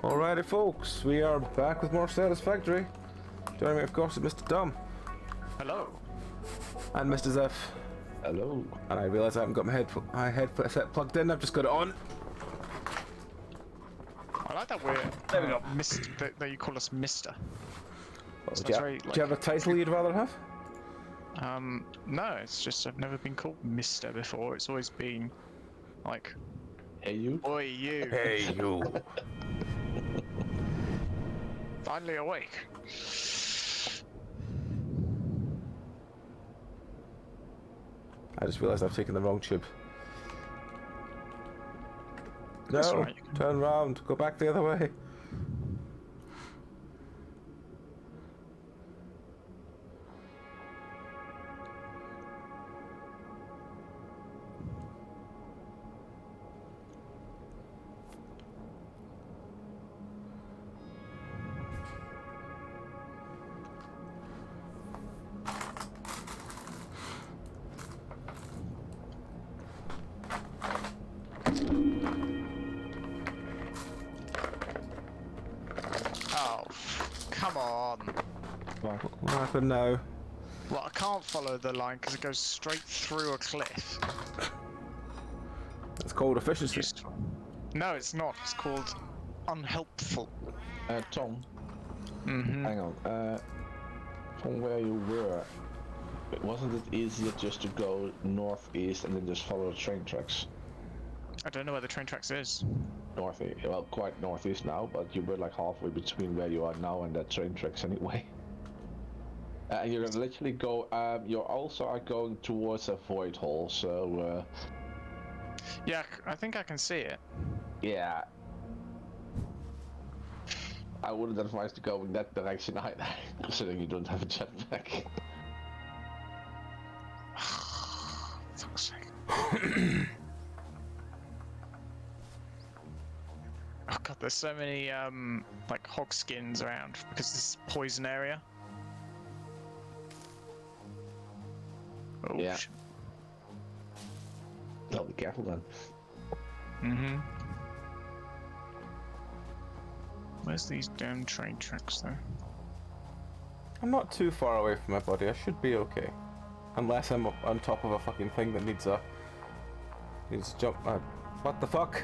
Alrighty, folks, we are back with more Satisfactory. Joining me, of course, is Mr. Dom. Hello. And Mr. Zeph. Hello. And I realise I haven't got my headset set plugged in, I've just got it on. I like that we're There we go. that you call us Mister. Oh, do you have a title you'd rather have? No, it's just I've never been called Mister before. It's always been like, Hey you. oi you. Hey, you. Finally awake. I just realised I've taken the wrong tube. That's No, right. turn round, go back the other way. Oh, come on. What happened now? Well, I can't follow the line because it goes straight through a cliff. It's called efficiency. Useful. No, it's not. It's called unhelpful. Tom. Mm-hmm. Hang on. From where you were, wasn't it easier just to go northeast and then just follow the train tracks? I don't know where the train tracks is. Northeast. Well, quite northeast now, but you were like halfway between where you are now and that train tracks anyway. And you're gonna literally go. You also are going towards a void hole, so. Yeah, I think I can see it. Yeah. I wouldn't advise to go in that direction either, considering you don't have a jetpack. Fuck's sake. Oh god, there's so many like hog skins around because this is poison area. Oh, Yeah. Oh, be careful then. Mm-hmm. Where's these damn train tracks though? I'm not too far away from my body, I should be okay. Unless I'm up on top of a fucking thing that needs a jump. What the fuck?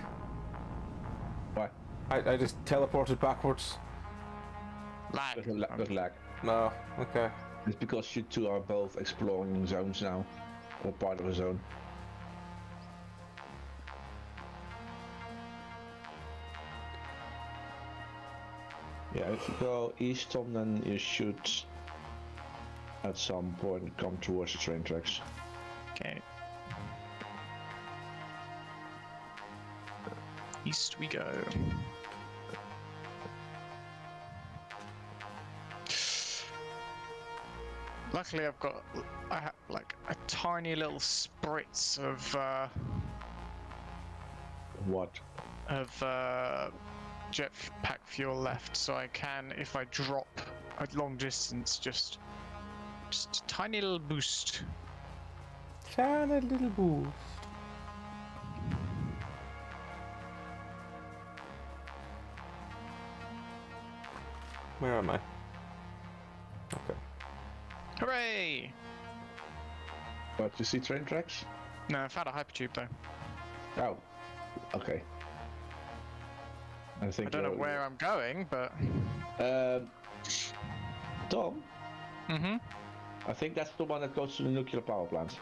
What? I just teleported backwards. Lag. There's lag. No, okay. It's because you two are both exploring zones now, or part of a zone. Yeah, if you go east, Tom, then you should at some point come towards the train tracks. Okay. East we go. Luckily, I've got like a tiny little spritz What? of jetpack fuel left, so I can, if I drop a long distance, just a tiny little boost. Tiny little boost. Where am I? Okay. Hooray! What, you see train tracks? No, I found a hypertube though. Oh, okay. I think I don't know where I'm going, but. Tom, Mm-hmm. I think that's the one that goes to the nuclear power plant.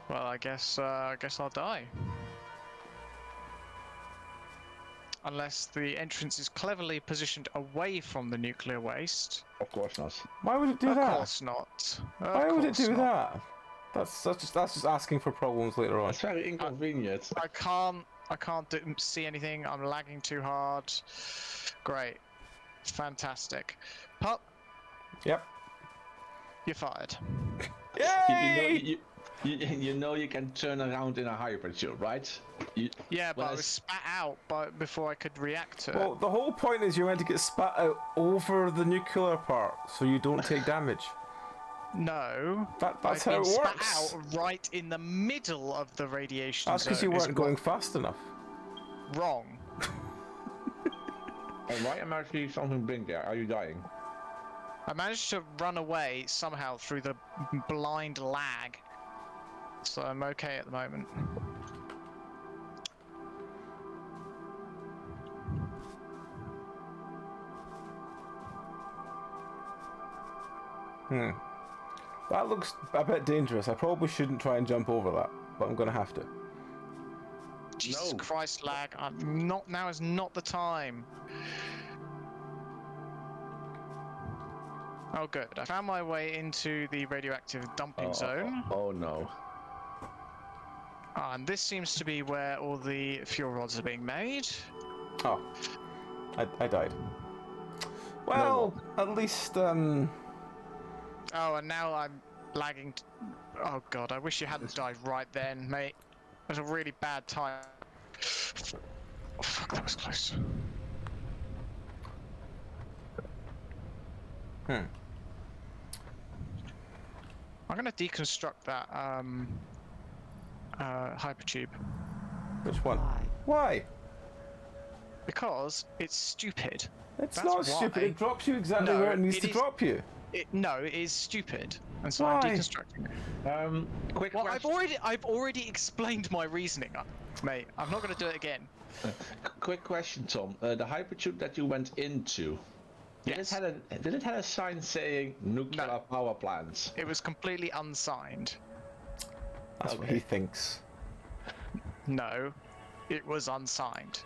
Well, I guess I'll die. Unless the entrance is cleverly positioned away from the nuclear waste. Of course not. Why would it do Of that? course not. Why would it do that? That's just asking for problems later on. That's very inconvenient. I can't see anything. I'm lagging too hard. Great. Fantastic. Pup, Yep. you're fired. Yay! You know you can turn around in a hypertube, right? Yeah, but I was spat out before I could react to it. Well, the whole point is you're meant to get spat out over the nuclear part, so you don't take damage. No. That's I've how been it spat works. out right in the middle of the radiation That's because you zone, is weren't going fast enough. wrong. And why am I actually something big there? Are you dying? I managed to run away somehow through the blind lag. So I'm okay at the moment. That looks a bit dangerous. I probably shouldn't try and jump over that, but I'm gonna have to. Jesus No. Christ, lag. I'm not. Now is not the time. Oh, good. I found my way into the radioactive dumping zone. Oh no. And this seems to be where all the fuel rods are being made. Oh, I died. Well, at least Oh, and now I'm lagging. Oh god, I wish you hadn't died right then, mate. It was a really bad time. Oh, fuck, that was close. I'm gonna deconstruct that hypertube which one? Why? because it's stupid. It's That's not stupid. why. It drops you exactly No, where it needs it to is- drop you. No, it is stupid, and so Why? I'm deconstructing it. Quick Well, question. I've already explained my reasoning, mate. I'm not gonna do it again. Quick question, Tom. The hypertube that you went into, Yes. did it have a sign saying nuclear No. power plants? It was completely unsigned. That's what he thinks. No, it was unsigned.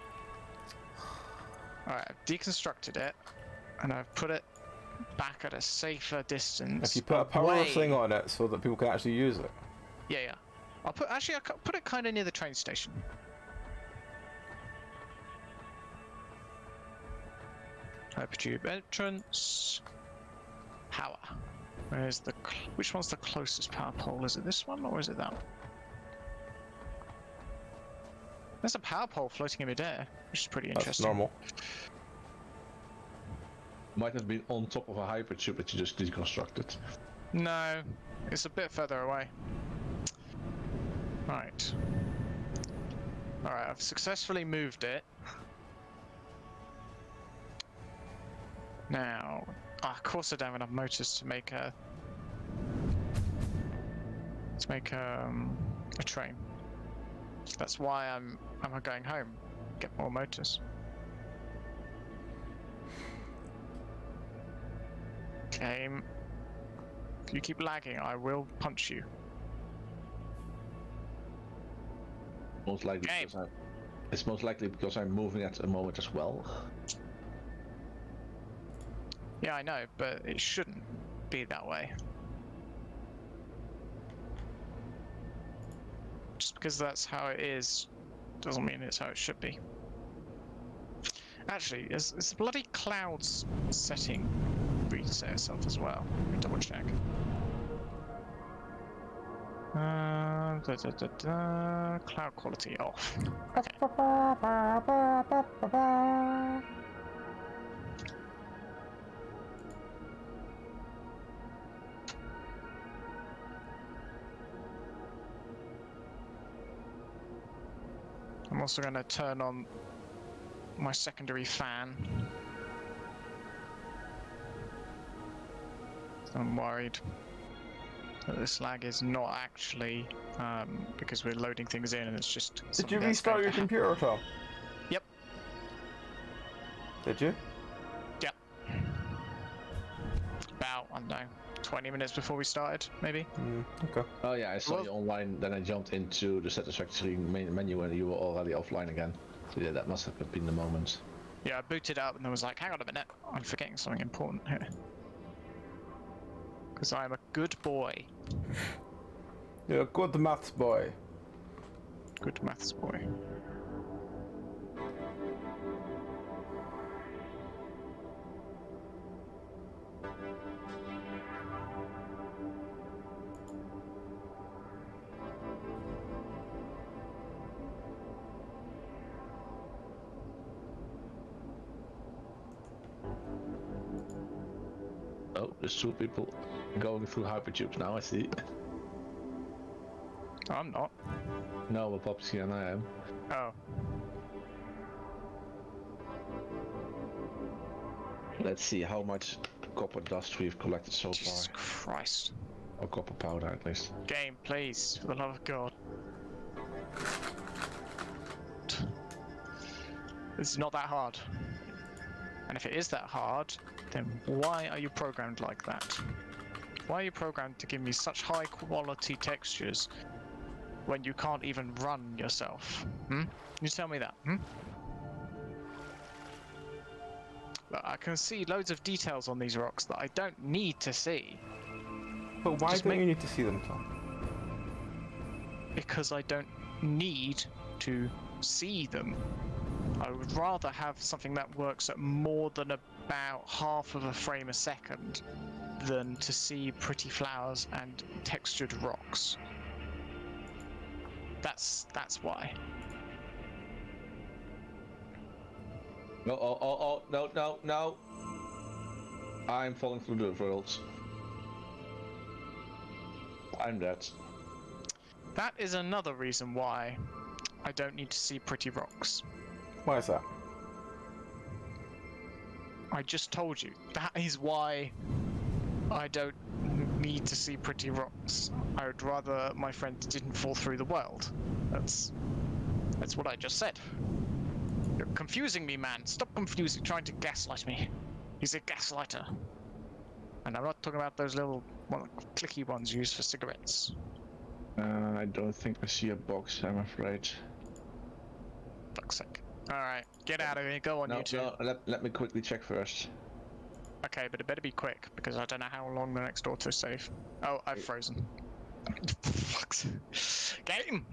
Alright, I've deconstructed it, and I've put it back at a safer distance. If you put a power away- thing on it so that people can actually use it. Yeah. I'll put it kind of near the train station. Hypertube entrance. Power. Where's the? Which one's the closest power pole? Is it this one or is it that one? There's a power pole floating in midair, which is pretty That's interesting. normal. Might have been on top of a hypertube that you just deconstructed. No, it's a bit further away. Right. Alright, I've successfully moved it. Now, of course I don't have enough motors to make a train. That's why I'm going home. Get more motors. Game. If you keep lagging, I will punch you. Most likely Game. because it's most likely because I'm moving at the moment as well. Yeah, I know, but it shouldn't be that way. Just because that's how it is, doesn't mean it's how it should be. Actually, is the bloody clouds setting reset itself as well? Let me double check. Cloud quality off. Okay. I'm also going to turn on my secondary fan. I'm worried that this lag is not actually because we're loading things in and it's just. Did you something that's restart going your to computer, Tom? Yep. Did you? Yep. About, I don't know, 20 minutes before we started, maybe. Okay. Oh yeah, I saw Well- you online, then I jumped into the Satisfactory main menu and you were already offline again. So yeah, that must have been the moment. Yeah, I booted up and I was like, hang on a minute, I'm forgetting something important here. Because I'm a good boy. You're a good maths boy. Good maths boy. Oh, there's two people going through hypertubes now, I see. I'm not. No, but Popsy and I am. Oh. Let's see how much copper dust we've collected so Jesus far. Christ. Or copper powder, at least. Game, please, for the love of God. It's not that hard. And if it is that hard, then why are you programmed like that? Why are you programmed to give me such high quality textures when you can't even run yourself? You tell me that, Look, I can see loads of details on these rocks that I don't need to see. But why Just don't you need to see them, Tom? Because I don't need to see them. I would rather have something that works at more than about half of a frame a second than to see pretty flowers and textured rocks. That's why. No. I'm falling through the rails. I'm dead. That is another reason why I don't need to see pretty rocks. Why is that? I just told you. That is why I don't need to see pretty rocks. I would rather my friend didn't fall through the world. That's what I just said. You're confusing me, man. Stop trying to gaslight me. He's a gaslighter. And I'm not talking about those little clicky ones used for cigarettes. I don't think I see a box, I'm afraid. Fuck's sake. Alright, get out of here. Go on, you two. No, let me quickly check first. Okay, but it better be quick, because I don't know how long the next autosave. Oh, I've frozen. Fuck's game!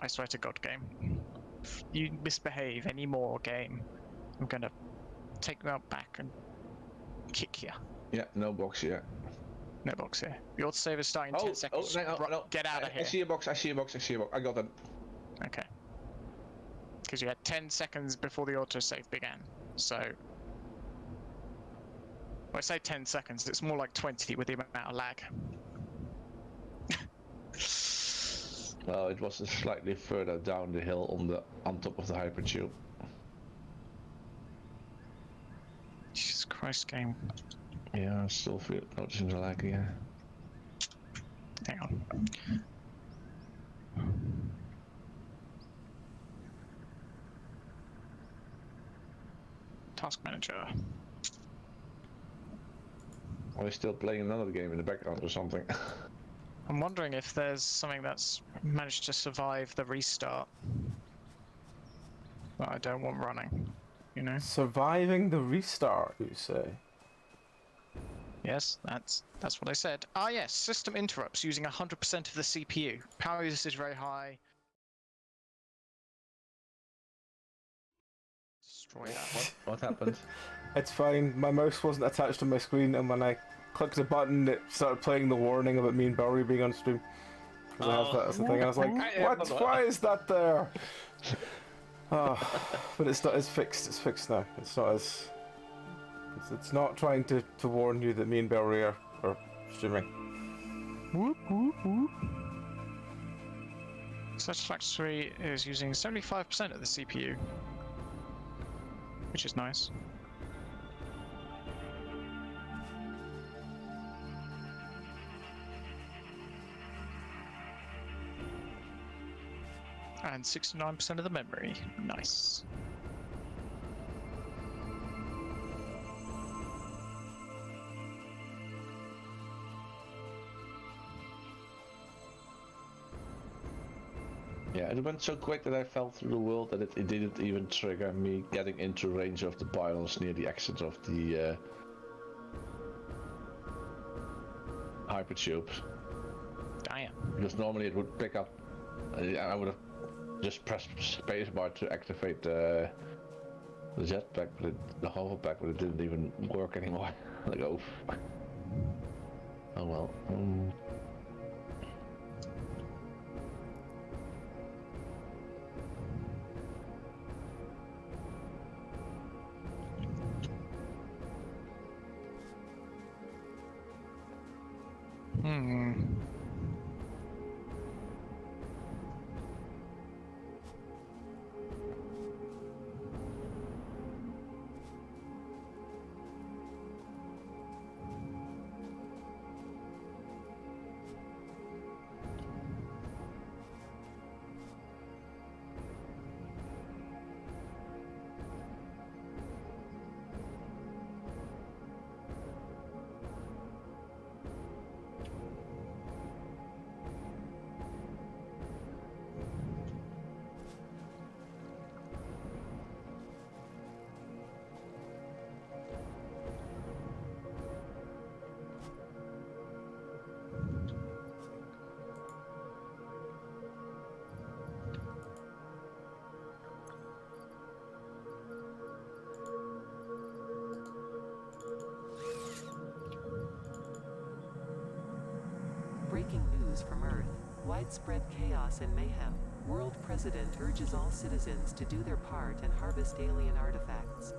I swear to God, game. If you misbehave anymore, game, I'm gonna take you out back and kick you. Yeah, no box yet. No box here. The autosave is starting in 10 seconds. No. Get out of here. I see a box. I got them. Okay. Because you had 10 seconds before the autosave began. So... Well, I say 10 seconds, it's more like 20 with the amount of lag. Well, it was slightly further down the hill on top of the hypertube. Jesus Christ, game. Yeah, I still feel noticing the lag, yeah. Hang on. Task manager. Are we still playing another game in the background or something? I'm wondering if there's something that's managed to survive the restart that I don't want running, you know? Surviving the restart, you say? Yes, that's what I said. Ah yes, system interrupts using 100% of the CPU. Power usage very high. Destroy that. What happened? It's fine, my mouse wasn't attached to my screen, and when I clicked the button, it started playing the warning about me and Bowery being on stream. Because I have that as a thing, I was like, what? Why is that there? Oh, but it's fixed. It's fixed now. It's not as... It's not trying to warn you that me and Bowery are streaming. Whoop, whoop, whoop. Satisfactory is using 75% of the CPU, which is nice. And 69% of the memory. Nice. Yeah, it went so quick that I fell through the world that it didn't even trigger me getting into range of the pylons near the exit of the hypertube. Damn. Because normally it would pick up. I would have just pressed spacebar to activate the jetpack, the hoverpack, but it didn't even work anymore. Like, oh well. Breaking news from Earth. Widespread chaos and mayhem. World President urges all citizens to do their part and harvest alien artifacts.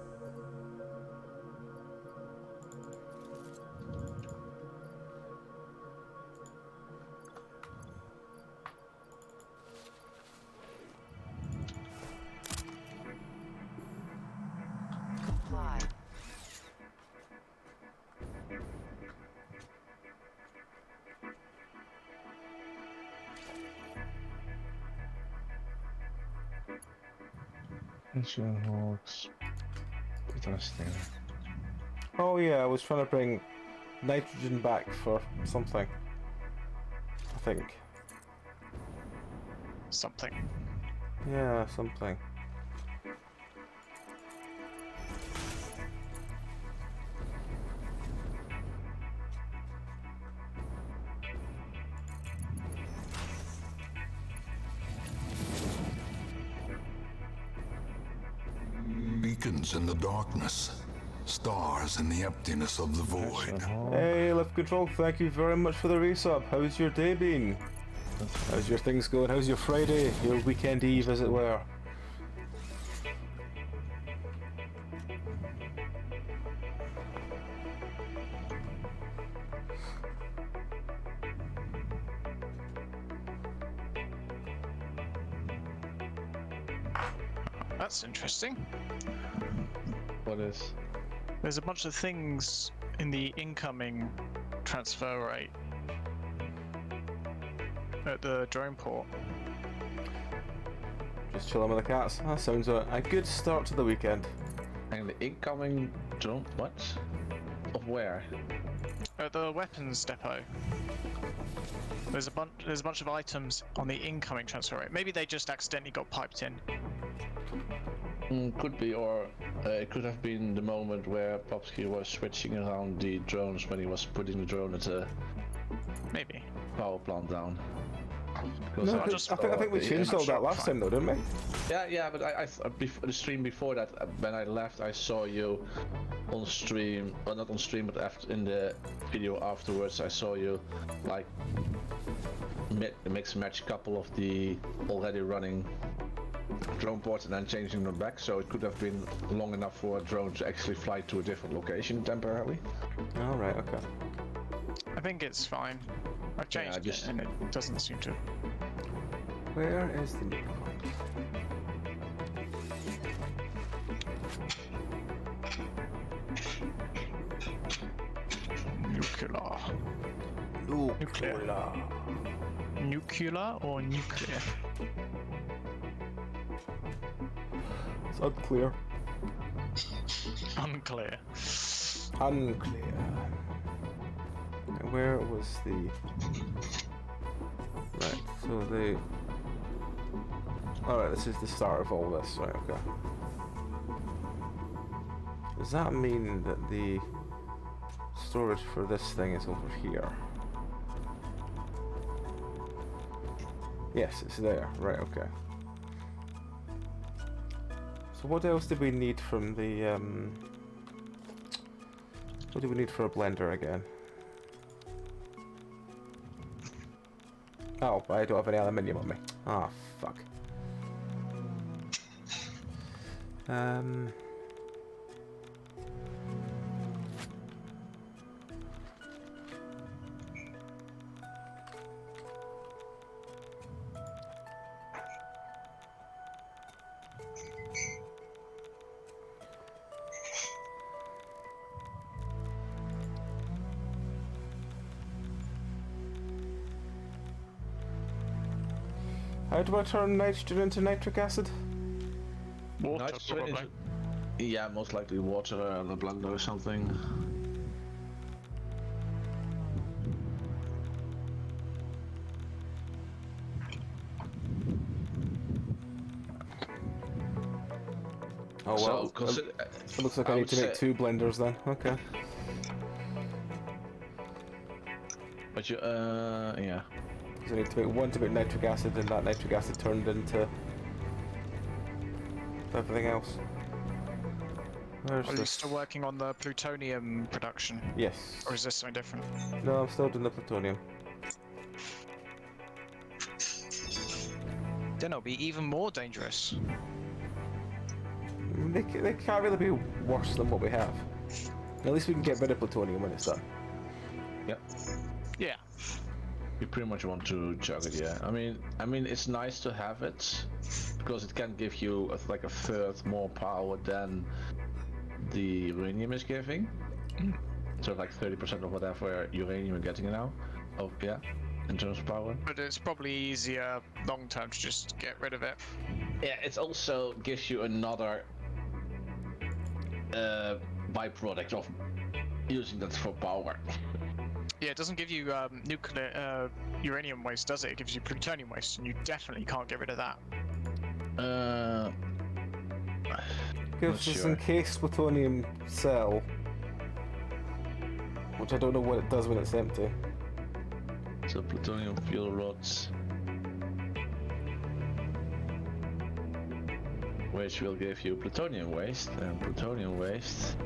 Comply. Hawks. Interesting. Oh yeah, I was trying to bring nitrogen back for something. I think. Something. Yeah, something. Beacons in the darkness, stars in the emptiness of the void. Hey, Lift Control, thank you very much for the resub. How's your day been? How's your things going? How's your Friday? Your weekend eve, as it were? That's interesting. What is? There's a bunch of things in the incoming transfer rate at the drone port. Just chilling with the cats. That sounds a good start to the weekend. And the incoming drone. What? Of where? At the weapons depot. There's a bunch of items on the incoming transfer rate. Maybe they just accidentally got piped in. Could be, or it could have been the moment where Popsky was switching around the drones when he was putting the drone at the Maybe. power plant down. No, I think we changed all that last time though, didn't we? Yeah, but I before the stream before that, when I left, I saw you on stream, or not on stream, but after in the video afterwards, I saw you like mix and match a couple of the already running drone ports and then changing them back, so it could have been long enough for a drone to actually fly to a different location temporarily. Alright, okay. I think it's fine. I've changed it and it doesn't seem to. Where is the new point? Nuclear. Nuclear. Nuclear or nuclear? It's unclear. Unclear. Unclear. Where was the... Right, so the... Alright, this is the start of all this, right, okay. Does that mean that the storage for this thing is over here? Yes, it's there, right, okay. So what else did we need from the, what do we need for a blender again? Oh, I don't have any aluminium on me. Ah, fuck. How do I turn nitrogen into nitric acid? Water, Nitrogen probably. Yeah, most likely water and a blender or something. Oh well, So, it looks like I need would to make say- 2 blenders then. Okay. But you, yeah. So I need to make one to make nitric acid, and that nitric acid turned into everything else. Where's Are you this? still working on the plutonium production? Yes. Or is this something different? No, I'm still doing the plutonium. Then it'll be even more dangerous. They can't really be worse than what we have. At least we can get rid of plutonium when it's done. Yep. Yeah. You pretty much want to chug it, yeah. I mean, it's nice to have it because it can give you like a third more power than the uranium is giving. So like 30% of whatever uranium you're getting now. Oh yeah, in terms of power. But it's probably easier long term to just get rid of it. Yeah, it also gives you another byproduct of using that for power. Yeah, it doesn't give you nuclear uranium waste, does it? It gives you plutonium waste, and you definitely can't get rid of that. Gives us encased plutonium cell, which I don't know what it does when it's empty. So plutonium fuel rods, which will give you plutonium waste, and plutonium waste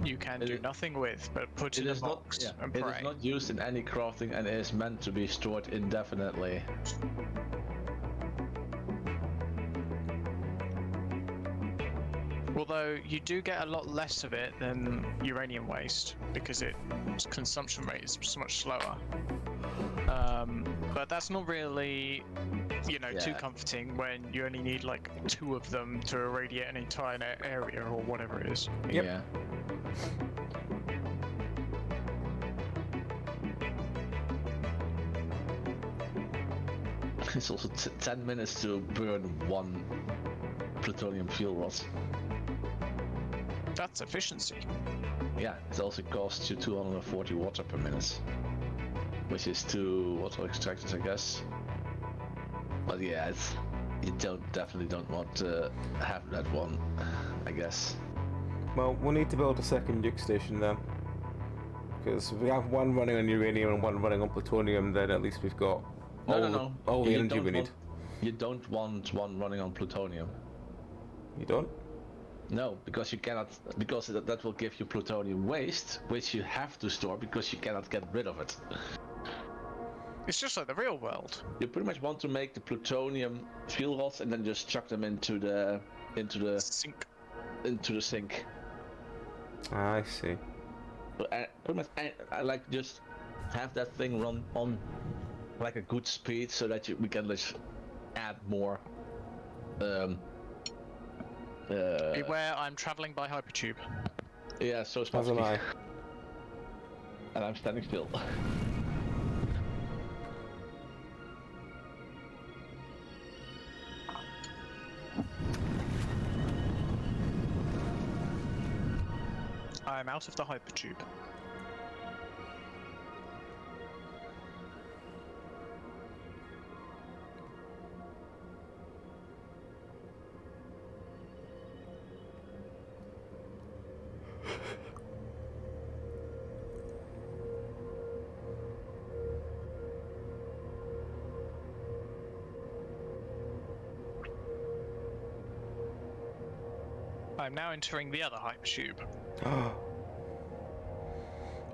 You can do nothing with, but put in a box and pray. It is not used in any crafting and it is meant to be stored indefinitely. Although you do get a lot less of it than uranium waste because its consumption rate is so much slower. But that's not really, too comforting when you only need like 2 of them to irradiate an entire area or whatever it is. Yep. Yeah. It's also 10 minutes to burn 1 plutonium fuel rod. That's efficiency. Yeah, it also costs you 240 water per minute, which is 2 water extractors, I guess. But yeah, you definitely don't want to have that one, I guess. Well, we'll need to build a second nuke station then. Because if we have 1 running on uranium and 1 running on plutonium, then at least we've got all the energy we need. You don't want 1 running on plutonium. You don't? No, because you cannot, because that will give you plutonium waste, which you have to store because you cannot get rid of it. It's just like the real world. You pretty much want to make the plutonium fuel rods and then just chuck them into the sink. Into the sink. I see. But pretty much, I like just have that thing run on like a good speed so that we can just add more. Beware, I'm traveling by hypertube. Yeah, so it's As am I. And I'm standing still. I'm out of the hypertube. I'm now entering the other hypertube.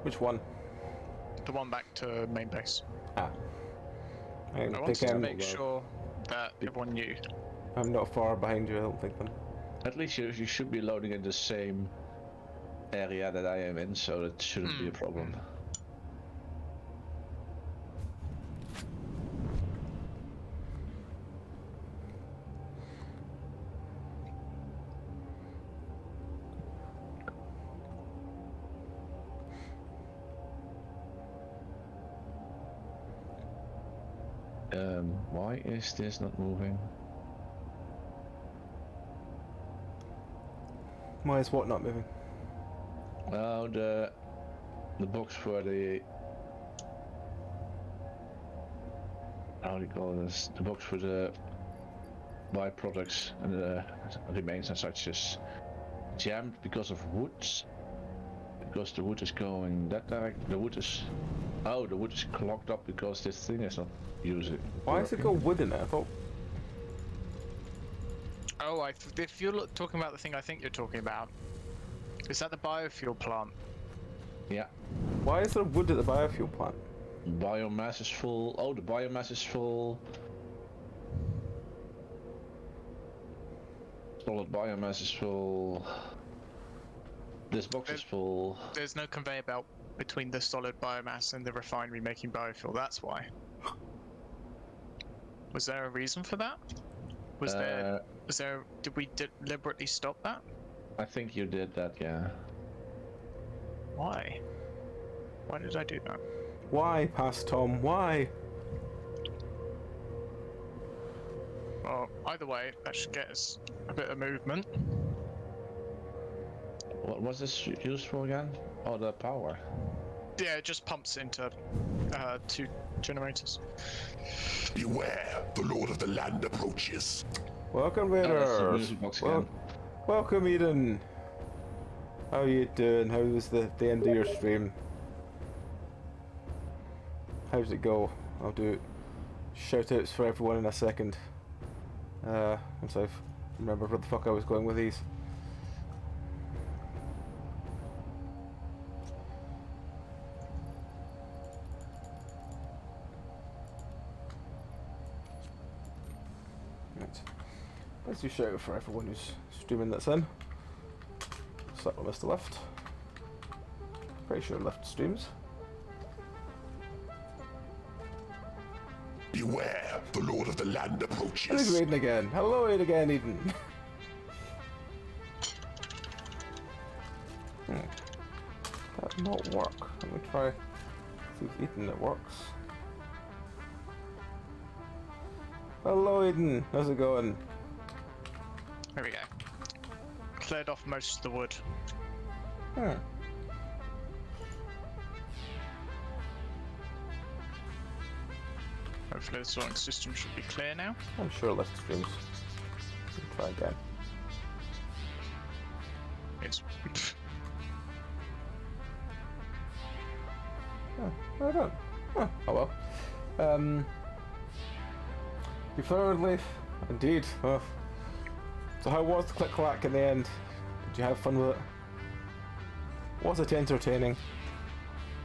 Which one? The one back to main base. Ah. I wanted to make sure that everyone knew. I'm not far behind you, I don't think then. At least you should be loading in the same area that I am in, so that shouldn't be a problem. Why is this not moving? Why is what not moving? Oh, the box for the, how do you call this? The box for the byproducts and the remains and such is jammed because of woods. Because the wood is going that direction. The wood is clogged up because this thing is not using. Why has it got wood in it? I thought. Oh, if you're talking about the thing I think you're talking about, is that the biofuel plant? Yeah. Why is there wood at the biofuel plant? Biomass is full. Oh, the biomass is full. Solid biomass is full. This box is full. There's no conveyor belt between the solid biomass and the refinery making biofuel, that's why. Was there a reason for that? Did we deliberately stop that? I think you did that, yeah. Why? Why did I do that? Why, Past Tom? Why? Well, either way, that should get us a bit of movement. What was this used for again? Oh, the power. Yeah, it just pumps into 2 generators. Beware, the Lord of the Land approaches. Welcome, Oh, that's the Raiders. music box again. Welcome, Eden. How you doing? How was the end of your stream? How's it go? I'll do shout outs for everyone in a second. Once I've remembered where the fuck I was going with these. Right. Let's do shout out for everyone who's streaming that's in. Settle Mr. Left. Pretty sure Left streams. Beware, the Lord of the Land Who's approaches. Eden again? Hello, Eden again, Eden. That not work. Let me try. See if Eden it works. Hello, Eden. How's it going? There we go. Cleared off most of the wood. Hopefully the sorting system should be clear now. I'm sure Left streams. Try again. It's I don't. Oh well. Preferably, indeed. Oh. So how was the click clack in the end? Did you have fun with it? Was it entertaining?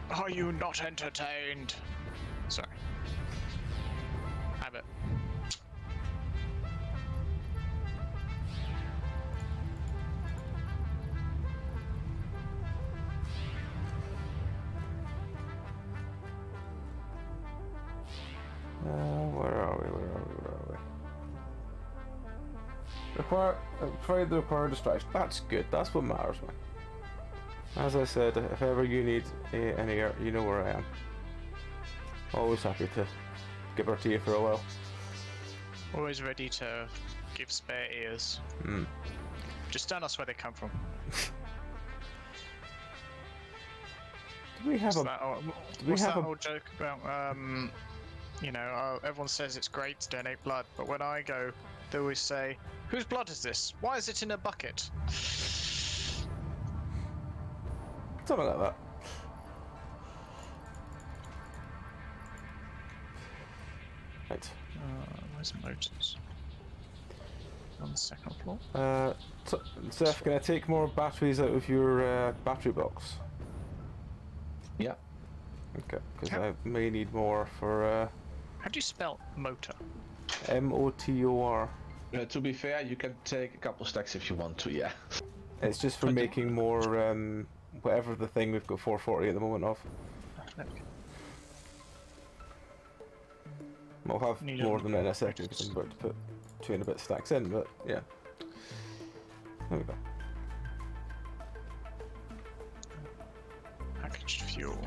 Are you not entertained? Sorry. Have it. Where are we? Afraid the required distraction. That's good. That's what matters, man. As I said, if ever you need any art, you know where I am. Always happy to give her to you for a while. Always ready to give spare ears. Just don't ask where they come from. Do we have What's a? that, we have that a- old joke about, you know, everyone says it's great to donate blood, but when I go, they always say, whose blood is this? Why is it in a bucket? Something like that. Right. Where's motors? On the second floor. Zeph, can I take more batteries out of your battery box? Yeah. Okay, because I may need more for How do you spell motor? MOTOR. To be fair, you can take a couple stacks if you want to, yeah. It's just for making more whatever the thing we've got 440 at the moment of. We'll have Need more a- than that in a second because I'm about to put 2 and a bit stacks in, but yeah. There we go. Packaged fuel.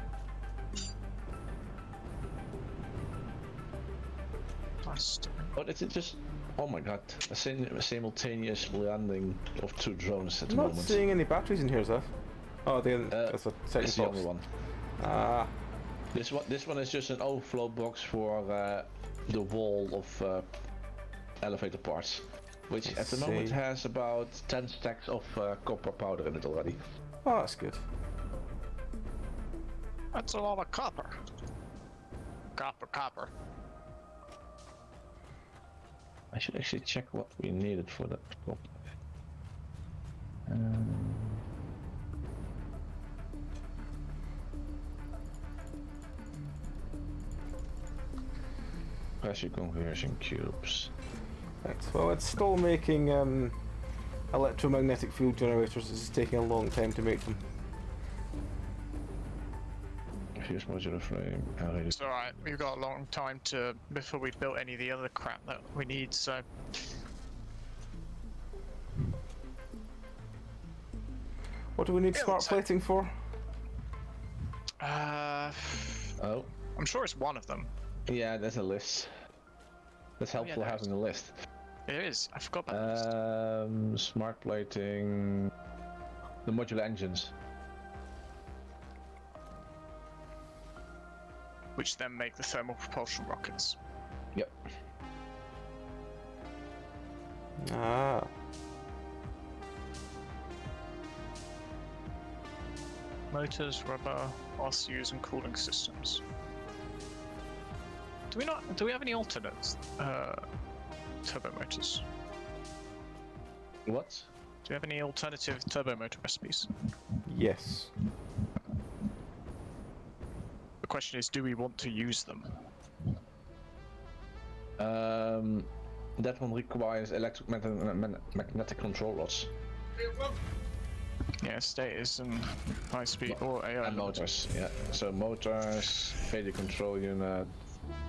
Plastic. But it's just, oh my god, a simultaneous landing of 2 drones at the I'm not moment. seeing any batteries in here, Zeph. Oh, that's a second It's the box. only one. Ah, This one is just an overflow box for the wall of elevator parts, which at the moment see. has about 10 stacks of copper powder in it already. oh, that's good. That's a lot of copper. Copper. I should actually check what we needed for that copper. Pressure conversion cubes. Right, well, it's still making electromagnetic field generators. It's just taking a long time to make them. Fuse modular frame. It's alright, we've got a long time before we've built any of the other crap that we need, so... What do we need smart plating for? Oh. I'm sure it's one of them. Yeah, there's a list. That's helpful having a list. It is, I forgot about this. Smart plating... The modular engines. Which then make the thermal propulsion rockets. Yep. Ah. Motors, rubber, RCUs, and cooling systems. Do we have any alternate turbo motors? What? Do we have any alternative turbo motor recipes? Yes. The question is, do we want to use them? That one requires magnetic control rods. Yeah, stators and high speed or AI and motors. Yeah. So motors, radio control unit,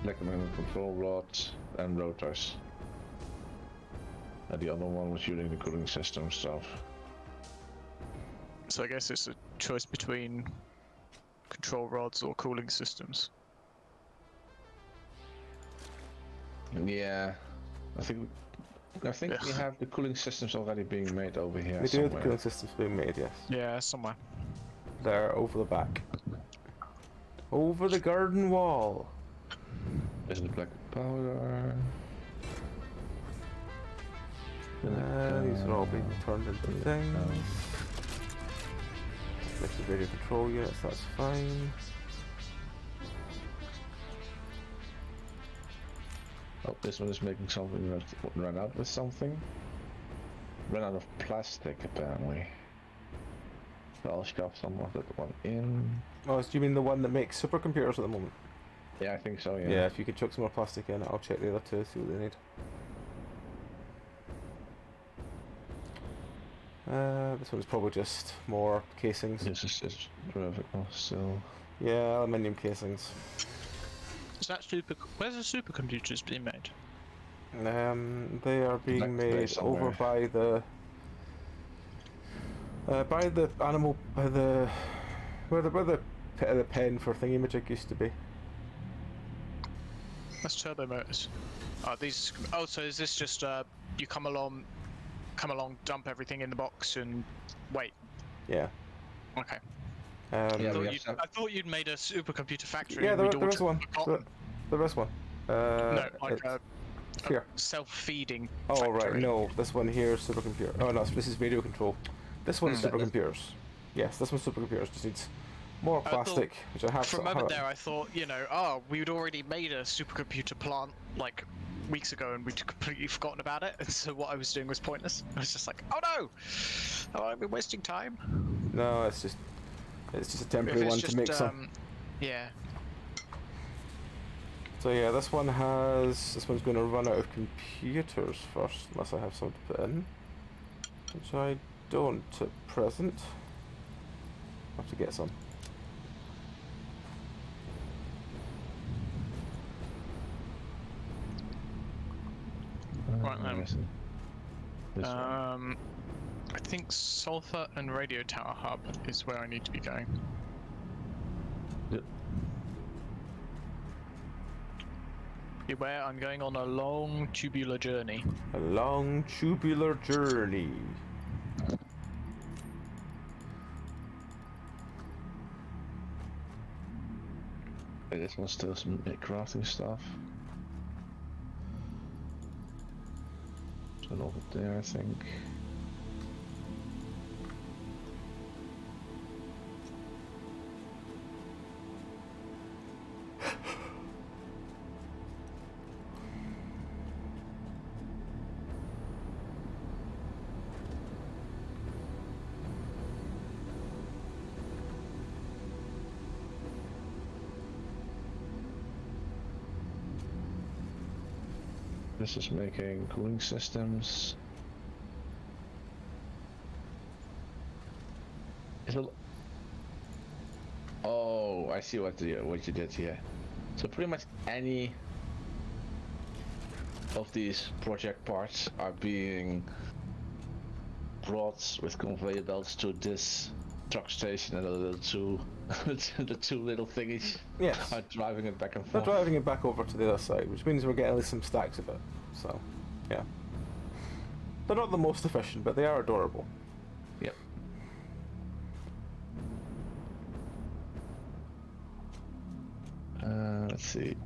electromagnetic control rods, and rotors. And the other one was using the cooling system stuff. So I guess it's a choice between control rods or cooling systems. Yeah, I think we have the cooling systems already being made over here. We do have the cooling systems being made, yes. Yeah, somewhere. They're over the back. Over the garden wall. There's the black powder. These are all being turned into things. Next to radio control units, that's fine. Oh, this one is making something that run out with something. Run out of plastic, apparently. So I'll shove some of that one in. Oh, do you mean the one that makes supercomputers at the moment? Yeah, I think so, yeah. Yeah, if you could chuck some more plastic in, I'll check the other two, see what they need. This one's probably just more casings. This is just vertical still. Yeah, aluminium casings. Is that where's the supercomputers being made? They are being made over by the animal, where the pen for thingamajig used to be. That's turbo motors. Oh, these. Oh, so is this just you come along, dump everything in the box and wait? Yeah. Okay. Yeah, I thought you'd made a supercomputer factory. Yeah, there is one. There is one. No, like here. Self-feeding. Oh factory. right, no, this one here is supercomputer. Oh no, this is radio control. This one is supercomputers. Yes, this one's supercomputers. Just needs more plastic, which I have. For a moment there, I thought, we'd already made a supercomputer plant like weeks ago, and we'd completely forgotten about it. And so what I was doing was pointless. I was just like, oh no, I've been wasting time. No, it's just a temporary one to make some. Yeah. So yeah, this one's going to run out of computers first, unless I have some to put in, which I don't at present. I'll have to get some. Right then. I think sulfur and radio tower hub is where I need to be going. Yep. Beware, I'm going on a long tubular journey. A long tubular journey. This one's still some crafting stuff. There's over there, I think. This is making cooling systems. Oh, I see what you did here. So pretty much any of these project parts are being brought with conveyor belts to this truck station, and the two little thingies Yes. are driving it back and They're forth. driving it back over to the other side, which means we're getting at least some stacks of it. So, yeah. They're not the most efficient, but they are adorable. Yep. Let's see.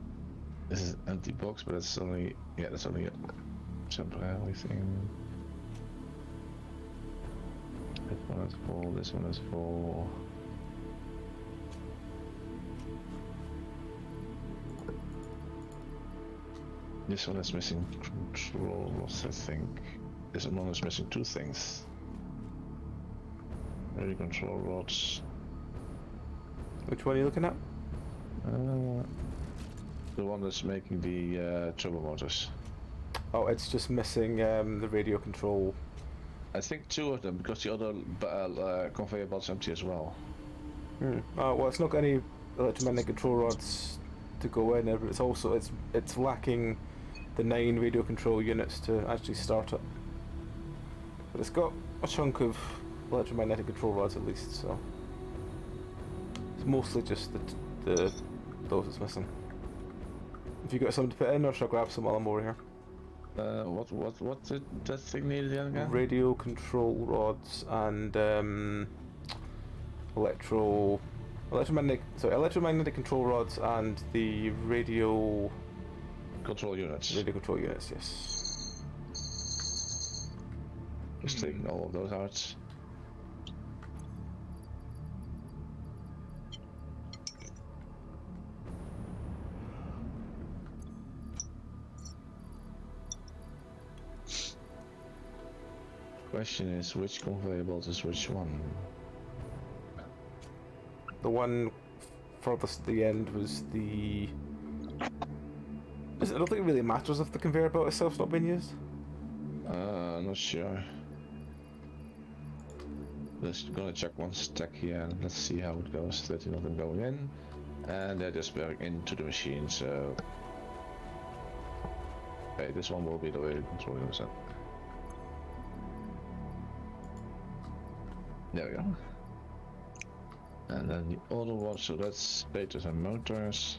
This is an empty box, but it's only that's only a temporary thing. This one is full. This one is full. This one is missing controls, I think. This one is missing two things. Maybe control rods. Which one are you looking at? The one that's making the turbo motors. Oh, it's just missing the radio control. I think two of them, because the other conveyor belt's empty as well. Oh, well, it's not got any electromagnetic control rods to go in, but it's also it's lacking the 9 radio control units to actually start it. But it's got a chunk of electromagnetic control rods at least, so it's mostly just the those that's missing. Have you got some to put in, or should I grab some while I'm over here? What did that thing need again? Radio control rods and electromagnetic control rods and the radio Control units. radio control units. Yes. Just taking all of those out. Question is, which conveyor belt is which one? The one furthest at the end was the. I don't think it really matters if the conveyor belt itself's not being used. Not sure. Just gonna check one stack here and let's see how it goes. 13 of them going in, and they're just going into the machine. So, okay, this one will be the radio control unit. There we go. And then the other one, so that's status and motors.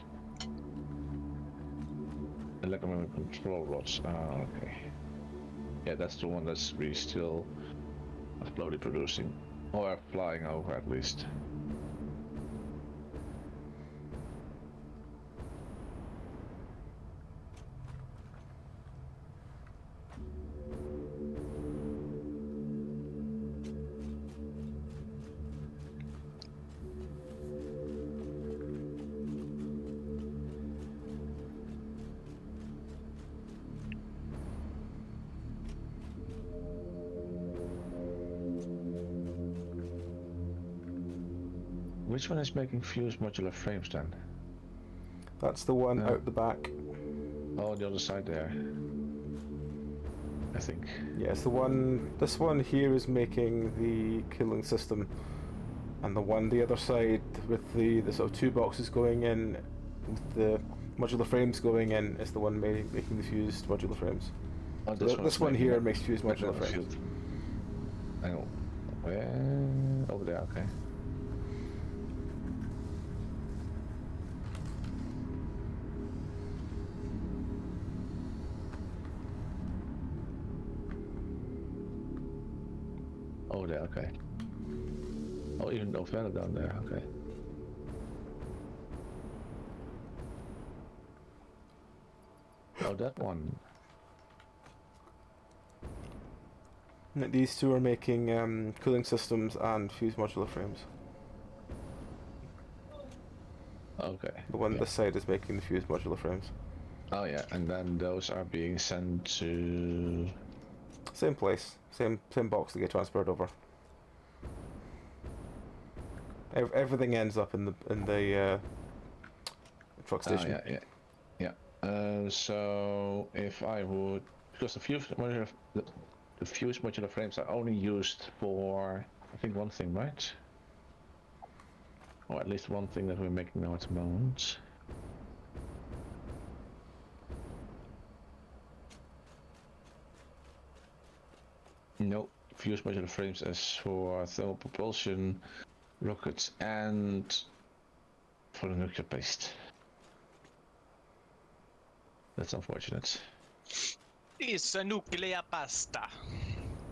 Electromagnetic control rods. Ah, okay. Yeah, that's the one that's really still slowly producing, or flying over at least. Which one is making fused modular frames then? That's the one out the back. Oh, the other side there. I think. Yeah, it's the one. This one here is making the cooling system, and the other side with the sort of 2 boxes going in, with the modular frames going in, is the one making the fused modular frames. Oh, so this one here makes fused modular frames. Hang on. Where? Over there. Okay. Oh, there, okay. Oh, even no further down there, okay. Oh, that one. These two are making cooling systems and fused modular frames. Okay. The one this side is making the fused modular frames. Oh yeah, and then those are being sent to... Same place, same box to get transferred over. Everything ends up in the truck station. Oh, yeah. So if I would, because the fuse modular frames are only used for, I think, one thing, right? Or at least one thing that we're making now at the moment. No, fuse modular frames is for thermal propulsion, rockets, and for the nuclear paste. That's unfortunate. It's a nuclear pasta.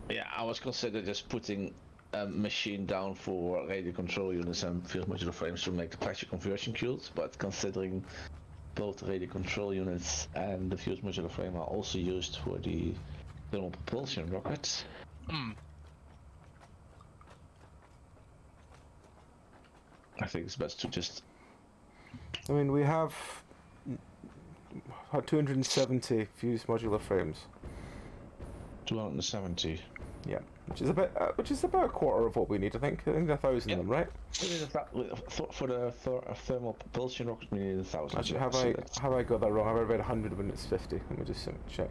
Yeah, I was considering just putting a machine down for radio control units and fuse modular frames to make the pressure conversion cubes, but considering both the radio control units and the fuse modular frame are also used for the thermal propulsion rockets. I think it's best to just... I mean, we have 270 fused modular frames. 270. Yeah, which is about a quarter of what we need. I think 1,000 of them, right? For the thermal propulsion rocket, we need 1,000. Actually, yeah, have I got that wrong? Have I read 100 when it's 50? Let me just check.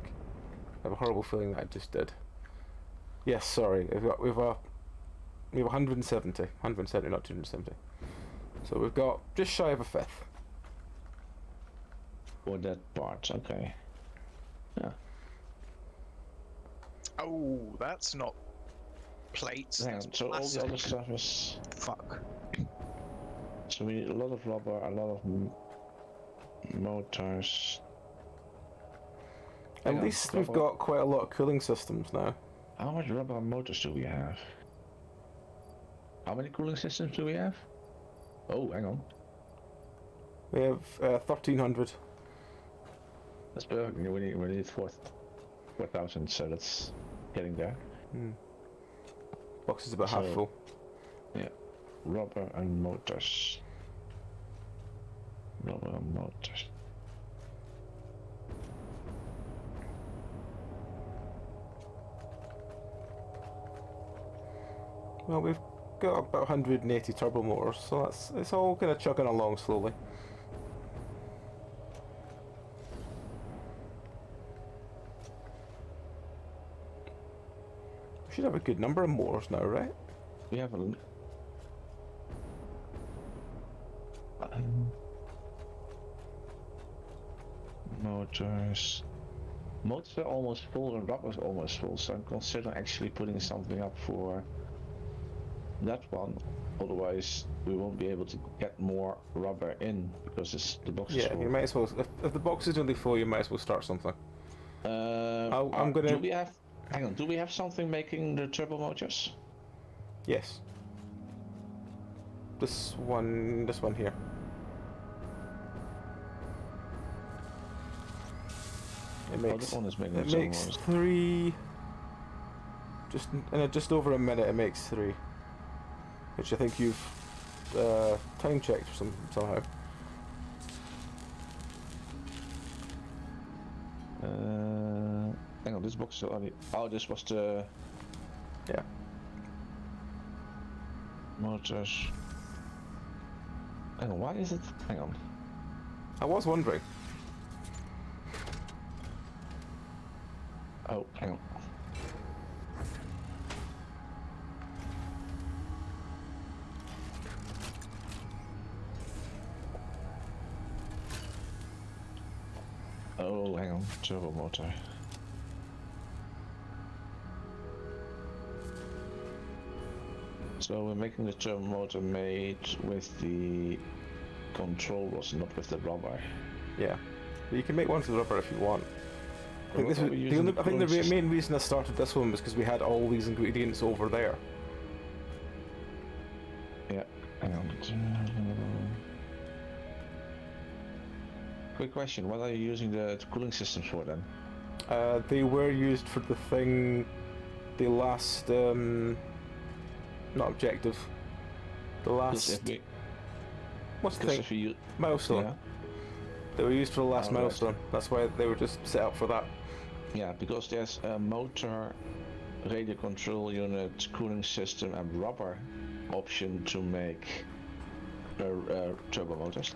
I have a horrible feeling that I just did. Yes, sorry. We have 170, not 270. So we've got just shy of a fifth. For that part, okay. Yeah. Oh, that's not plates. Hang That's on, so all the plastic. other stuff is... Fuck. So we need a lot of rubber, a lot of motors. At least we've got quite a lot of cooling systems now. How much rubber and motors do we have? How many cooling systems do we have? Oh, hang on. We have 1,300. That's perfect. We need 4,000, so that's getting there. Box is about half So- full. Yeah. Rubber and motors. Rubber and motors. Well, we've got about 180 turbo motors, so it's all kind of chugging along slowly. We should have a good number of motors now, right? We have a... motors. Motors are almost full and rubber's almost full, so I'm considering actually putting something up for that one. Otherwise, we won't be able to get more rubber in because the box is Yeah, full. you might as well. If the box is only full, you might as well start something. I'm gonna- Do we have? Hang on. Do we have something making the turbo motors? Yes. This one here. It Oh, makes that one is making the it turbo makes motors. 3. Just over a minute, it makes 3. Which I think you've time checked somehow. Hang on. This box is already. Oh, this was the Yeah. motors. Hang on. Why is it? Hang on. I was wondering. Oh, hang on. Oh, hang on. Turbo motor. So we're making the turbo motor made with the control rods, not with the rubber. Yeah. But you can make one for the rubber if you want. I think, What this are is, we the using only, the I think the cooling main reason I started this one was because we had all these ingredients over there. Yeah, hang on. Quick question, what are you using the cooling systems for then? They were used for the thing, the last, not objective, the Because last, if we, what's the because thing, if you, milestone. yeah, They were used for the last Oh, right. milestone. That's why they were just set up for that. yeah, because there's a motor, radio control unit, cooling system and rubber option to make turbo motors.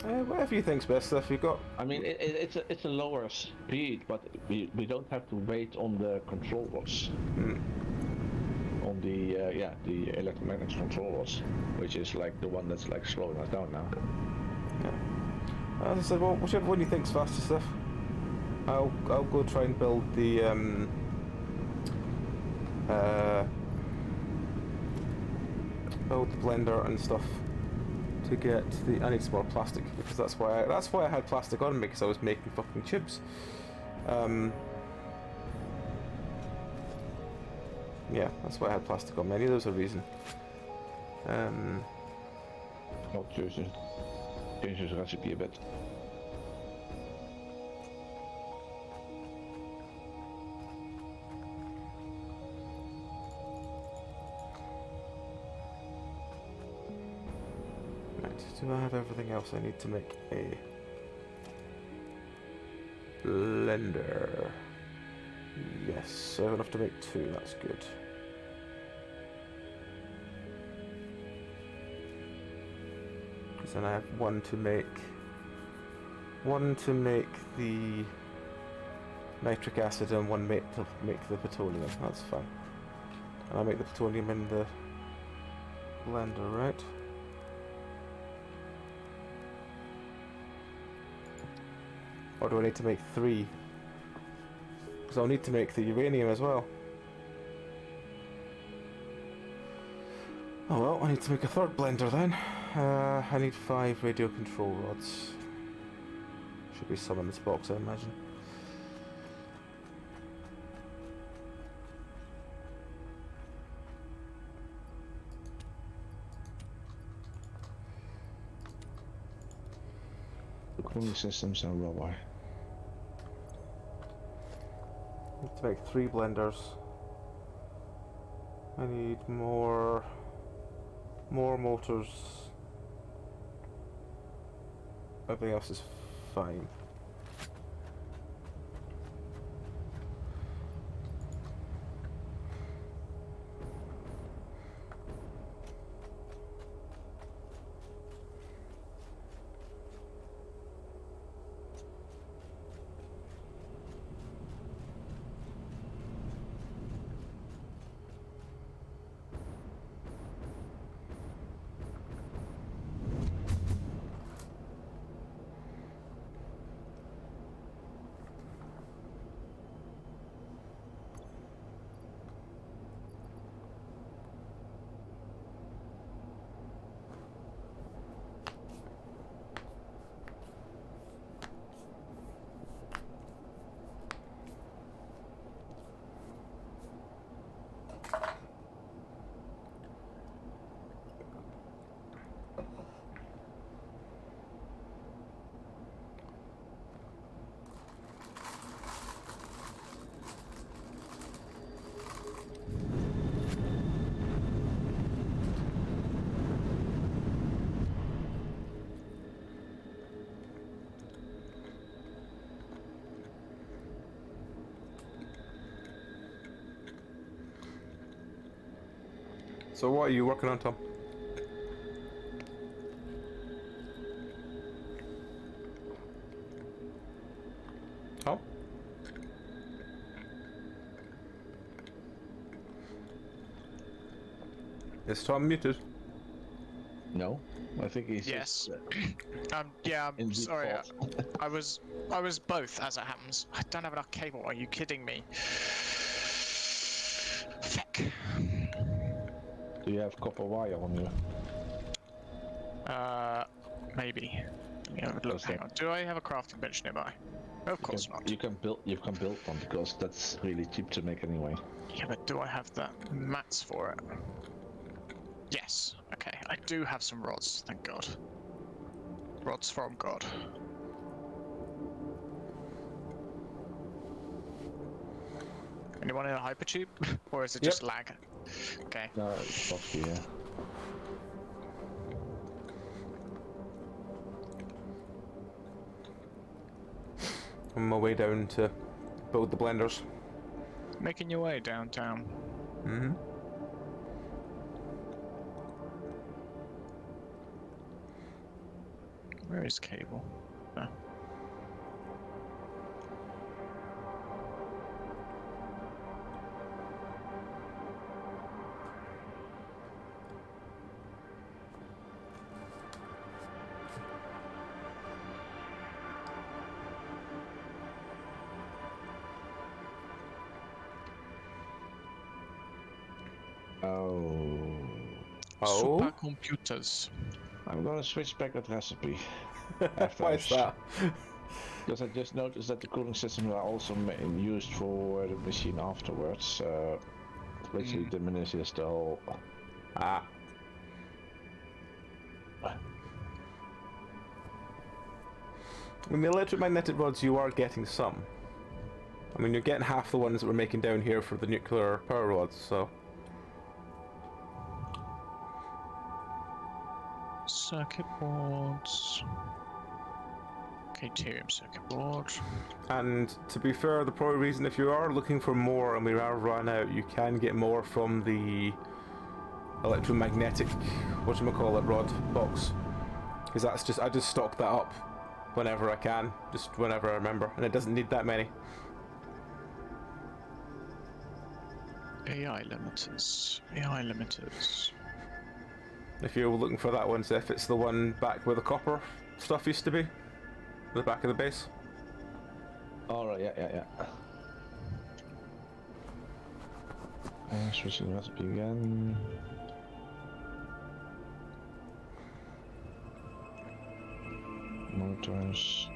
Whatever you think's best, if you've got... I mean, it's a lower speed, but we don't have to wait on the control rods. On the the electromagnetic control rods, which is like the one that's like slowing us down now. As I said, well, whichever one you think's fastest, if I'll go try and build the blender and stuff to get the. I need some more plastic because that's why I had plastic on me, because I was making fucking chips. Yeah, that's why I had plastic on me. I knew there was a reason. Oh, change this recipe a bit. Right, do I have everything else I need to make a blender? Yes, I have enough to make 2, that's good. Because then I have one to make the nitric acid and one to make the plutonium. That's fine. And I'll make the plutonium in the blender, right? Or do I need to make 3? Because I'll need to make the uranium as well. Oh well, I need to make a 3rd blender then. I need 5 radio control rods. Should be some in this box, I imagine. The cooling systems and railway. I need to make 3 blenders. I need more motors. Everything else is fine. So what are you working on, Tom? Tom? Is Tom muted? No, I think he's Yes. just, Yeah, in I'm sorry. default. I was both, as it happens. I don't have enough cable. Are you kidding me? Feck. Do you have copper wire on you? Maybe. Yeah, look. Hang on. Do I have a crafting bench nearby? Of course not. You can build one because that's really cheap to make anyway. Yeah, but do I have the mats for it? Yes. Okay, I do have some rods. Thank God. Rods from God. Anyone in a hypertube, or is it just lag? Okay. No, it's possibly, yeah. On my way down to build the blenders. Making your way downtown. Mm-hmm. Where is cable? Ah. Oh. Oh? Supercomputers. I'm gonna switch back that recipe. After Why is that? Because I just noticed that the cooling systems are also used for the machine afterwards. It basically diminishes the whole. Ah. I mean, the electromagnetic rods, you are getting some. I mean, you're getting half the ones that we're making down here for the nuclear power rods, so... Circuit boards. Deuterium circuit board. And to be fair, the probably reason if you are looking for more and we are run out, you can get more from the electromagnetic, whatchamacallit, rod box. Because that's just, I just stock that up whenever I can, just whenever I remember, and it doesn't need that many. AI limiters. AI limiters. If you're looking for that one, Zeph, it's the one back where the copper stuff used to be. The back of the base. Alright, yeah. Switching the recipe again. Motors.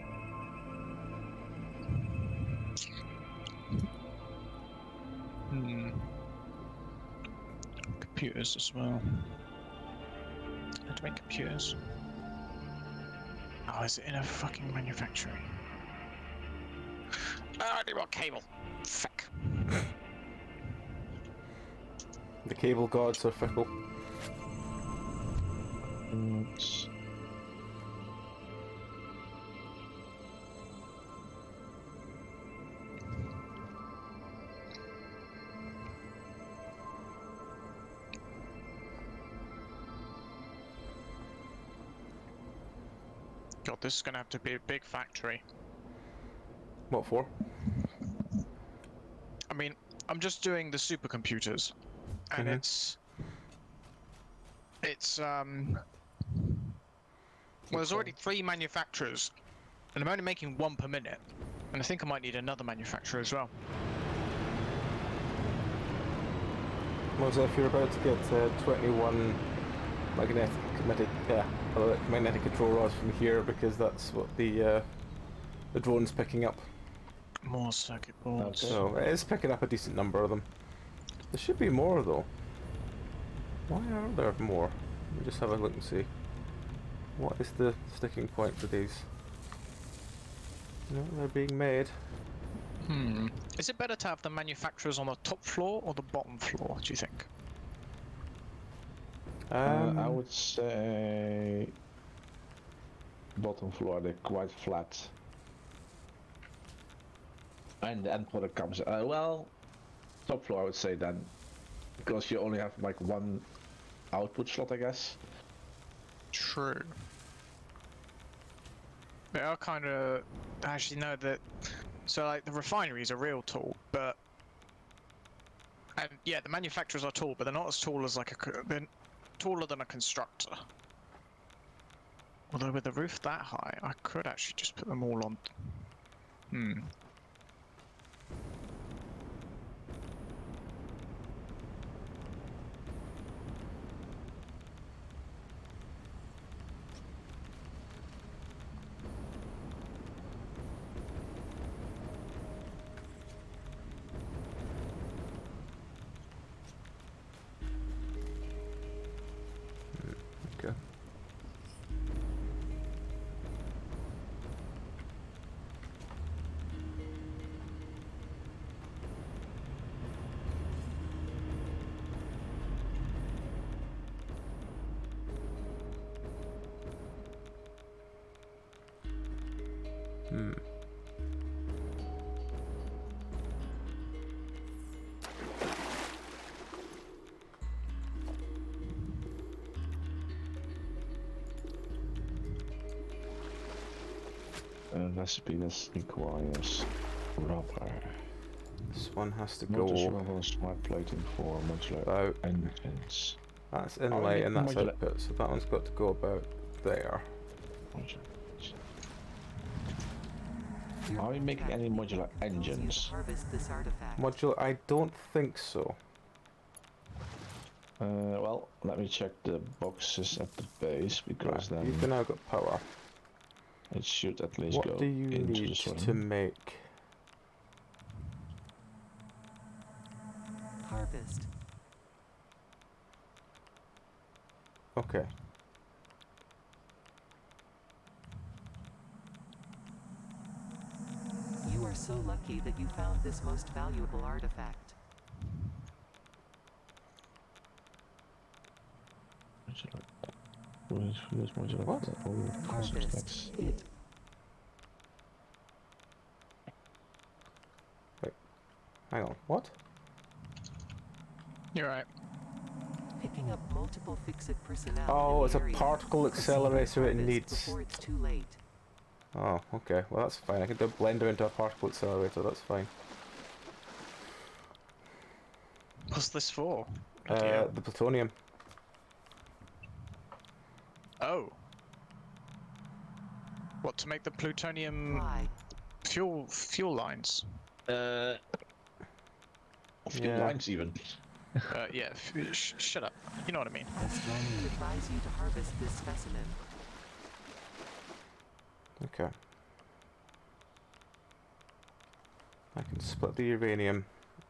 Computers as well. How to make computers? Oh, is it in a fucking manufacturing? Oh, I need more cable. Fuck. The cable gods are fickle. God, this is gonna have to be a big factory. What for? I mean, I'm just doing the supercomputers, and it's well, there's already 3 manufacturers, and I'm only making 1 per minute, and I think I might need another manufacturer as well. Well, so if you're about to get 21 magnetic control rods from here, because that's what the drone's picking up. More circuit boards. Okay. So it is picking up a decent number of them. There should be more though. Why are there more? Let me just have a look and see. What is the sticking point for these? No, they're being made. Is it better to have the manufacturers on the top floor or the bottom floor, do you think? I would say bottom floor, they're quite flat. And the end product comes, well, top floor I would say then, because you only have like 1 output slot, I guess. True. They are kind of actually no that. So like the refinery is a real tool, but and yeah, the manufacturers are tall, but they're not as tall as like they're taller than a constructor. Although with the roof that high, I could actually just put them all on. Okay. recipe that requires rubber. This one has to Motors, go rubber, smart plating for modular about. engines. That's we inlay need and that's modular- output, so that one's got to go about there. Your Are we making any contact modular compels you to engines? harvest this artifact. Modular? I don't think so. Well, let me check the boxes at the base, because Right, then you've now got power. it should at least What go do you into need the soil. to make? Harvest. Okay. You are so lucky that you found this most valuable artifact. Modular. What? Harvest it. Hang on, what? You're right. Picking up multiple fixed personnel. Oh, in it's the a area. particle Proceed with accelerator it harvest needs. before it's too late. Oh, okay. Well, that's fine. I can do a blender into a particle accelerator, that's fine. What's this for? Bloody hell. The plutonium. Oh. What, to make the plutonium Why? fuel lines? A few Yeah. lines even. Yeah, shut up. You know what I mean. Astronomy would advise you to harvest this specimen. Okay. I can split the uranium.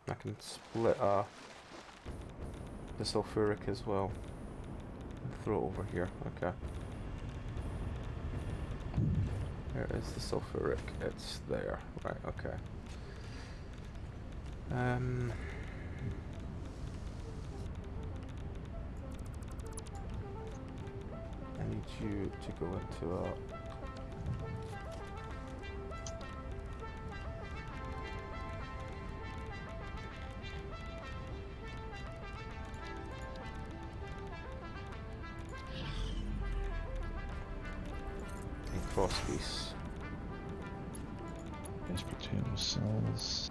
I can split the sulfuric as well. And throw it over here. Okay. Where is the sulfuric? It's there. Right, okay. I need you to go into a cross piece. Yes, plutonium cells.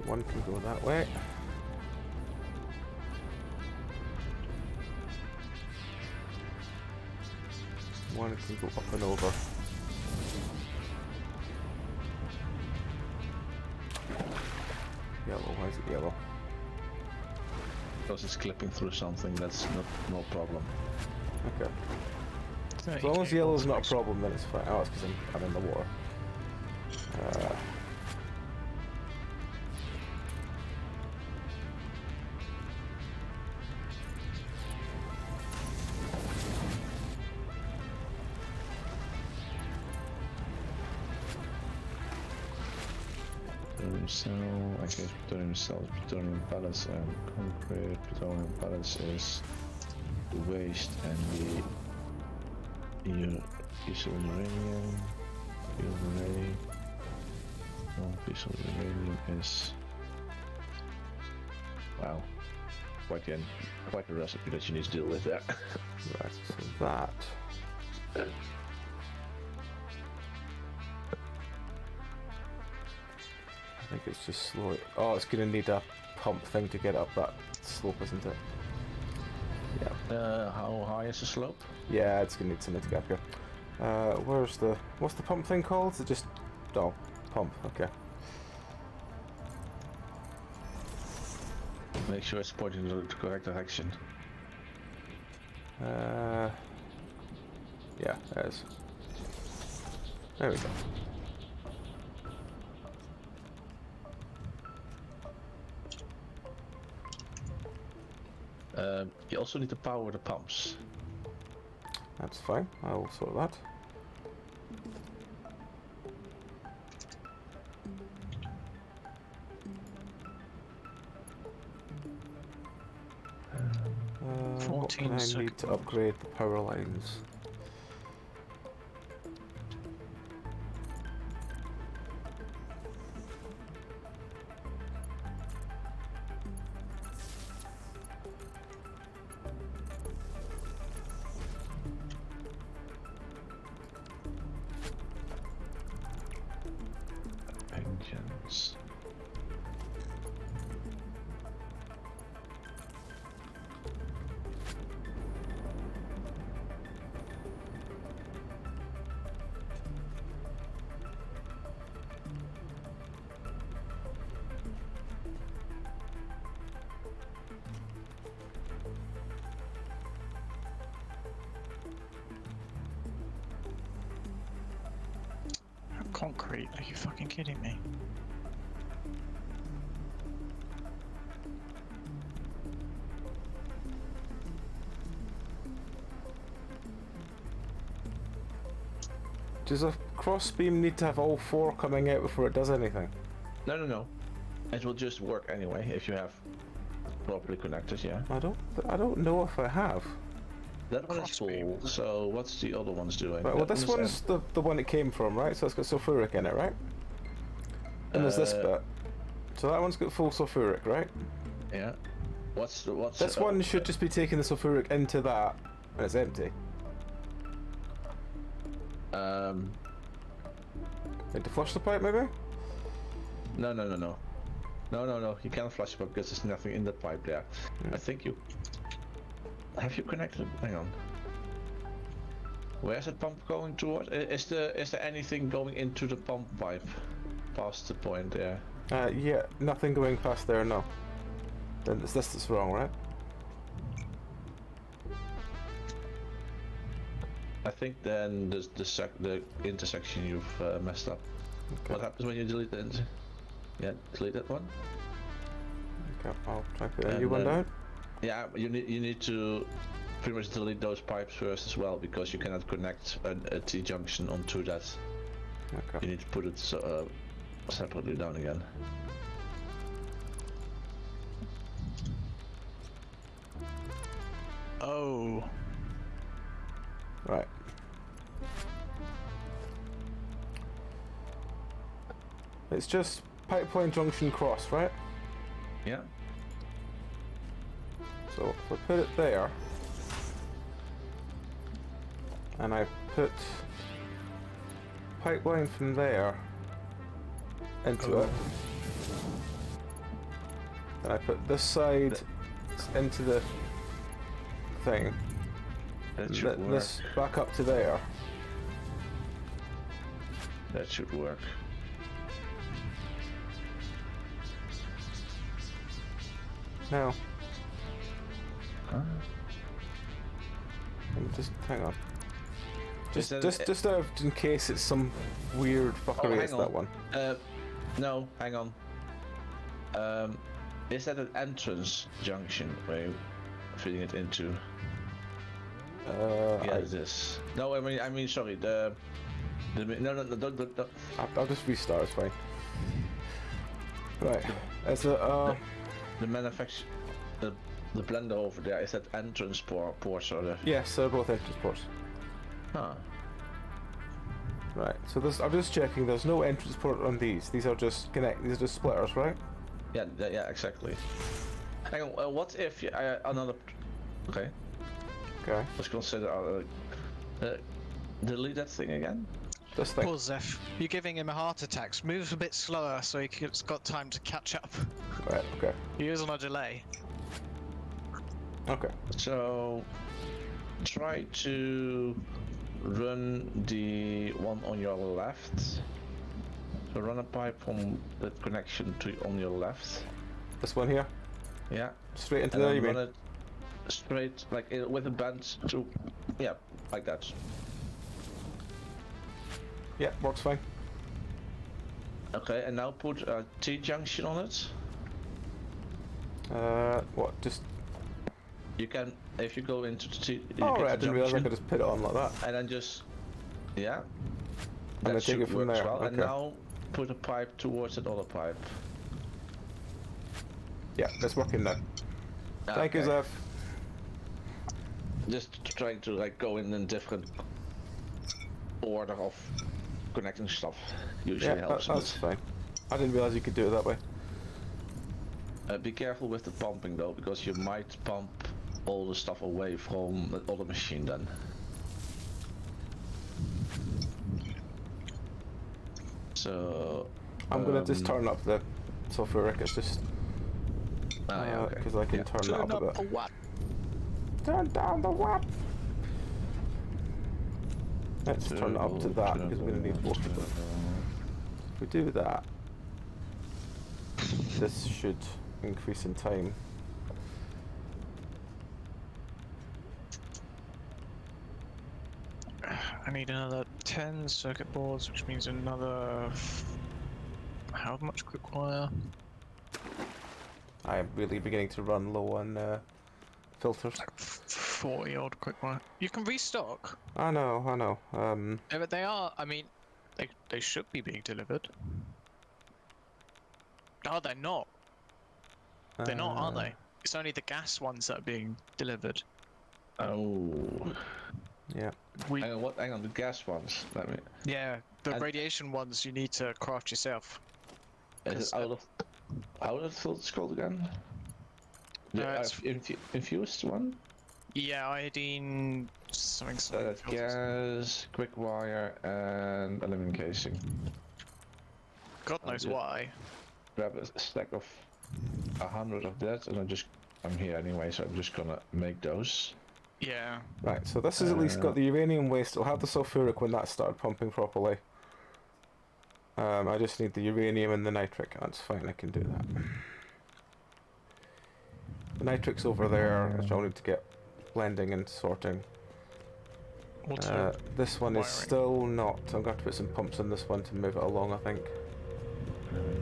One can go that way. One can go up and over. Yellow, why is it yellow? Because it's clipping through something, that's no problem. Okay. As long as yellow's not a problem, then it's fine. Oh, it's because I'm in the water. Plutonium cell, I guess plutonium cells, plutonium pellets and concrete. Plutonium pellets is waste, and the piece of uranium, one piece of uranium is, wow, quite a recipe that you need to deal with there. Right, so that. I think it's just slow. Oh, it's gonna need a pump thing to get up that slope, isn't it? Yeah. How high is the slope? Yeah, it's gonna need something to get up here. What's the pump thing called? Is it just, oh, pump, okay. Make sure it's pointing in the correct direction. Yeah, it is. There we go. You also need to power the pumps. That's fine, I will sort that. What can I need to upgrade the power lines? concrete. Are you fucking kidding me? Does a cross beam need to have all 4 coming out before it does anything? No. It will just work anyway if you have properly connected. Yeah. I don't know if I have. That one is Crossbeam. full. So what's the other ones doing? Right, well, That this one one's the one it came from, right? So it's got sulfuric in it, right? And there's this bit. So that one's got full sulfuric, right? Yeah. What's This one should just be taking the sulfuric into that, and it's empty. Need to flush the pipe, maybe? No. No. You can't flush it because there's nothing in the pipe there. I think you. Have you connected? Hang on. Where's the pump going toward? Is there anything going into the pump pipe past the point there? Yeah, nothing going past there, no. Then it's this that's wrong, right? I think then the intersection you've messed up. Okay. What happens when you delete the Yeah, delete that one. Okay, I'll try to put a And new one then- down. Yeah, you need to pretty much delete those pipes first as well because you cannot connect a T-junction onto that. Okay. You need to put it separately down again. Oh. Right. It's just pipeline junction cross, right? Yeah. So if I put it there, and I put pipeline from there into it, then I put this side into the thing, That and should work. this back up to there. That should work. Now, Huh? just hang on. Just, that- just out of in case it's some weird fuckery. hang It's on. that one. No, hang on. Is that an entrance junction where you're feeding it into? Yeah, it is. No, I mean, sorry. No, don't. I'll just restart. It's fine. Right. It's a The manufacture, the blender over there is that entrance ports or the. yes, they're both entrance ports. Huh. Right. So this, I'm just checking. There's no entrance port on these. These are just These are just splitters, right? Yeah, exactly. Hang on. What if another? Okay. Okay. Let's consider. Delete that thing again. This thing. Poor Zeph. You're giving him a heart attack. Move a bit slower so he's got time to catch up. Right. Okay. He is on a delay. Okay. So try to run the one on your left. So run a pipe from the connection to on your left. This one here. Yeah. Straight into And there. then You run mean? it straight, like with a bend to, yeah, like that. Yeah. Works fine. Okay, and now put a T-junction on it. What? Just. You can, if you go into the T, you Oh get right. I the didn't realize I junction, could just put it on like that. and then just, yeah. I'm That gonna take should it from work as there. well. And Okay. now put a pipe towards that other pipe. Yeah. It's working now. Thank you, Okay. Zeph. Just trying to like go in a different order of connecting stuff usually Yeah. helps. That's fine. I didn't realize you could do it that way. Be careful with the pumping though, because you might pump all the stuff away from the other machine then. So I'm gonna just turn up the sulfuric. It's just yeah, okay. because I can Yeah. turn that up a bit. what? Turn down the watt. Let's turn it up to that because we're gonna need both of them. If we do that, this should increase in time. I need another 10 circuit boards, which means another. How much quick wire? I am really beginning to run low on filters. 40 odd quick wire. You can restock. I know. Yeah, but they are. I mean, they should be being delivered. Oh, they're not. They're not, are they? It's only the gas ones that are being delivered. Oh. Yeah. We. Hang on, what? Hang on, the gas ones. Let me. Yeah, the And- radiation ones you need to craft yourself. Is it out of? How is it called again? The It's- infused one. Yeah, iodine something. So that's gas, quick wire, and aluminum casing. God knows just- why. Grab a stack of 100 of that, and I'm here anyway, so I'm just gonna make those. Yeah. Right, so this has at least got the uranium waste. It'll have the sulfuric when that started pumping properly. I just need the uranium and the nitric. That's fine, I can do that. The nitric's over there, which I'll need to get blending and sorting. This one is wiring? still not. I'm going to have to put some pumps in this one to move it along, I think.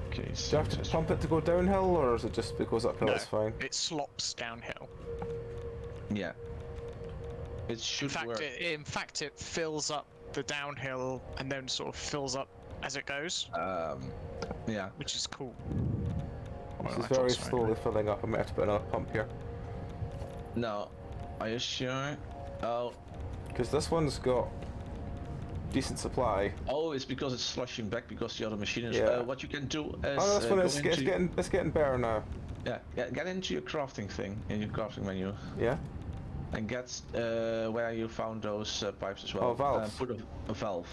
Okay, Do so you have to pump it to go downhill, or is it just because uphill No, it's fine? it slops downhill. yeah. It should work. In fact, it fills up the downhill and then sort of fills up as it goes, Yeah. which is cool. This Well, is I very thought so slowly anyway. filling up. I might have to put another pump here. No. Are you sure? Oh. Because this one's got decent supply. Oh, it's because it's slushing back because the other machine is. Yeah. What you can do is. Oh, this one go is into- it's getting better now. Yeah, get into your crafting thing in your crafting menu Yeah? and get where you found those pipes as well. Oh, valves. Put a valve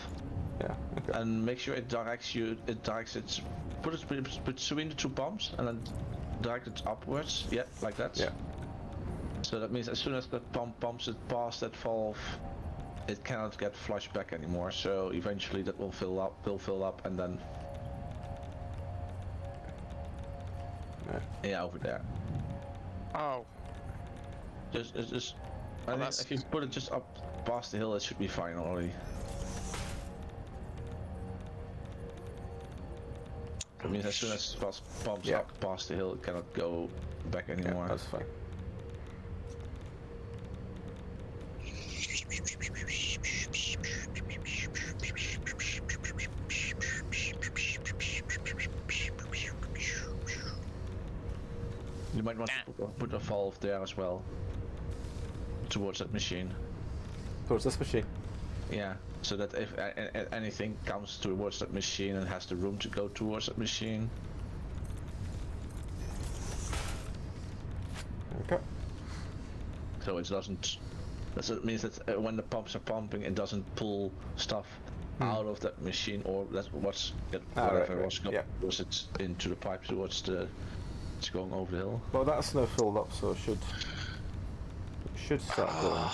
Yeah, okay. and make sure it directs it. Put it between the two pumps and then direct it upwards. Yeah, like that. Yeah. So that means as soon as that pump pumps it past that valve, it cannot get flushed back anymore. So eventually that will fill up, and then Right. yeah, over there. Oh, Just I think that's- if you put it just up past the hill, it should be fine already. That means as soon as it pumps Yeah. up past the hill, it cannot go back Yeah, anymore. that's fine. You might want to put a valve there as well, towards that machine. Towards this machine. Yeah, so that if anything comes towards that machine and has the room to go towards that machine. Okay. So it doesn't. That means that when the pumps are pumping, it doesn't pull stuff out of that machine, or that's whatever right, was yeah. was it into the pipe towards the. It's going over the hill. Well, that's now filled up, so it should start going.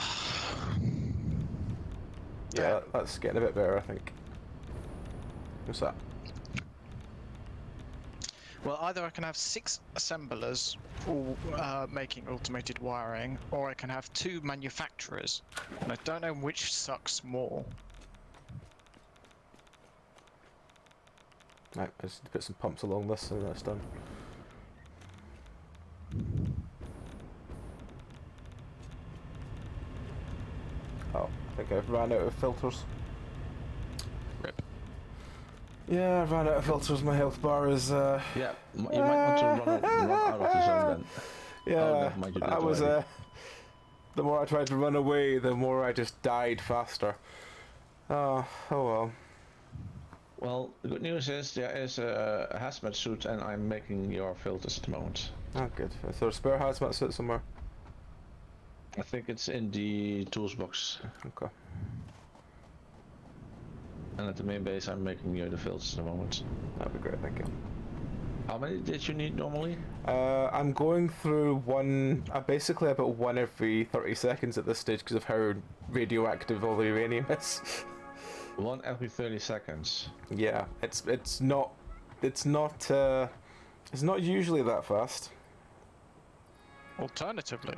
Yeah, that's getting a bit better, I think. What's that? well, either I can have 6 assemblers all making automated wiring, or I can have 2 manufacturers, and I don't know which sucks more. Right, I just need to put some pumps along this and that's done. Oh, I think I've ran out of filters. Rip. Yeah, I've ran out of filters. My health bar is. Yeah, you might want to run out of the zone then. Yeah, never mind, you did I was. already. The more I tried to run away, the more I just died faster. Oh well. Well, the good news is there is a hazmat suit, and I'm making your filters at the moment. Oh, good. Is there a spare hazmat suit somewhere? I think it's in the tools box, Okay. and at the main base, I'm making you the filters at the moment. That'd be great, thank you. How many did you need normally? I'm going through one, basically about one every 30 seconds at this stage because of how radioactive all the uranium is. One every 30 seconds. Yeah, it's not usually that fast. Alternatively,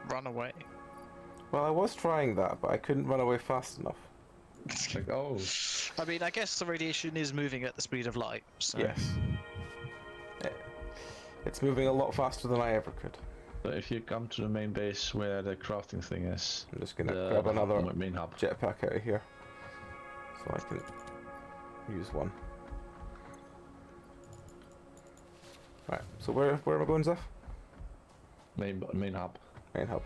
run away. Well, I was trying that, but I couldn't run away fast enough. It's like, oh, I mean, I guess the radiation is moving at the speed of light, so... Yes. It's moving a lot faster than I ever could. so if you come to the main base where the crafting thing is, I'm just gonna the grab hub, another main hub. jetpack out of here, so I can use one. Right. So where am I going, Zeph? Main hub. Main hub.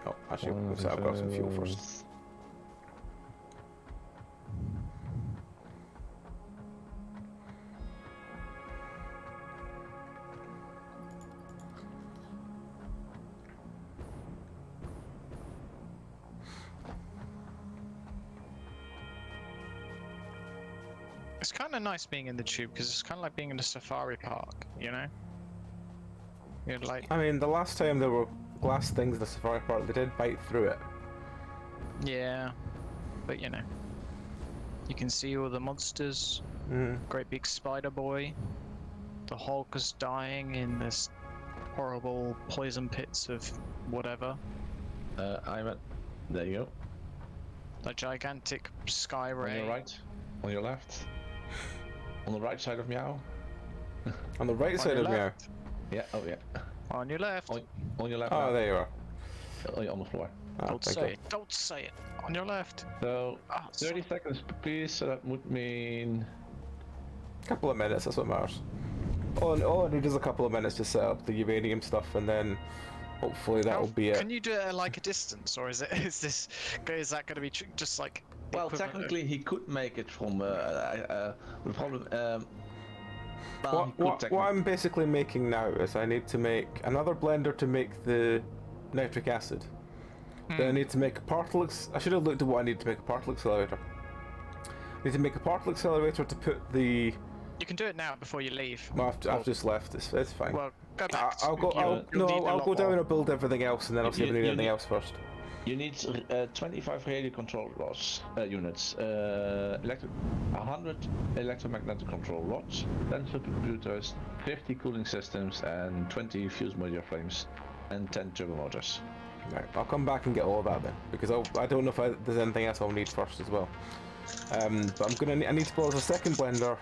Oh, actually, let's set up grab some fuel first. It's kind of nice being in the tube, because it's kind of like being in a safari park, you know? You're like... I mean, the last time there were glass things in the safari park, they did bite through it. Yeah, but you know. You can see all the monsters. Great big spider boy. The Hulk is dying in this horrible poison pits of whatever. I'm at. There you go. A gigantic sky ray. On your right, on your left, on the right side of Meow. On the right side your of Meow. left. Yeah. Oh yeah. On your left. On your left. Oh, now. there you are. On the floor. Ah, Don't thank say God. it. Don't say it. On your left. So Ah, 30 seconds, please. So that would mean. Couple of minutes, that's what matters. All I need is a couple of minutes to set up the uranium stuff, and then hopefully that'll be it. Can you do it at like a distance, or is is that going to be just like? Well, equivalent of- technically, he could make it from. The problem. What I'm basically making now is I need to make another blender to make the nitric acid. Then I need to make a particle. I should have looked at what I need to make a particle accelerator. I need to make a particle accelerator to put the. You can do it now before you leave. Well, I've just left. It's fine. Well, go back. I'll go. I'll go down and go everything else, and then I'll see if I need anything else first. You need 25 radio control rods units, 100 electromagnetic control rods, 10 supercomputers, 50 cooling systems, and 20 fuse module frames, and 10 turbo motors. Right, I'll come back and get all of that then, because I don't know if there's anything else I'll need first as well. But I need to build a second blender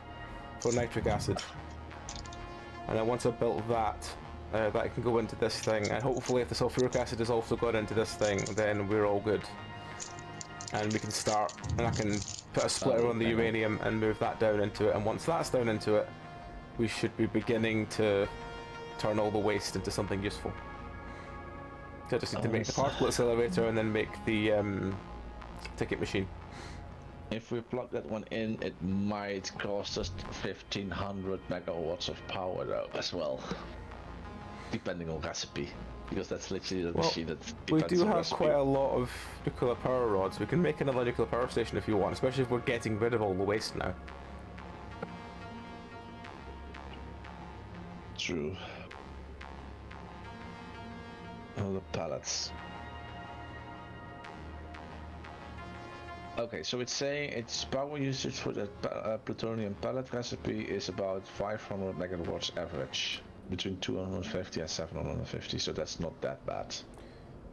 for nitric acid, and then once I've built that, that can go into this thing, and hopefully if the sulfuric acid has also got into this thing, then we're all good. And we can start, and I can put a splitter on the uranium and move that down into it, and once that's down into it, we should be beginning to turn all the waste into something useful. So I just need to make the particle accelerator and then make the ticket machine. If we plug that one in, it might cost us 1500 megawatts of power though, as well. Depending on recipe, because that's literally the machine that We depends do on have recipe. quite a lot of nuclear power rods. We can make another nuclear power station if you want, especially if we're getting rid of all the waste now. True. Oh, the pallets. Okay, so it's saying its power usage for the plutonium pellet recipe is about 500 megawatts average, between 250 and 750, so that's not that bad.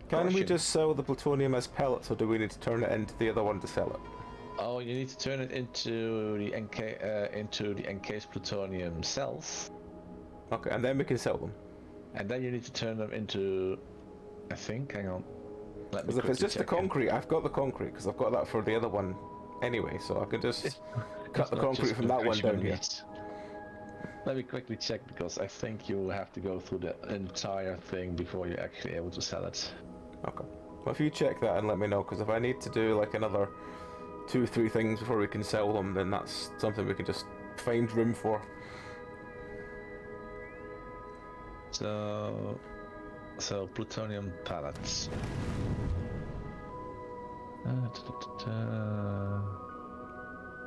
Can we Question. just sell the plutonium as pellets, or do we need to turn it into the other one to sell it? Oh, you need to turn it into the encased plutonium cells, Okay, and then we can sell them. and then you need to turn them into, I think, hang on. Let me Because if it's quickly just the check it. concrete, I've got the concrete, because I've got that for the other one anyway, so I can just cut the Not concrete just from that one down here. needs. Let me quickly check, because I think you have to go through the entire thing before you're actually able to sell it. Okay. Well, if you check that and let me know, because if I need to do like another 2-3 things before we can sell them, then that's something we can just find room for. So plutonium pallets.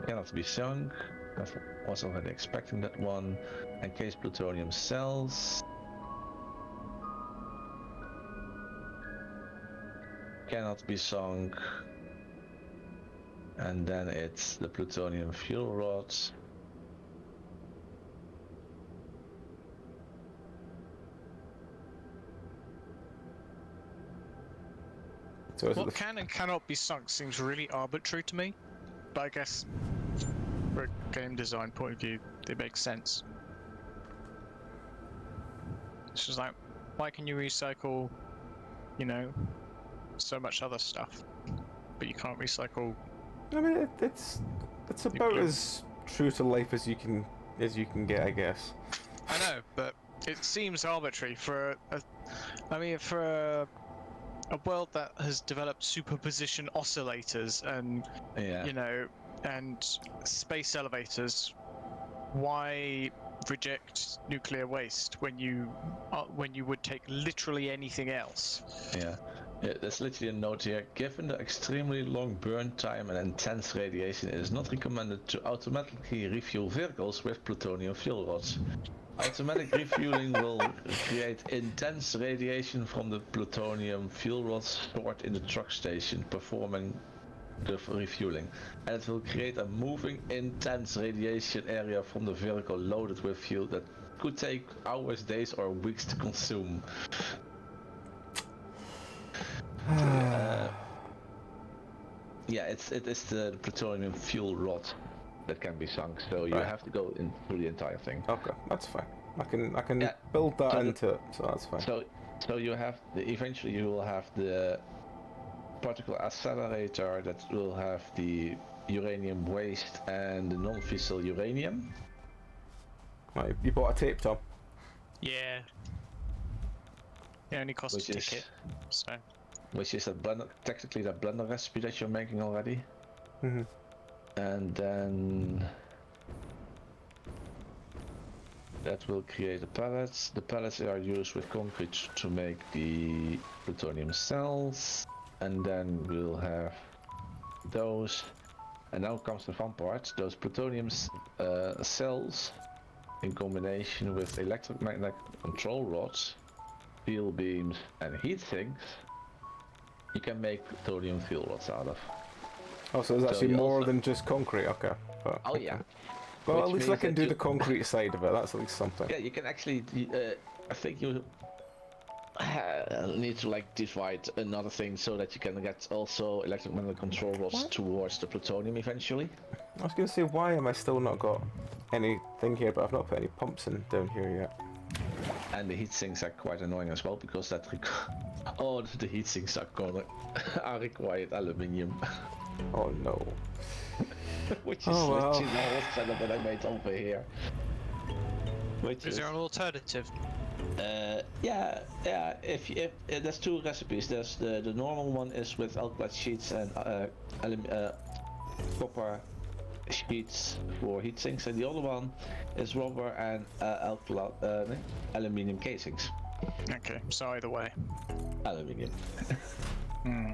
Cannot be sunk. I was already expecting that one. Encased plutonium cells. Cannot be sunk. And then it's the plutonium fuel rods. So is it What the can and cannot be sunk seems really arbitrary to me, but I guess from a game design point of view, it makes sense. It's just like, why can you recycle, you know, so much other stuff, but you can't recycle? I mean, it's about Nuclear. as true to life as you can get, I guess. I know, but it seems arbitrary for a world that has developed superposition oscillators and Yeah. you know, and space elevators. Why reject nuclear waste when you would take literally anything else? Yeah. There's literally a note here. Given the extremely long burn time and intense radiation, it is not recommended to automatically refuel vehicles with plutonium fuel rods. Automatic refueling will create intense radiation from the plutonium fuel rods stored in the truck station performing the refueling, and it will create a moving, intense radiation area from the vehicle loaded with fuel that could take hours, days, or weeks to consume. Yeah, it is the plutonium fuel rod that can be sunk, so you Right. have to go in through the entire thing. Okay, that's fine. I can Yeah, build that so into it, so that's fine. So you have eventually you will have the particle accelerator that will have the uranium waste and the non-fissile uranium. Right, you bought a tape, Tom. Yeah. It only costs Which a is- ticket, so. Which is that blender, technically that blender recipe that you're making already. Mm-hmm. And then that will create the pellets. The pellets are used with concrete to make the plutonium cells. And then we'll have those. And now comes the fun part. Those plutonium cells in combination with electromagnetic control rods, field beams and heat sinks, you can make plutonium fuel rods out of. Oh, so there's actually you more also- than just concrete. Okay. But, Oh yeah. Well, Which at least I means can that do you- the concrete side of it. That's at least something. Yeah, you can actually. I think you need to like divide another thing so that you can get also electromagnetic control rods What? towards the plutonium eventually. I was gonna say, why am I still not got anything here? But I've not put any pumps in down here yet. And the heat sinks are quite annoying as well because that. Oh, the heat sinks are are required aluminium. Oh no. Which is Oh, well. literally the whole setup that I made over here. Which Is there an alternative? yeah. If there's two recipes. There's the normal one is with alkali sheets and copper sheets for heat sinks, and the other one is rubber and aluminium casings. Okay, so either way. Aluminium. Hmm.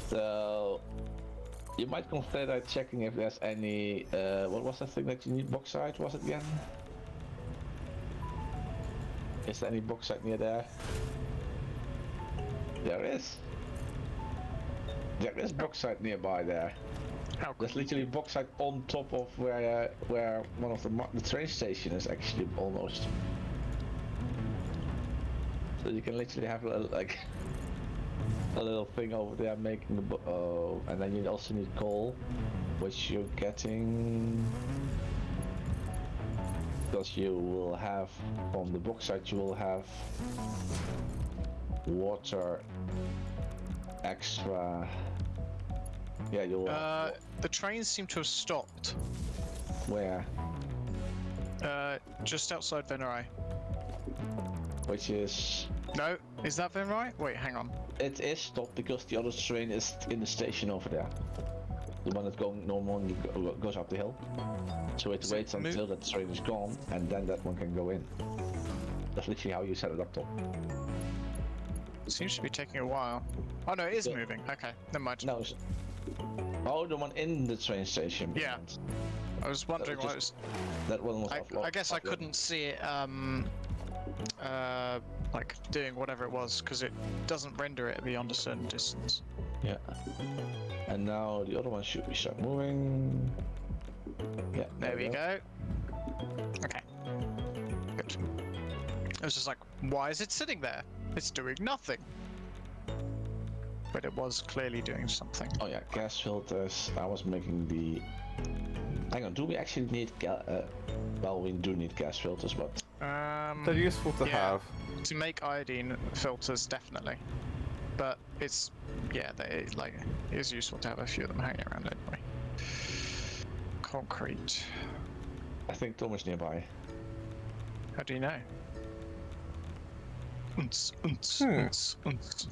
So you might consider checking if there's any. What was that thing that you need? Bauxite, was it again? Is there any bauxite near there? There is. There is bauxite nearby there. How could There's literally bauxite on top of where one of the train station is actually almost. So you can literally have a little, like a little thing over there making the oh, and then you also need coal, which you're getting because you will have from the bauxite you will have water extra. Yeah, you'll the trains seem to have stopped. where Just outside Venerai. which is No, is that Venerai? Wait, hang on. it is stopped because the other train is in the station over there. The one that's going normally goes up the hill. So it waits mo- until that train is gone and then that one can go in. That's literally how you set it up, Tom. It seems to be taking a while. Oh no, it is Yeah. moving. Okay, never mind. No. Oh, the one in the train station. Yeah. I was wondering why it was. That one was I guess I couldn't see it. Like doing whatever it was because it doesn't render it beyond a certain distance. Yeah. And now the other one should be start moving. Yeah. There we go. Okay. Good. I was just like, why is it sitting there? It's doing nothing. but it was clearly doing something. Oh yeah, gas filters. I was making the. Hang on, do we actually need well, we do need gas filters, but They're useful to yeah. have. To make iodine filters, definitely. But it's it is useful to have a few of them hanging around anyway. Concrete. I think Tom is nearby. How do you know? Unts, unts, Hmm. unts, unts.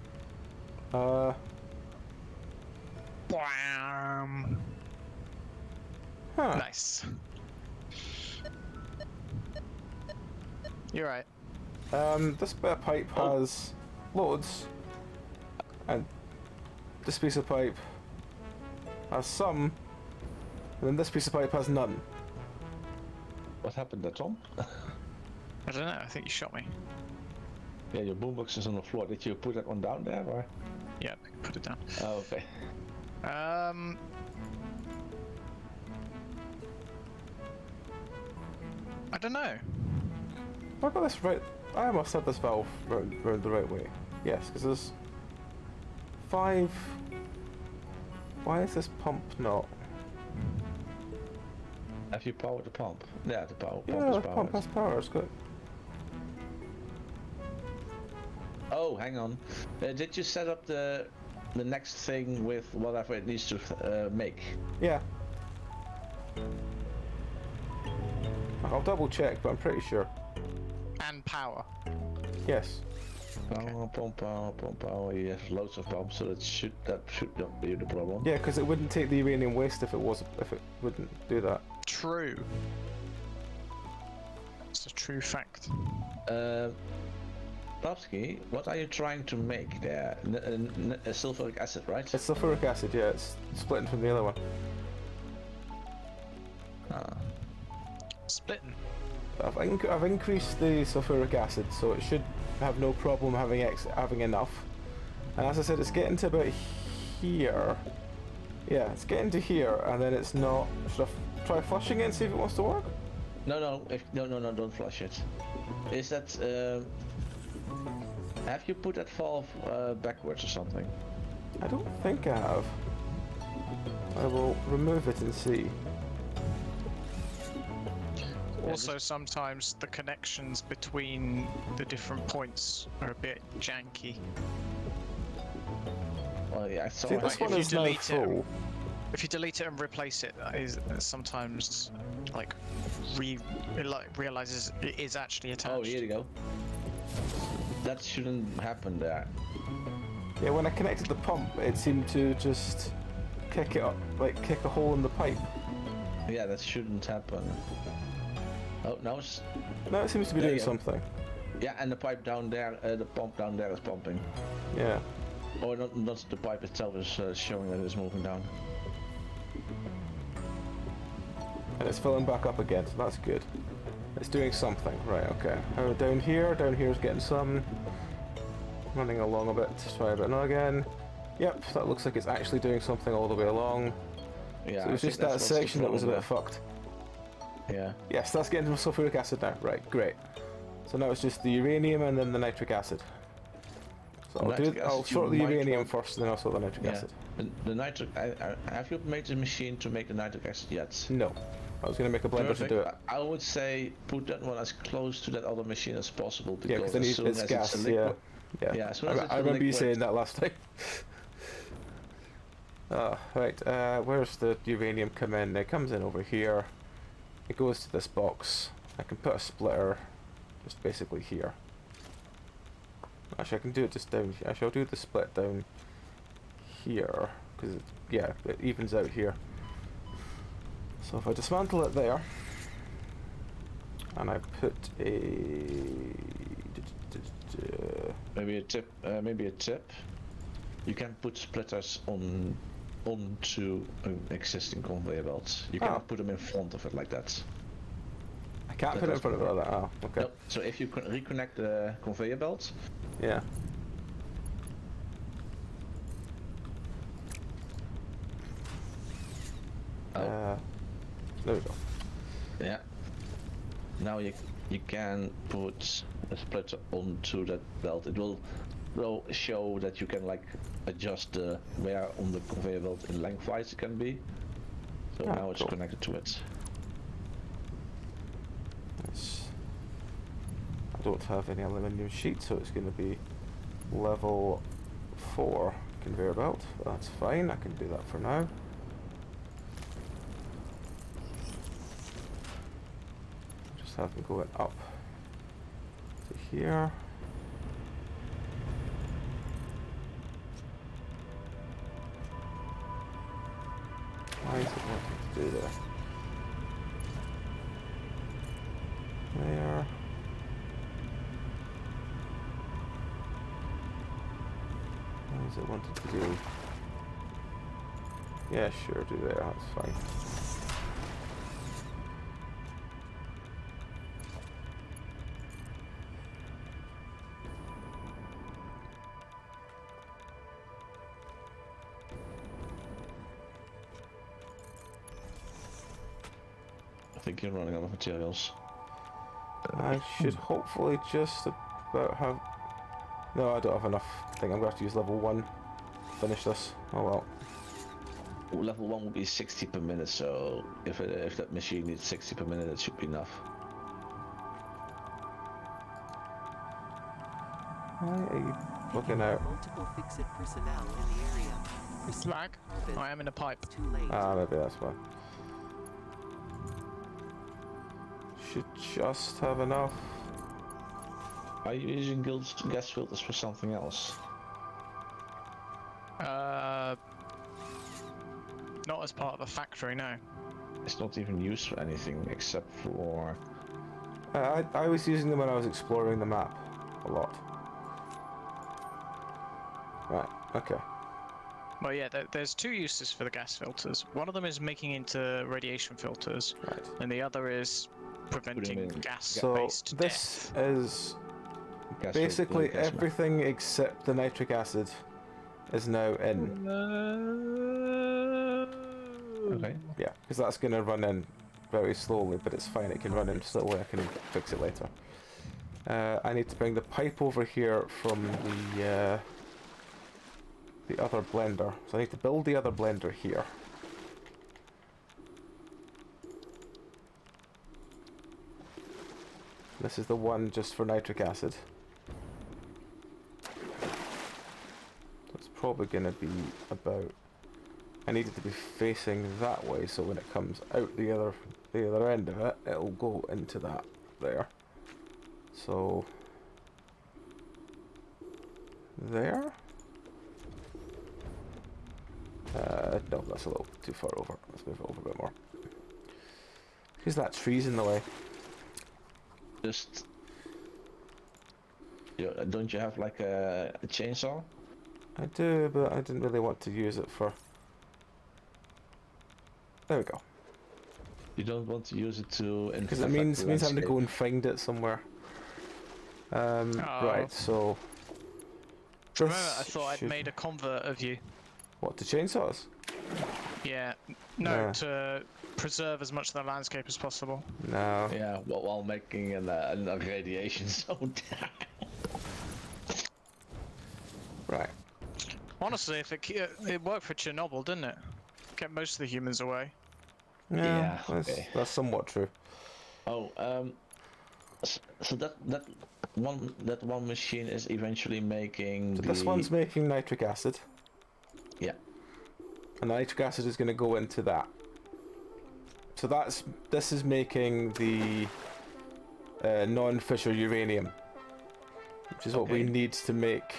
Bam! Huh. Nice. You're right. This bit of pipe has loads, and this piece of pipe has some, and then this piece of pipe has none. What happened there, Tom? I don't know. I think you shot me. Yeah, your boombox is on the floor. Did you put that one down there, or? Yeah, put it down. Oh, okay. I don't know. I got this right. I must have this valve round the right way. Yes, because there's 5. Why is this pump not? Have you powered the pump? Yeah, the pump Yeah, is the powered. pump has power. It's good. Oh, hang on. Did you set up the next thing with whatever it needs to make? Yeah. I'll double check, but I'm pretty sure. And power. Yes. Power, pump, power. He has loads of pumps, so that should not be the problem. Yeah, because it wouldn't take the uranium waste if it wouldn't do that. True. It's a true fact. Popsky, what are you trying to make there? Sulfuric acid, right? It's sulfuric acid. Yeah, it's splitting from the other one. Ah. Splitting. I've increased the sulfuric acid, so it should have no problem having enough. And as I said, it's getting to about here. Yeah, it's getting to here, and then it's not. Should I try flushing it and see if it wants to work? No, don't flush it. Is that have you put that valve backwards or something? I don't think I have. I will remove it and see. Also, sometimes the connections between the different points are a bit janky. Well, yeah, I saw See, it. this Like, one if you is now delete it- full. If you delete it and replace it, that is sometimes like realizes it is actually attached. Oh, here you go. That shouldn't happen there. Yeah, when I connected the pump, it seemed to just kick it up, like kick a hole in the pipe. Yeah, that shouldn't happen. Oh, now it's... Now it seems to be There doing you go. something. Yeah, and the pipe down there, the pump down there is pumping. Yeah. Or not the pipe itself is showing that it's moving down. And it's filling back up again, so that's good. It's doing something. Right, okay. Down here is getting some. Running along a bit, let's try a bit now again. Yep, that looks like it's actually doing something all the way along. Yeah, So it was I just think that that's what's the section that was a bit problem fucked. there. Yeah. Yes, that's getting some sulfuric acid now. Right, great. So now it's just the uranium and then the nitric acid. So I'll sort the uranium first, and then I'll sort the nitric acid. The nitric... have you made the machine to make the nitric acid yet? No. I was going to make a blender to do it. I would say put that one as close to that other machine as possible, Yeah, because because as soon it's as gas, it's a liquid, yeah. as soon as it's I a remember you liquid- saying that last time. Right, where's the uranium come in? It comes in over here. It goes to this box. I can put a splitter just basically here. Actually, I can do it just down here. Actually, I'll do the split down here, because it evens out here. So if I dismantle it there, and I put maybe a tip. You can put splitters onto an existing conveyor belt. You cannot put them in front of it like that. I can't put it in front of it like that. Oh, okay. Nope. So if you can reconnect the conveyor belt, Yeah. There we go. yeah. Now you can put a splitter onto that belt. It will will show that you can like adjust where on the conveyor belt in lengthwise it can be. So now it's cool. connected to it. I don't have any aluminium sheet, so it's going to be level 4 conveyor belt. But that's fine, I can do that for now. Just have them going up to here. Why is it wanting to do that? There. What does it wanted to do? Yeah, sure, do there, that's fine. I think you're running out of materials. I should hopefully just about have... No, I don't have enough. I think I'm going to have to use level 1 to finish this. Oh well. Level 1 will be 60 per minute, so if that machine needs 60 per minute, it should be enough. Why are you looking out? Multiple fix-it personnel in the area. Proceed Flag. harvest. I am in a pipe. It's too late. Ah, maybe that's why. Should just have enough. Are you using gas filters for something else? Not as part of a factory, no. It's not even used for anything except for... I was using them when I was exploring the map a lot. Right, okay. Well, yeah, there's 2 uses for the gas filters. One of them is making into radiation filters, Right. and the other is preventing in So gas-based this death. is gas basically filter, gas mask. everything except the nitric acid is now in. Okay. Yeah, because that's going to run in very slowly, but it's fine, it can run in slowly, I can fix it later. I need to bring the pipe over here from the other blender. So I need to build the other blender here. This is the one just for nitric acid. So it's probably going to be about... I need it to be facing that way, so when it comes out the other end of it, it'll go into that there. So there. No, that's a little too far over. Let's move it over a bit more. Because that tree's in the way. Just... don't you have like a chainsaw? I do, but I didn't really want to use it for... There we go. You don't want to use it to... Because it means having to go and find it somewhere. Right, so... For a moment, I this thought I'd should- made a convert of you. What, to chainsaws? Yeah. No, No. to preserve as much of the landscape as possible. No. Yeah, while making a radiation zone. Right. Honestly, if it worked for Chernobyl, didn't it? Kept most of the humans away. Yeah, that's, okay. that's somewhat true. Oh, so that one machine is eventually making This one's making nitric acid, yeah. and the nitric acid is going to go into that. So this is making the non-fission uranium, which is what we Okay. need to make.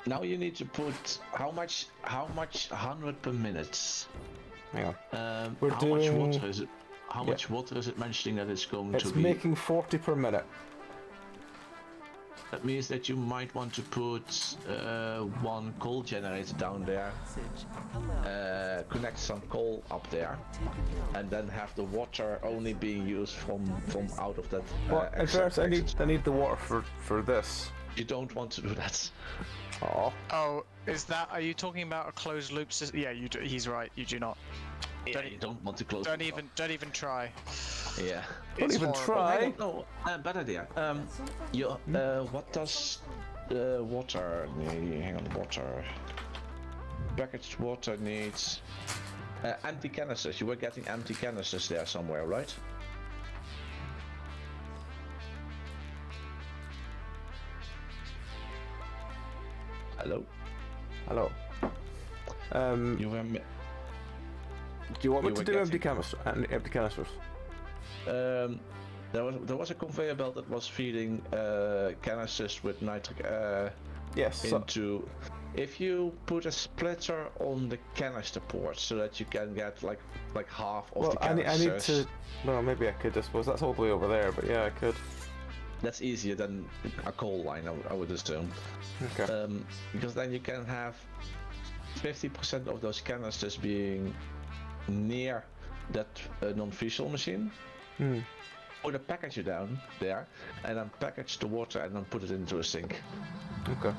Now you need to put how much 100 per minute. Hang on. How much doing- water is it? How Yeah. much water is it mentioning that it's going It's to be? making 40 per minute. That means that you might want to put one coal generator down there, Message. Hello. connect some coal up there, Taken note. and then have the water only being used from out of that. Well, in fairness, I need the water for this. You don't want to do that. Oh, Oh, are you talking about a closed loop system? Yeah, you do, he's right, you do not. Yeah, you don't want to close. Don't it off. even try. Yeah. It's even horrible. try. No, bad idea. What does Water. Hang on, water. Packaged water needs empty canisters. You were getting empty canisters there somewhere, right? Hello. Hello. You were. Do you want me you to were do empty getting- empty canisters? There was a conveyor belt that was feeding canisters with nitric Yes. So, into. If you put a splitter on the canister port so that you can get like half of well, the I canisters. need to. Well, maybe I could. I suppose that's all the way over there. But yeah, I could. That's easier than a coal line, I would assume. Okay. Because then you can have 50% of those canisters being near that non-visual machine. Hmm. Put a packager down there, and then package the water and then put it into a sink. Okay.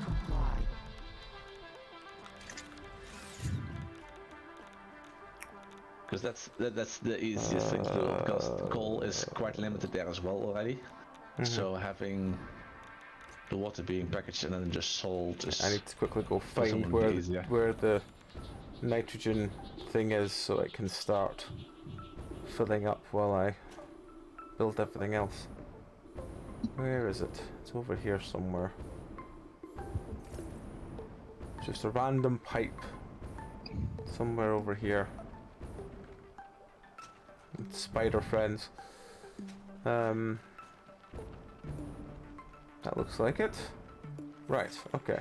Because that's the easiest thing to do, because the coal is quite limited there as well already. So having the water being packaged and then just sold is. I need to quickly go Doesn't find wanna be easier. where the nitrogen thing is so it can start filling up while I build everything else. Where is it? It's over here somewhere. Just a random pipe somewhere over here. Spider friends. That looks like it. Right, okay.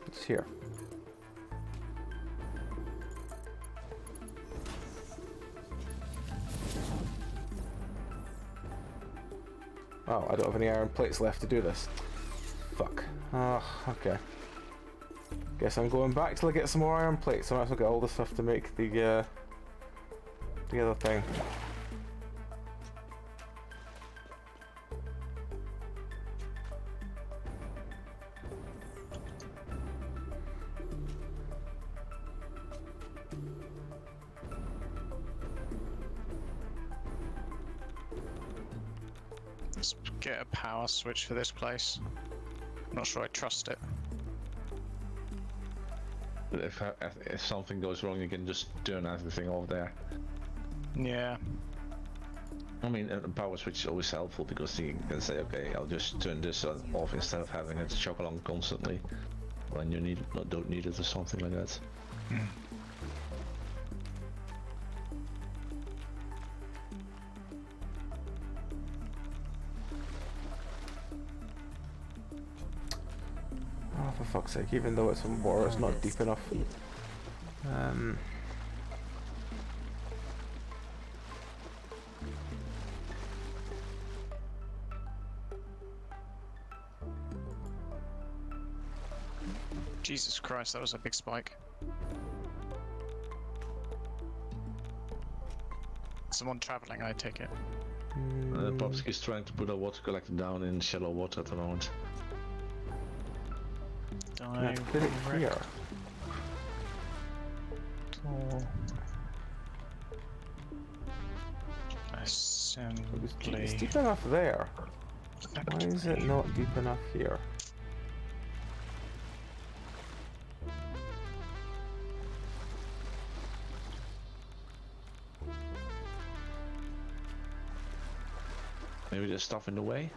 It's here. Oh, I don't have any iron plates left to do this. Fuck. Oh, okay. Guess I'm going back till I get some more iron plates. I might as well get all the stuff to make the other thing. Let's get a power switch for this place. Not sure I trust it. If something goes wrong, you can just turn everything off there. Yeah. I mean, a power switch is always helpful because you can say, okay, I'll just turn this off instead of having it chug along constantly when you don't need it or something like that. Oh, for fuck's sake, even though it's in water, it's not deep enough. Jesus Christ, that was a big spike. Someone traveling, I take it. Popsky is trying to put a water collector down in shallow water at the moment. Yeah, put it here. Assembly. It's deep enough there. Why is it not deep enough here? Maybe there's stuff in the way?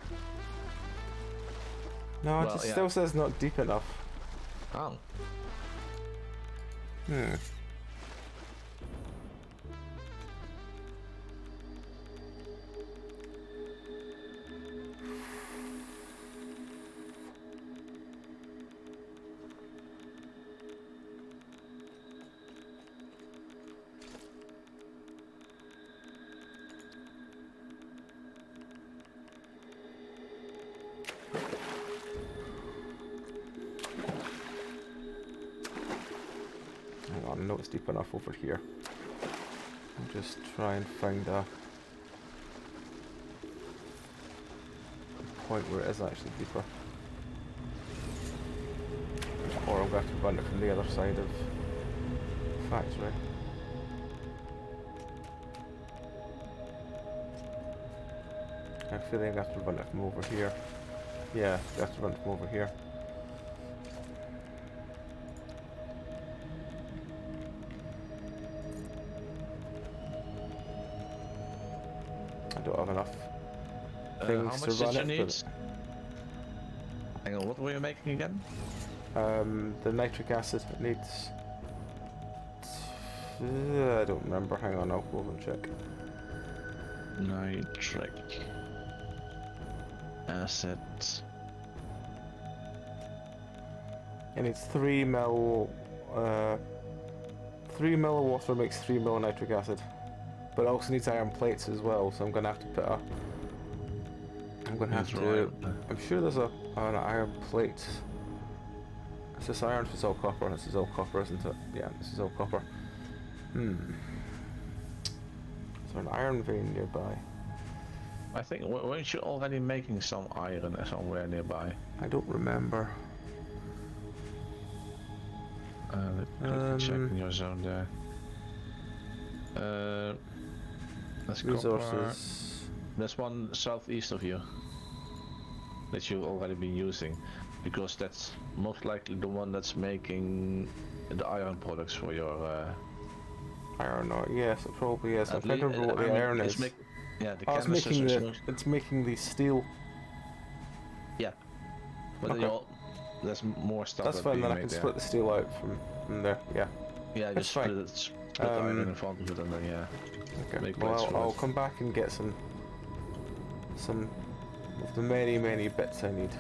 No, it Well, just yeah. still says not deep enough. Oh. Hmm. Hang on, I know it's deep enough over here. I'll just try and find a point where it is actually deeper. Or I'm going to have to run it from the other side of the factory. I feel like I have to run it from over here. Yeah, I have to run it from over here. I don't have enough How things much to did run you it, need? Hang on, what were you making again? but the nitric acid it needs. I don't remember. Hang on, I'll go over and check. Nitric acid. It needs 3 mil. 3 mil of water makes 3 mil of nitric acid, but it also needs iron plates as well. So I'm gonna have to put a. I'm gonna have That's to. right. I'm sure there's an iron plate. Is this iron? This is all copper. This is all copper, isn't it? Yeah, this is all copper. Is there an iron vein nearby? I think weren't you already making some iron somewhere nearby? I don't remember. Quickly check in your zone there. That's copper. Resources. There's one southeast of you that you've already been using, because that's most likely the one that's making the iron products for your. Iron ore. Yes, it probably is. I'm At trying to lea- remember what I the mean, iron it's is. yeah, the Oh, it's canisters making is the. most- It's making the steel. Yeah, but Okay. then there's more stuff That's that's fine. being Then I made can there. split the steel out from there. Yeah. Yeah, That's just fine. split the iron in front of it, and then yeah. Okay. Make Well, plates for I'll it. come back and get some of the many bits I need.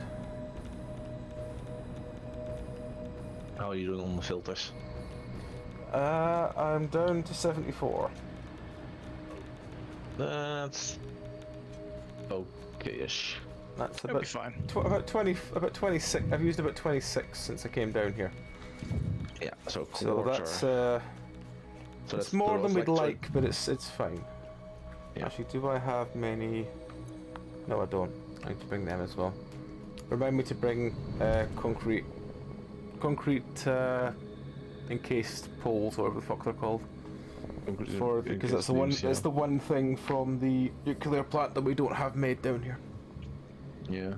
How are you doing on the filters? I'm down to 74. That's okay-ish. That's It'll about be fine. about 20, about 26. I've used about 26 since I came down here. Yeah, so So quarter. that's So it's that's more than we'd like like, but it's fine. Yeah. Actually, do I have many? No, I don't. I need to bring them as well. Remind me to bring concrete encased poles, or whatever the fuck they're called. Because that's the one. It's the one thing from the nuclear plant that we don't have made down here. Yeah.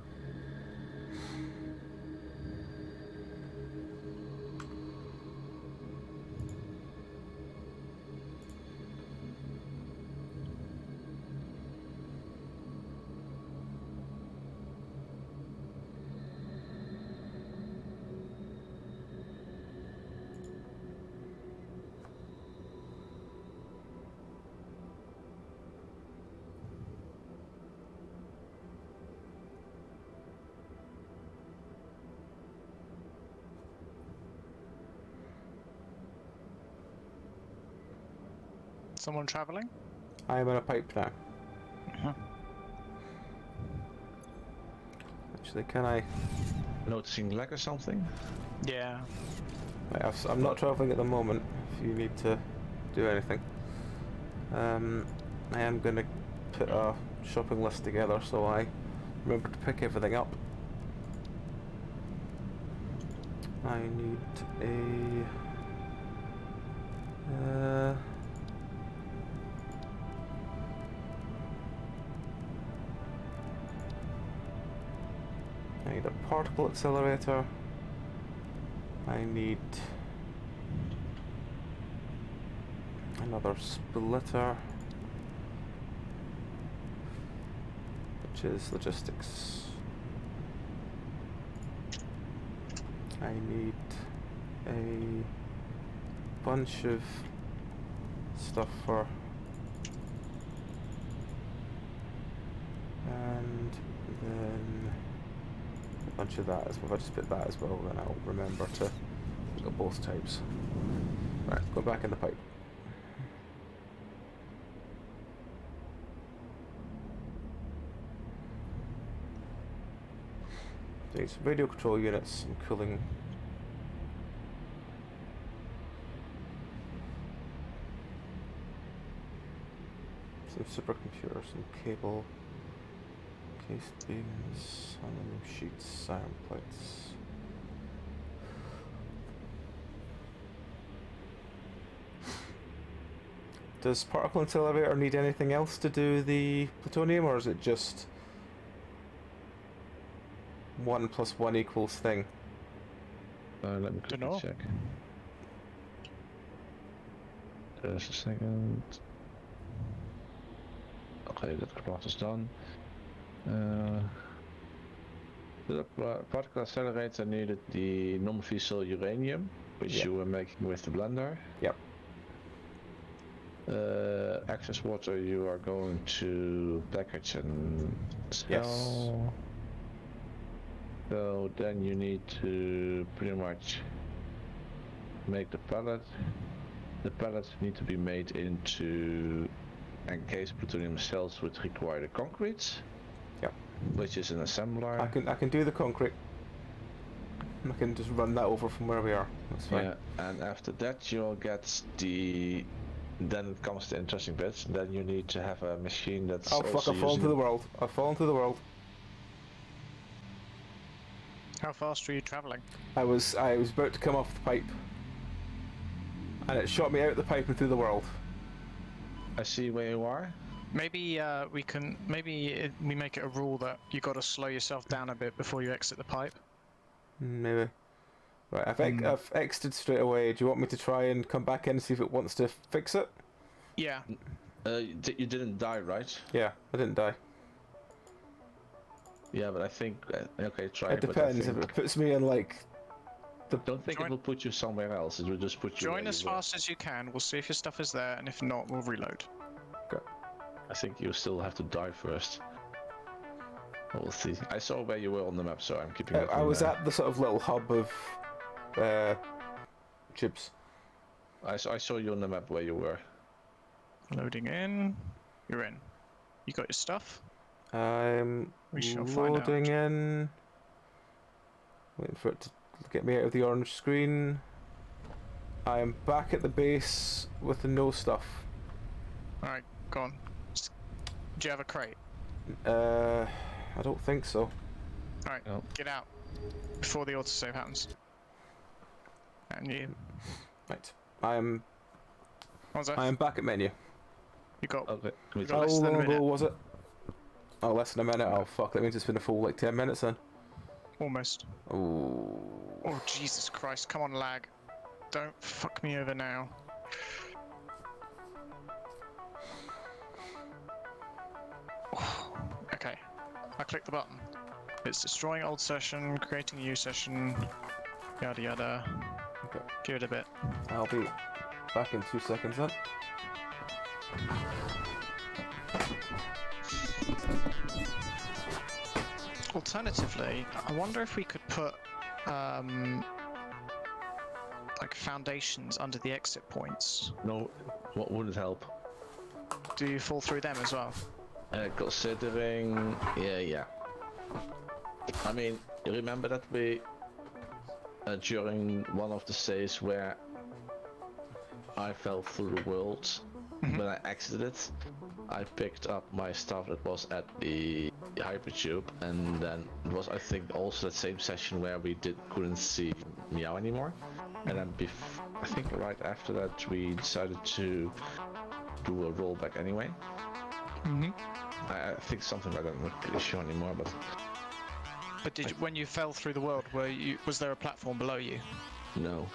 Someone traveling? I am in a pipe now. Actually, can I? Noticing lag or something? Yeah. I'm not travelling at the moment. If you need to do anything, I am gonna put a shopping list together so I remember to pick everything up. I need a. I need a particle accelerator. I need another splitter, which is logistics. I need a bunch of stuff for, and then a bunch of that as well. If I just put that as well, then I'll remember to go both types. Right, go back in the pipe. These radio control units and cooling. Some supercomputer, some cable, cased beams, aluminum sheets, iron plates. Does particle accelerator need anything else to do the plutonium, or is it just 1 + 1 = thing? Let me quickly Dunno. check. Just a second. Okay, that class is done. The particle accelerator needed the non-fissile uranium, which Yep. you were making with the blender. Yep. Excess water you are going to package and sell. Yes. So then you need to pretty much make the pallet. The pallets need to be made into encased plutonium cells which require the concrete. Yep. Which is an assembler. I can do the concrete. I can just run that over from where we are. That's fine. Yeah, and after that you'll get the. Then it comes to interesting bits. Then you need to have a machine that's. Oh fuck! also I've fallen using- to the world. I've fallen to the world. How fast were you travelling? I was about to come off the pipe, and it shot me out the pipe and through the world. I see where you are. Maybe we make it a rule that you got to slow yourself down a bit before you exit the pipe. Maybe. Right, I've exited straight away. Do you want me to try and come back in and see if it wants to fix it? Yeah. You didn't die, right? Yeah, I didn't die. Yeah, but I think okay, try. It but I depends. think- If it puts me in like Don't think Join- it will put you somewhere else. It will just put you. Join where as you were. fast as you can. We'll see if your stuff is there, and if not, we'll reload. I think you still have to die first. We'll see. I saw where you were on the map, so I'm keeping. I was at the sort of little hub of chips. I saw you on the map where you were. Loading in. You're in. You got your stuff? I'm We shall find out. loading in. Waiting for it to get me out of the orange screen. I am back at the base with the no stuff. Alright, go on. Do you have a crate? I don't think so. Alright, No. get out. Before the autosave happens. And you. Right. I am What's that? back at menu. You got. Okay. got How less than a long ago minute. was it? Oh, less than a minute. Oh fuck, that means it's been a full like 10 minutes then. Almost. Oh. Oh, Jesus Christ. Come on, lag. Don't fuck me over now. Okay. I click the button. It's destroying old session, creating a new session, yada yada. Okay. Give it a bit. I'll be back in 2 seconds then. Alternatively, I wonder if we could put like foundations under the exit points. No, what wouldn't help? Do you fall through them as well? Considering, yeah. I mean, you remember that we during one of the saves where I fell through the world when I exited, I picked up my stuff that was at the hypertube, and then it was, I think, also that same session where we couldn't see Meow anymore, and then I think right after that we decided to do a rollback anyway. Mm-hmm. I think something like that. I'm not really sure anymore, but But did you, when you fell through the world, was there a platform below you? no.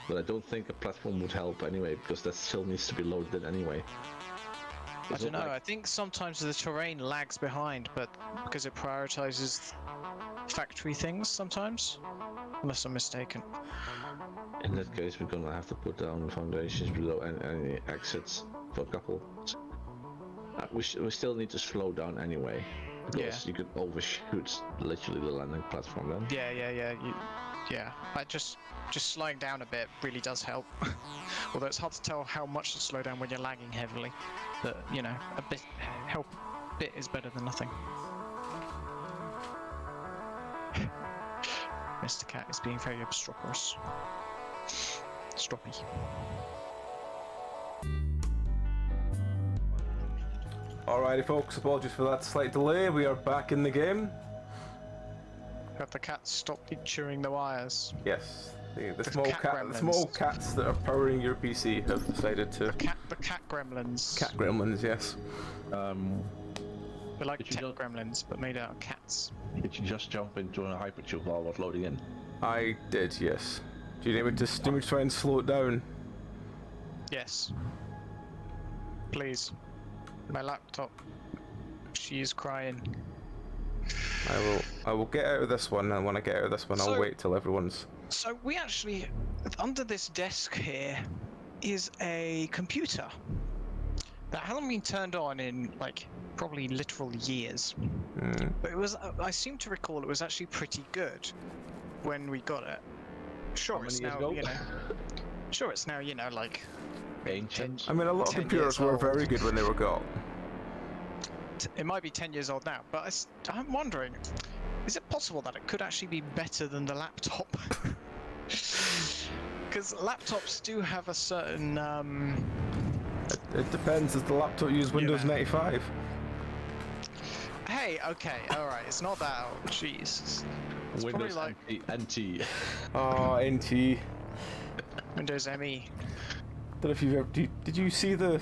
But I don't think a platform would help anyway, because that still needs to be loaded in anyway. I It's don't know. not I like- think sometimes the terrain lags behind, but because it prioritizes factory things sometimes, unless I'm mistaken. In that case, we're gonna have to put down foundations below any exits for a couple. We still need to slow down anyway, because you could overshoot literally the landing platform then. Yeah. I just slowing down a bit really does help. Although it's hard to tell how much to slow down when you're lagging heavily. But you know, a bit is better than nothing. Mr. Cat is being very obstreperous. Stroppy. Alrighty folks, apologies for that slight delay. We are back in the game. Have the cats stopped chewing the wires? Yes. The The small cat the small gremlins. cats that are powering your PC have decided to The cat gremlins. cat gremlins, yes. They're like Did you tech not- gremlins, but made out of cats. Did you just jump into a hypertube while I was loading in? I did, yes. Do you need me to try and slow it down? Yes. Please. My laptop. She is crying. I will get out of this one, and when I get out of this one, I'll So- wait till everyone's... So we actually, under this desk here, is a computer that hasn't been turned on in like probably literal years. But it was, I seem to recall, it was actually pretty good when we got it. Sure, How it's many years now, ago? you know. Sure, it's now, you know, like Ancient. I mean, a lot of 10 computers years were old. very good when they were got. It might be 10 years old now, but I'm wondering, is it possible that it could actually be better than the laptop? Because laptops do have a certain, It depends. Does the laptop use Windows know. 95? hey, okay, alright, it's not that old, jeez. It's probably Windows like NT. Oh, NT. Windows ME. Don't know if you've ever... Did you see that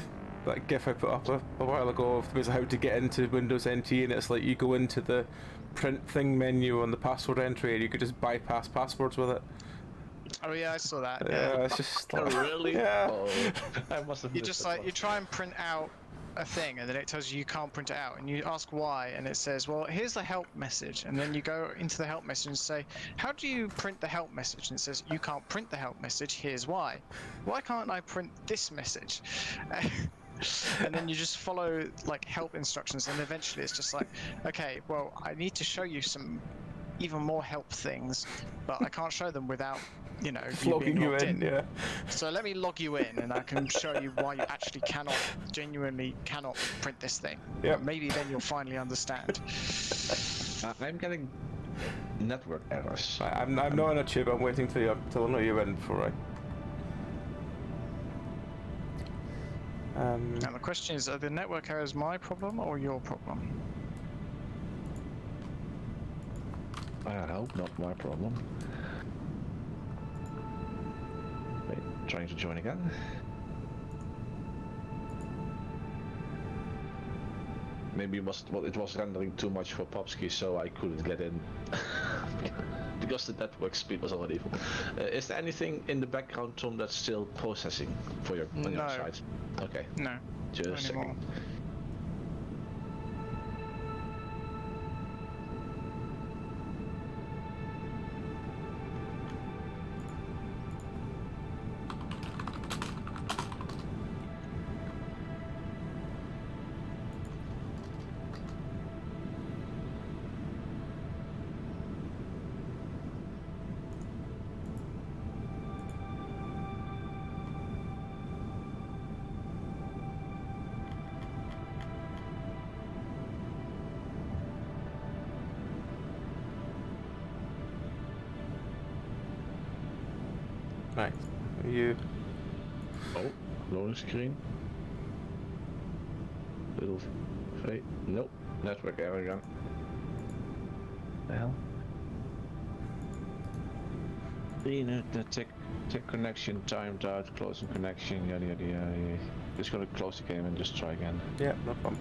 GIF I put up a while ago of how to get into Windows NT, and it's like you go into the print thing menu on the password entry and you could just bypass passwords with it. Oh yeah, I saw that. Yeah, it's just Oh, like... really? Yeah. Oh, I must have You missed just that like, one. you try and print out a thing and then it tells you can't print it out and you ask why and it says, well, here's the help message, and then you go into the help message and say, how do you print the help message? And it says, you can't print the help message, here's why can't I print this message? And then you just follow like help instructions and eventually it's just like, okay, well, I need to show you some even more help things, but I can't show them without, you know, Logging being you logged in, yeah. So let me log you in and I can show you why you actually genuinely cannot print this thing. Yep. Maybe then you'll finally understand. I'm getting network errors. I'm not on a tube. I'm waiting till I know you're in before I... Now the question is, are the network errors my problem or your problem? I hope not my problem. Wait, trying to join again. Maybe it was rendering too much for Popsky, so I couldn't get in. Because the network speed was already full. Is there anything in the background, Tom, that's still processing for on your No. side? Okay, No, just a not anymore. second. Right. Are you... Oh, loading screen. Little fade. Nope, network error again. The hell? The tech connection timed out, closing connection, yada yada yada. Just gonna close the game and just try again. Yeah, no problem.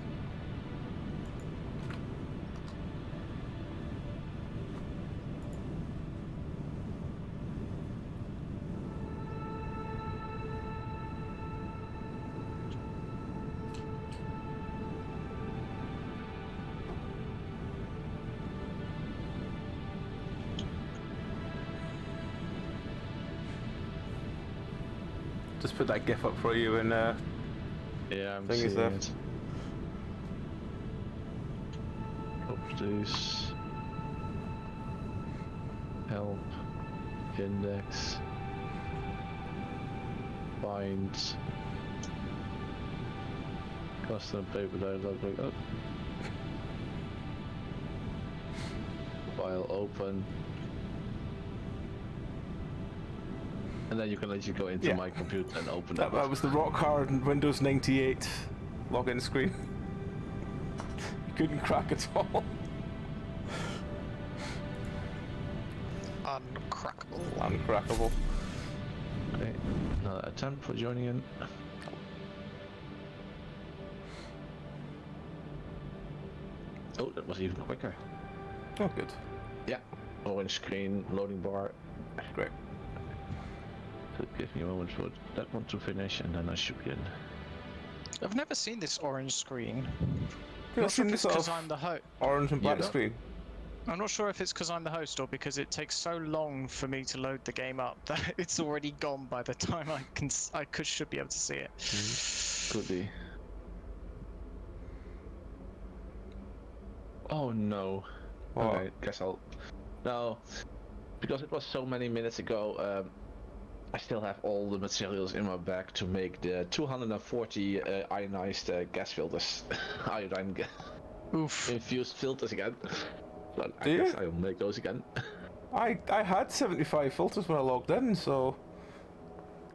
Just put that GIF up for you and Yeah, I'm Thing is seeing that- it. Properties. Help. Index. Find. Custom paper download. Oh. File open. And then you can actually go into Yeah. my computer and open that was the rock hard Windows 98 login screen. You couldn't crack at all. Uncrackable. Uncrackable. Okay, another attempt for joining in. Oh, that was even quicker. Oh, good. Yeah. Orange screen, loading bar. Great. So give me a moment for that one to finish, and then I should be in. I've never seen this orange screen. I've Not sure seen if this it's sort because of I'm the host. orange and black don't? screen. I'm not sure if it's because I'm the host or because it takes so long for me to load the game up that it's already gone by the time should be able to see it. Could be. Oh no. What? Okay, guess I'll. No, because it was so many minutes ago. I still have all the materials in my bag to make the 240 ionized gas filters, iodine Oof. infused filters again. But I Do guess you? I'll make those again. I had 75 filters when I logged in, so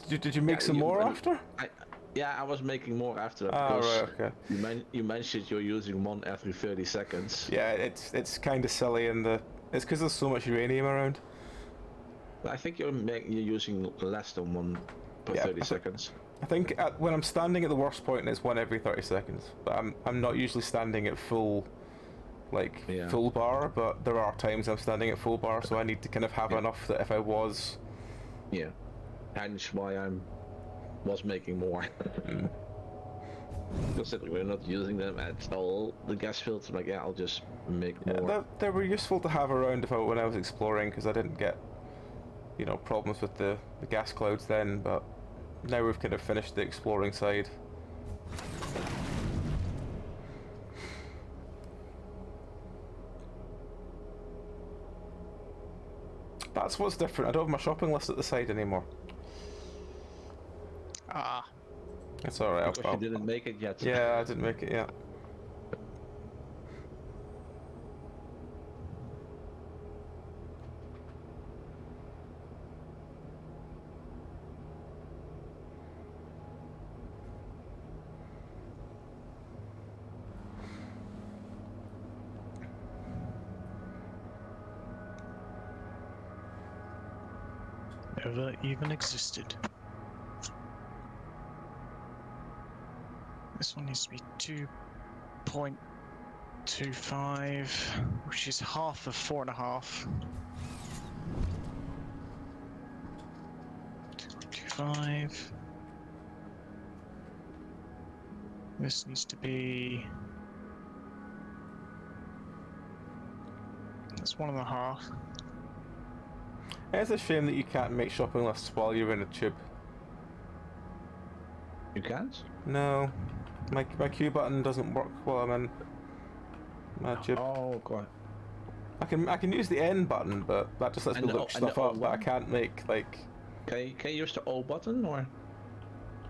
did you make some more after? Yeah, I was making more after that Ah, because right, okay. you mentioned you're using one every 30 seconds. Yeah, it's kind of silly, and it's because there's so much uranium around. I think you're using less than one per Yeah, 30 seconds. I think when I'm standing at the worst point, it's one every 30 seconds. But I'm not usually standing at full, like full bar. But there are times I'm standing at full bar, so I need to kind of have enough that if I was. Yeah, hence why I was making more. Considering we're not using them at all, the gas filters, like I'll just make more. They were useful to have around when I was exploring, because I didn't get, problems with the gas clouds then. But now we've kind of finished the exploring side. That's what's different. I don't have my shopping list at the side anymore. Ah. It's alright. Because you didn't make it yet. Yeah, I didn't make it yet. Never even existed. This one needs to be 2.25, which is half of 4.5. 2.25. This needs to be. That's 1.5. It's a shame that you can't make shopping lists while you're in a tube. You can't? No. My Q button doesn't work while I'm in my tube. Oh god. I can use the N button, but that just lets me look stuff up, but I can't make, like... Can you use the O button, or...?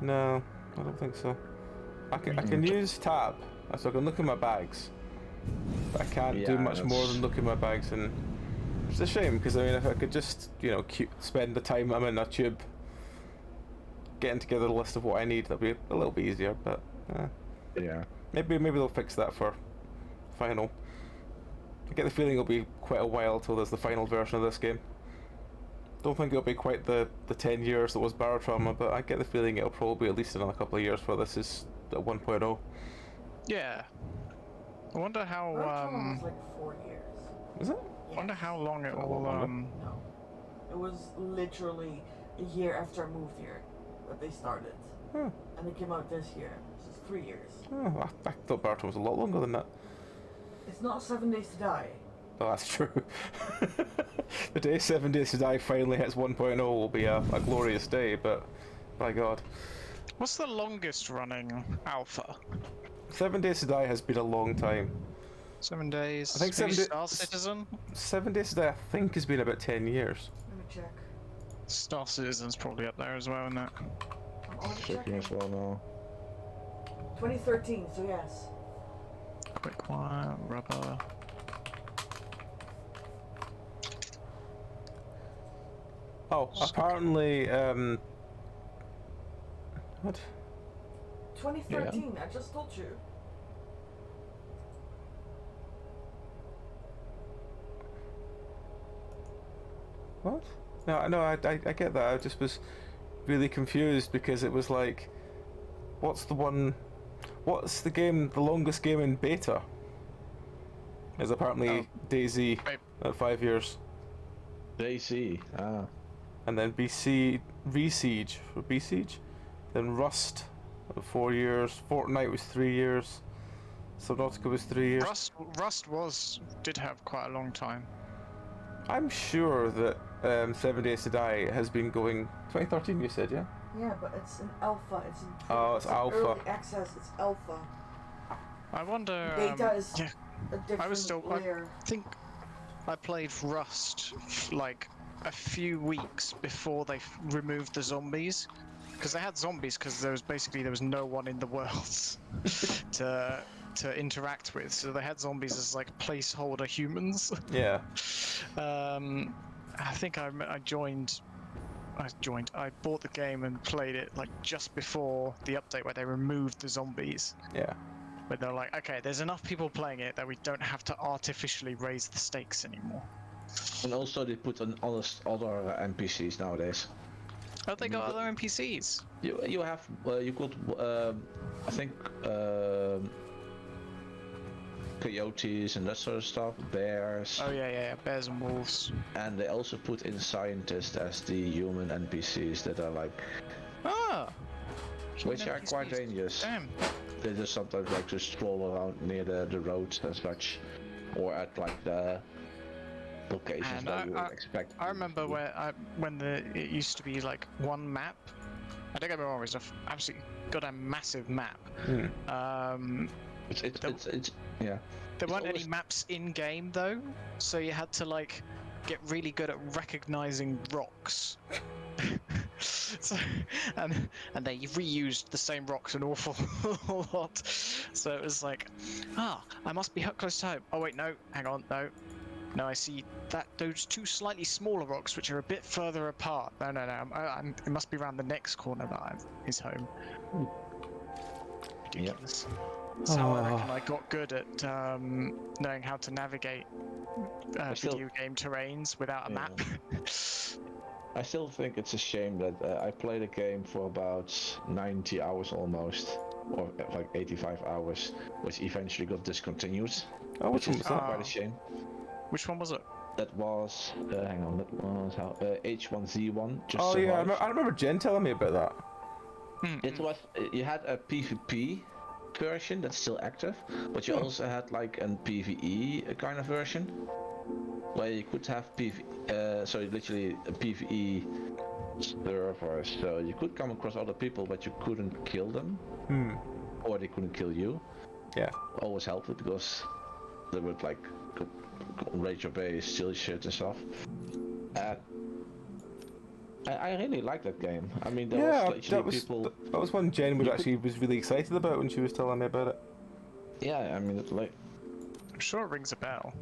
No, I don't think so. I can use tab, so I can look in my bags. But I can't do much more than look in my bags, and... It's a shame, because I mean, if I could just, spend the time I'm in a tube getting together a list of what I need, that'd be a little bit easier, but... Yeah. Maybe they'll fix that for final. I get the feeling it'll be quite a while till there's the final version of this game. Don't think it'll be quite the 10 years that was Barotrauma, but I get the feeling it'll probably be at least another couple of years before this is at 1.0. Yeah. I wonder how. Barotrauma was like 4 years. Is it? I wonder how long it will. No. It was literally a year after I moved here that they started. Huh. And it came out this year. This is 3 years. Oh, I thought Barotrauma was a lot longer than that. It's not 7 Days to Die. Oh, that's true. The day 7 Days to Die finally hits 1.0 will be a glorious day, but by God. What's the longest running alpha? 7 Days to Die has been a long time. 7 days. I think Maybe 7 Star Citizen? 7 Days to Die, I think, has been about 10 years. Let me check. Star Citizen's probably up there as well, isn't it? I'm already Checking checking. as well now. 2013, so yes. Quick wire, rubber. Oh, apparently, what? 2013, I just told you. What? No, I get that. I just was really confused because it was like, what's the game, the longest game in beta? Is apparently DayZ Wait. at 5 years, JC. Ah. and then Siege for Siege, then Rust at 4 years. Fortnite was 3 years. Subnautica was 3 years. Rust did have quite a long time. I'm sure that 7 Days to Die has been going 2013. You said, yeah. Yeah, but it's an alpha. It's It's alpha. Early access. It's alpha. I wonder. Beta is Yeah, a different layer. I think I played Rust like a few weeks before they removed the zombies, because they had zombies because there was no one in the world to interact with, so they had zombies as like placeholder humans. Yeah. I think I bought the game and played it like just before the update where they removed the zombies. Yeah. But they're like, okay, there's enough people playing it that we don't have to artificially raise the stakes anymore. And also they put on other NPCs nowadays. Oh, they got other NPCs. You have you could I think coyotes and that sort of stuff, bears. Oh yeah, bears and wolves. And they also put in scientists as the human NPCs that are like, which are quite dangerous. Damn. They just sometimes like to stroll around near the roads and such, or at like the locations And that you would expect. I remember when it used to be like one map. I don't get me wrong, it was an absolutely goddamn massive map. It's yeah. There weren't always any maps in game though, so you had to like get really good at recognizing rocks. So, and they reused the same rocks an awful lot. So it was like, I must be close to home. Oh wait, no, hang on, no, I see those two slightly smaller rocks which are a bit further apart. No, it must be around the next corner that is home. Ridiculous. That's how I reckon I got good at knowing how to navigate video game terrains without a map. I still think it's a shame that I played a game for about 90 hours almost, or like 85 hours, which eventually got discontinued. Oh, which one was that? Quite a shame. Which one was it? That was, hang on, that was how, H1Z1. Just Oh yeah, survived. I remember Jen telling me about that. It was, you had a PvP version that's still active, but you also had like a PvE kind of version, where you could have so literally a PvE server, so you could come across other people, but you couldn't kill them, or they couldn't kill you. Yeah. Always helped it because they would like raid your base, steal shit and stuff. I really like that game. I mean, there was literally people. That was one Jen was really excited about when she was telling me about it. Yeah, I mean, like. I'm sure it rings a bell.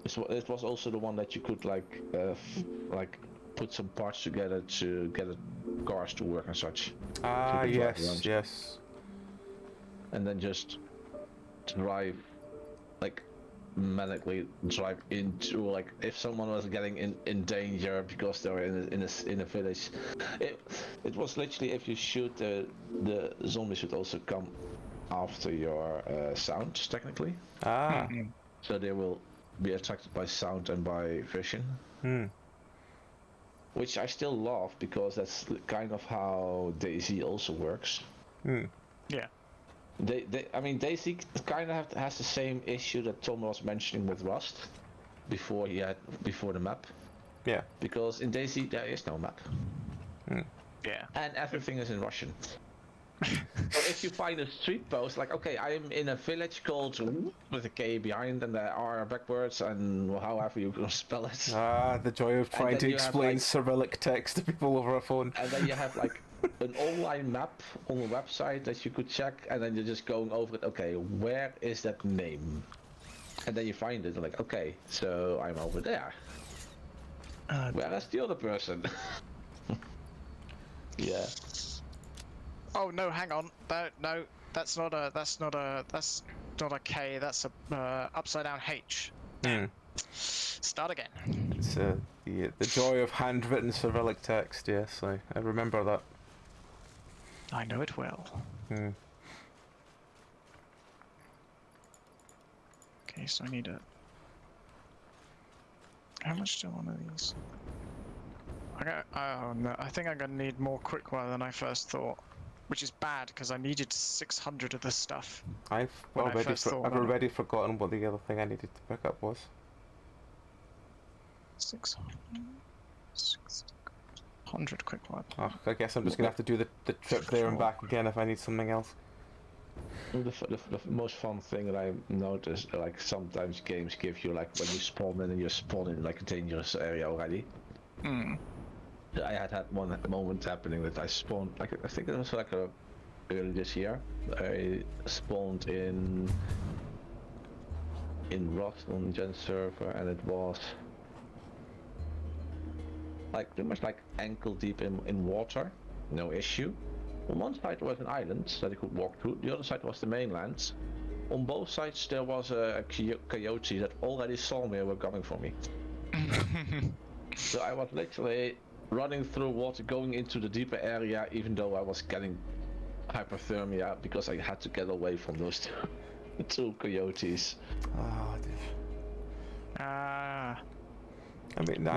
It was also the one that you could like put some parts together to get cars to work and such. Ah, yes. And then just drive, like, manically drive into, like, if someone was getting in danger because they were in a village. It was literally, if you shoot, the zombies should also come after your sound, technically. Ah. So they will be attracted by sound and by vision. Which I still love, because that's kind of how DayZ also works. Yeah. I mean, DayZ kind of has the same issue that Tom was mentioning with Rust before the map. Yeah. Because in DayZ there is no map. Yeah. And everything is in Russian. So if you find a street post, like, okay, I'm in a village called with a K behind and the R backwards and however you can spell it. Ah, the joy of trying to explain Cyrillic text to people over a phone. And then you have like an online map on the website that you could check, and then you're just going over it. Okay, where is that name? And then you find it, like, okay, so I'm over there. Where is the other person? Yeah. Oh no, hang on. No, that's not a K. That's a upside down H. Start again. It's the joy of handwritten Cyrillic text. Yes, I remember that. I know it well. Hmm. Okay, so I need a... How much do one of these? Oh no, I think I'm gonna need more quickwire than I first thought. Which is bad, because I needed 600 of this stuff. I've When I first thought I've about it. already forgotten what the other thing I needed to pick up was. 600 quickwire. Oh, I guess I'm just gonna have to do the trip there and back again if I need something else. The most fun thing that I noticed, like sometimes games give you like when you spawn in and you spawn in like a dangerous area already. Hmm. I had one moment happening that I spawned like I think it was like early this year. I spawned in Rust on Gen server, and it was like pretty much like ankle deep in water, no issue. On one side was an island that you could walk through, the other side was the mainland. On both sides there was a coyote that already saw me and were coming for me. So I was literally running through water, going into the deeper area, even though I was getting hypothermia because I had to get away from those two coyotes. Oh, dear. Ah, I mean,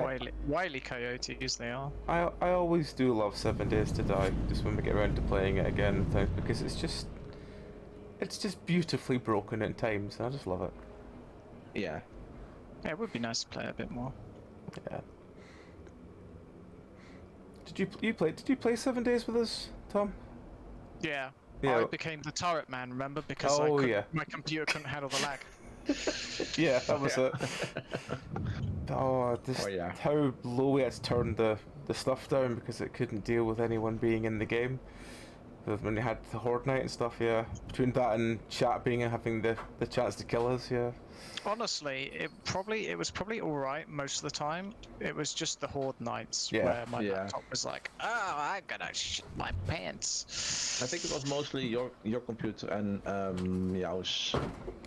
wily coyotes they are. I always do love 7 Days to Die, just when we get around to playing it again and things, because it's just beautifully broken at times, and I just love it. Yeah. Yeah, it would be nice to play a bit more. Yeah. Did you play 7 Days with us, Tom? Yeah. Yeah. I became the turret man, remember? Because my computer couldn't handle the lag. Yeah, that was it. Oh, yeah. How low we had to turn the stuff down because it couldn't deal with anyone being in the game. When you had the Horde Night and stuff, yeah. Between that and chat being and having the chance to kill us, yeah. Honestly, it was probably alright most of the time. It was just the Horde nights Yeah. where my laptop was like, oh, I'm gonna shit my pants. I think it was mostly your computer and Meow's.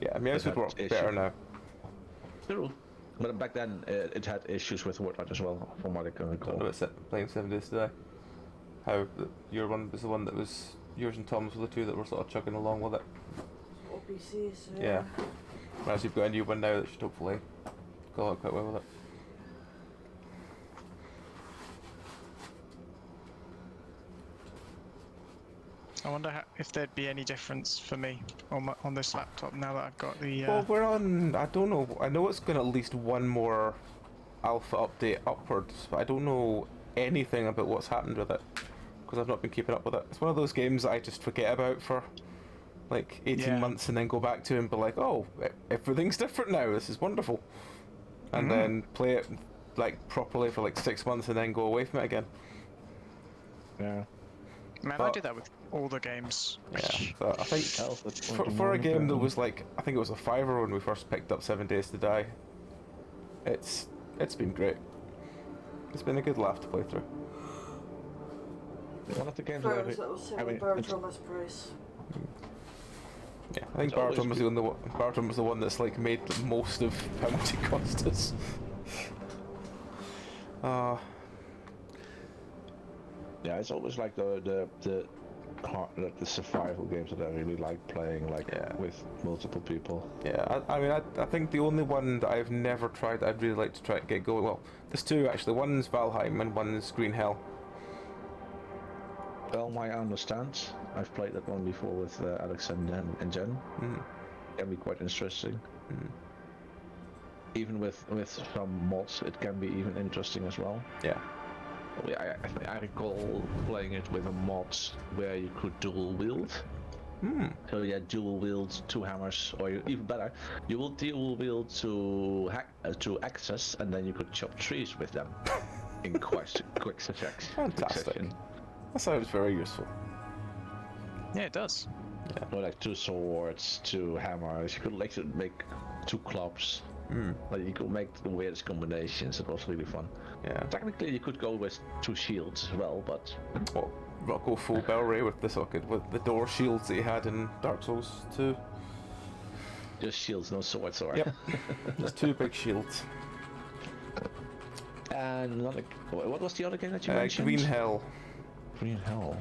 Yeah, Meow's would work better now. True. But back then it had issues with Fortnite as well, from what I can recall. What about playing 7 Days to Die? How your one was the one that was yours and Tom's were the two that were sort of chugging along with it. OPCs, Yeah. Whereas you've got a new one now that should hopefully go out quite well with it. I wonder if there'd be any difference for me on this laptop now that I've got the. Well, we're on. I don't know. I know it's going to at least one more alpha update upwards, but I don't know anything about what's happened with it because I've not been keeping up with it. It's one of those games that I just forget about for like 18 months and then go back to and be like, oh, everything's different now. This is wonderful, and then play it like properly for like 6 months and then go away from it again. Yeah. Man, I do that with all the games. Yeah, but I think for a game that was like, I think it was a $5 when we first picked up 7 Days to Die, it's been great. It's been a good laugh to play through. One of the games that was selling Bartolomew's price. Yeah, I think Bartram was the one that's like made most of how much it cost us. Yeah, it's always like the survival games that I really like playing, with multiple people. Yeah, I mean, I think the only one that I've never tried that I'd really like to try to get going. Well, there's two actually. One's Valheim and one's Green Hell. Well, I understand. I've played that one before with Alex and Jen. Can be quite interesting. Even with some mods, it can be even interesting as well. Yeah. I recall playing it with a mod where you could dual wield. So you had dual wield 2 hammers, or even better, you will dual wield to axes, and then you could chop trees with them in quick succession. Fantastic. That sounds very useful. Yeah, it does. Yeah. Or like 2 swords, 2 hammers. You could like make 2 clubs. Like you could make the weirdest combinations. It was really fun. Yeah. Technically, you could go with 2 shields as well, but Well, go full Belray with the socket with the door shields that he had in Dark Souls 2. just shields, no swords. Or Yep. Just 2 big shields. And what was the other game that you mentioned? Green Hell. Green Hell.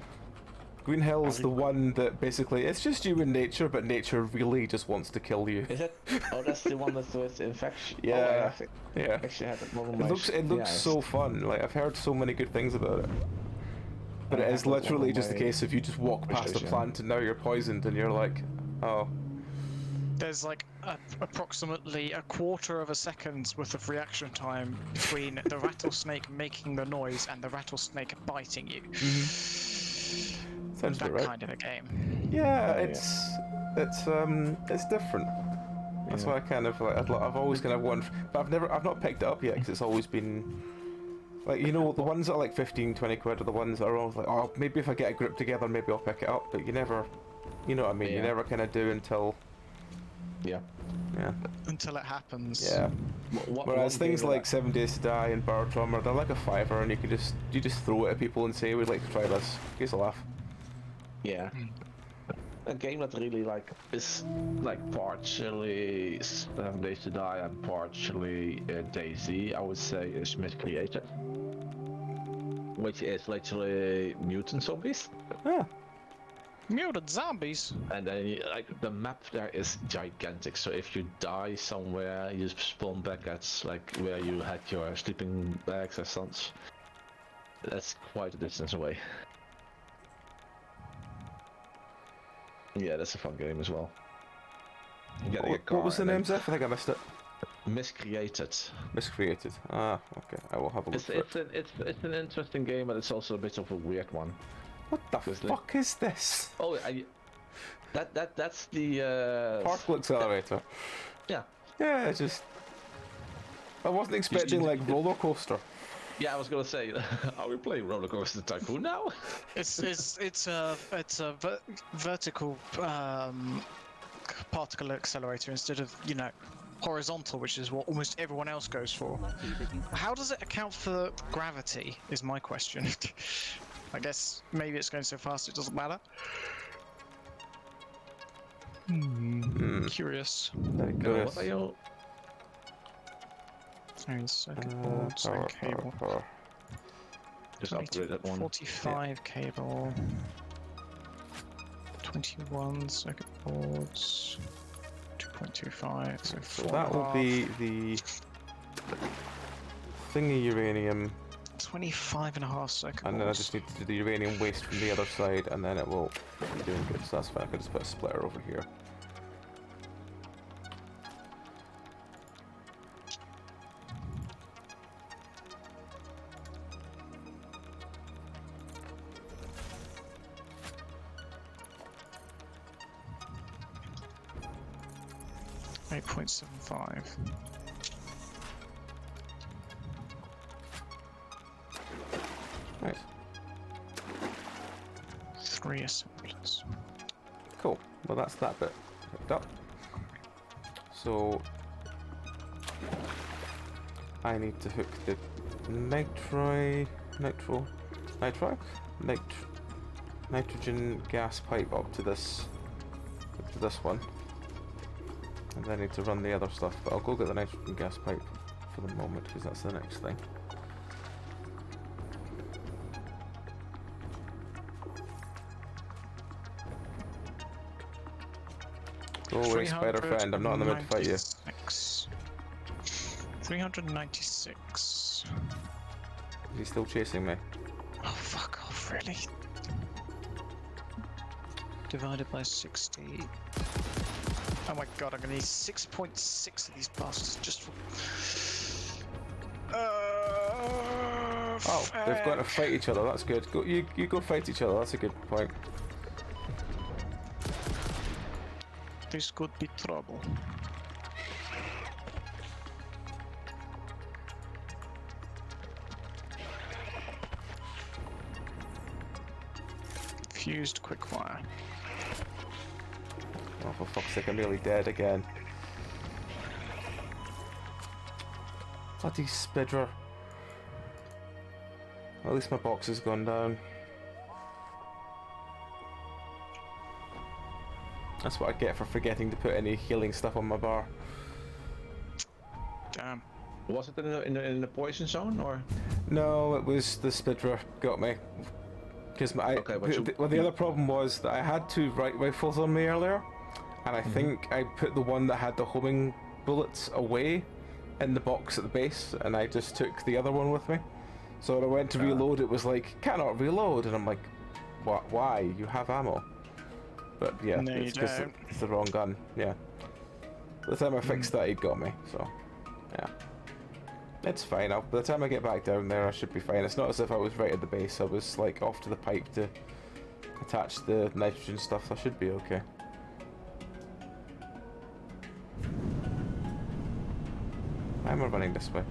Green Hill's the one that basically it's just you and nature, but nature really just wants to kill you. Is it? Oh, that's the one that's with infection. Yeah, Oh, I think yeah. actually had that one on It my looks so fun. Like I've heard so many good things about it. But it is literally just the case if you just walk past a plant and now you're poisoned and you're like, oh. There's like approximately a quarter of a second's worth of reaction time between the rattlesnake making the noise and the rattlesnake biting you. Sounds That about right. kind of a game. Yeah, Oh, it's different. That's why I kind of like. I've always kind of wanted, but I've not picked it up yet because it's always been like, you know, the ones that are like 15, 20 quid are the ones that are always like, oh, maybe if I get a group together, maybe I'll pick it up. But you never, you know what I mean? You never kind of do until. Yeah. Yeah. Until it happens. Yeah. Whereas things game like 7 Days to Die and Bar Drummer, they're like a fiver, and you just throw it at people and say, "We'd like to try this." Gives a laugh. Yeah. A game that really like is like partially 7 Days to Die and partially DayZ, I would say, is Miscreated, which is literally mutant zombies. Yeah. Mutant zombies. And then like the map there is gigantic, so if you die somewhere, you spawn back at like where you had your sleeping bags or such. That's quite a distance away. Yeah, that's a fun game as well. What was the name, Zeph? I think I missed it. Miscreated. Miscreated. Ah, okay. I will have a look for it. It's an interesting game, but it's also a bit of a weird one. What the fuck is this? Oh, that's the Particle accelerator. Yeah. Yeah, it's just. I wasn't expecting like roller coaster. Yeah, I was gonna say, are we playing Roller Coaster Tycoon now? It's a vertical particle accelerator instead of, you know, horizontal, which is what almost everyone else goes for. How does it account for gravity is my question. I guess maybe it's going so fast it doesn't matter. Curious. Very curious. What are you? Circuit board, so cable. Power. Just upgrade that one. 45 cable. 21 circuit boards. 2.25. So, So that will be the thingy uranium, 25.5 circuit boards. and then I just need to do the uranium waste from the other side, and then it will be doing good. So that's fine. I can just put a splitter over here. .75. Nice. 3 assemblers. Cool. Well, that's that bit hooked up. So I need to hook the nitrogen gas pipe up to this one. And then I need to run the other stuff, but I'll go get the nitrogen gas pipe for the moment because that's the next thing. Go away, spider friend, I'm not in the mood to fight you. 396. Is he still chasing me? Oh, fuck off, really? Divided by 60. Oh my god, I'm gonna need 6.6 of these bastards just for... Oh, they've got to fight each other, that's good. Go, you go fight each other, that's a good point. This could be trouble. Fused quickfire. Oh, for fuck's sake, I'm nearly dead again. Bloody spidder. At least my box has gone down. That's what I get for forgetting to put any healing stuff on my bar. Damn. Was it in the poison zone or? No, it was the spidder got me. Because Okay, but the other problem was that I had two right rifles on me earlier, and I think I put the one that had the homing bullets away in the box at the base, and I just took the other one with me. So when I went to reload, it was like, cannot reload, and I'm like, what? Why? You have ammo. But yeah, No, you it's because don't. it's the wrong gun. Yeah. By the time I fixed that, he'd got me. So yeah, it's fine. By the time I get back down there, I should be fine. It's not as if I was right at the base. I was like off to the pipe to attach the nitrogen stuff. So I should be okay. Why am I running this way?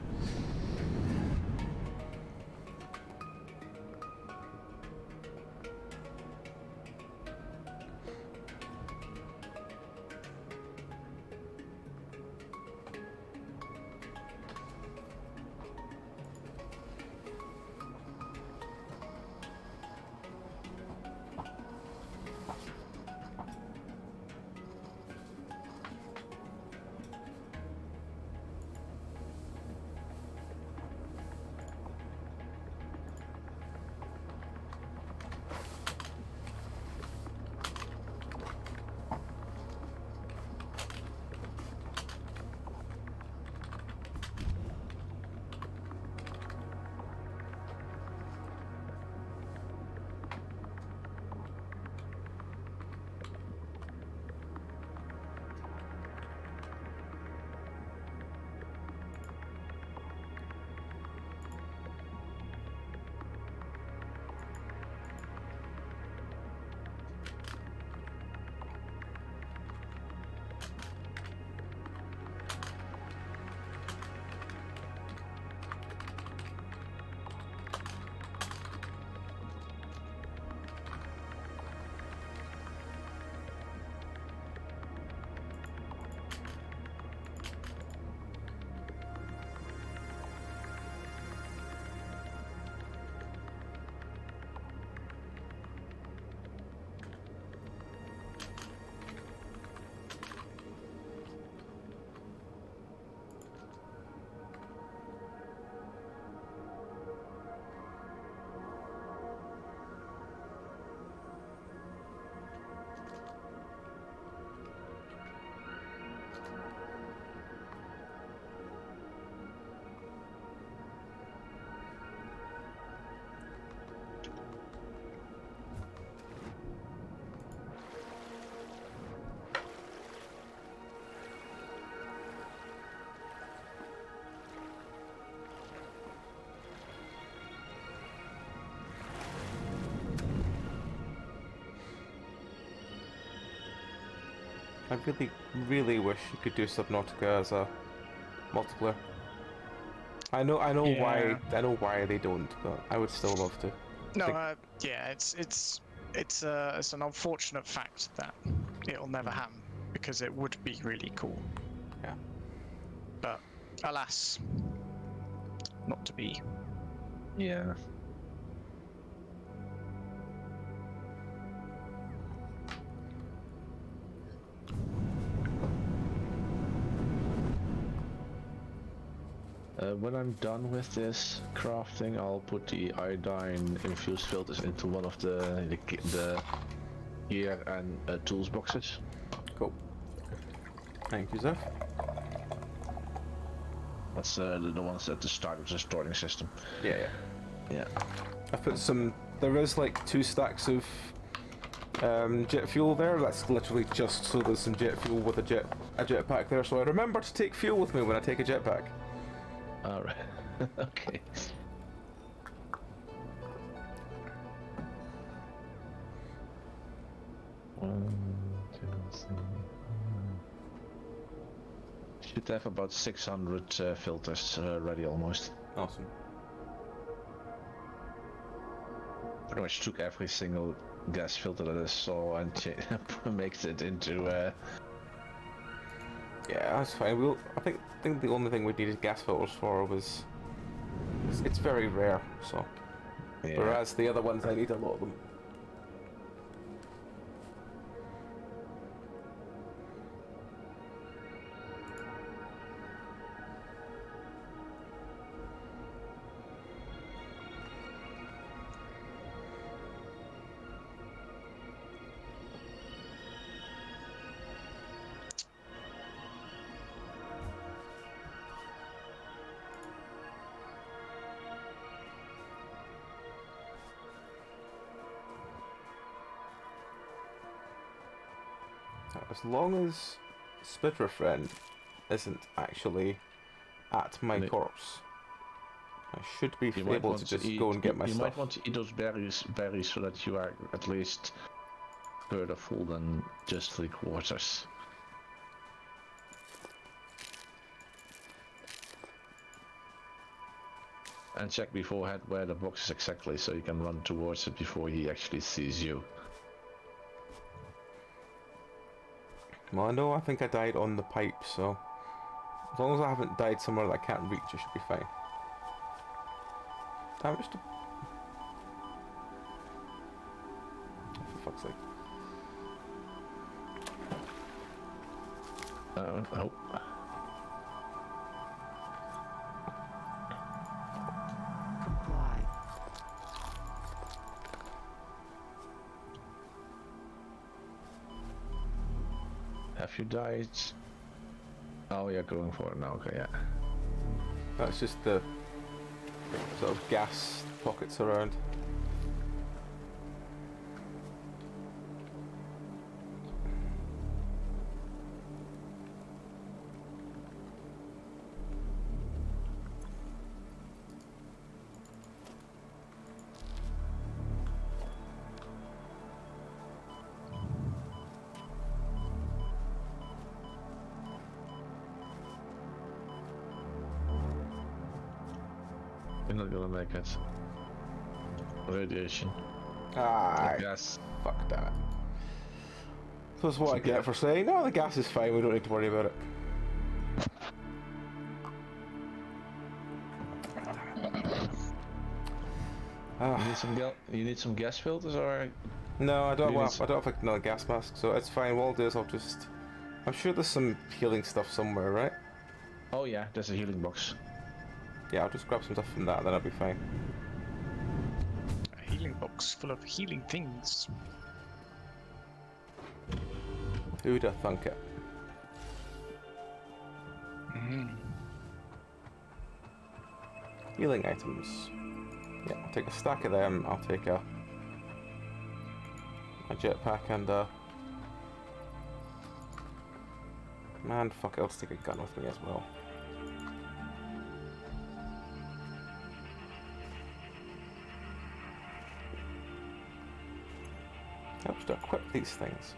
I really, really wish you could do Subnautica as a multiplayer. I know Yeah. why they don't, but I would still love to. No, Think- yeah, it's an unfortunate fact that it'll never happen because it would be really cool. Yeah. But alas, not to be. Yeah. When I'm done with this crafting, I'll put the iodine infused filters into one of the gear and tools boxes. Cool. Thank you, Zeph. That's the ones at the start of the storing system. Yeah. Yeah. I put some. There is like 2 stacks of jet fuel there. That's literally just so there's some jet fuel with a jetpack there. So I remember to take fuel with me when I take a jetpack. Alright. Okay. Should have about 600 filters ready almost. Awesome. Pretty much took every single gas filter that I saw and makes it into Yeah, that's fine. I think the only thing we needed gas filters for was it's very rare. So yeah. whereas the other ones I need a lot of them. As long as Splitter Friend isn't actually at my corpse, I should be able to just go and get my you stuff. might want to eat those berries so that you are at least further full than just 3/4. And check beforehand where the box is exactly, so you can run towards it before he actually sees you. Well, I think I died on the pipe, so as long as I haven't died somewhere that I can't reach, I should be fine. Damn, just for fuck's sake. Oh. Comply. Have you died? Oh, you're going for it now, okay, yeah. That's just the sort of gas pockets around. You're not gonna make it. Radiation. Ah, Gas. fuck damn it. So that's what I get for saying, no, the gas is fine, we don't need to worry about it. You need some gas filters, or No, I don't. You Well, need I don't have another gas mask, so it's fine. What I'll do is I'll just. I'm sure there's some healing stuff somewhere, right? oh yeah, there's a healing box. Yeah, I'll just grab some stuff from that, then I'll be fine. A healing box full of healing things. Who'da thunk it? Healing items. Yeah, I'll take a stack of them. I'll take a jetpack and man, fuck it, I'll just take a gun with me as well. Helps to equip these things.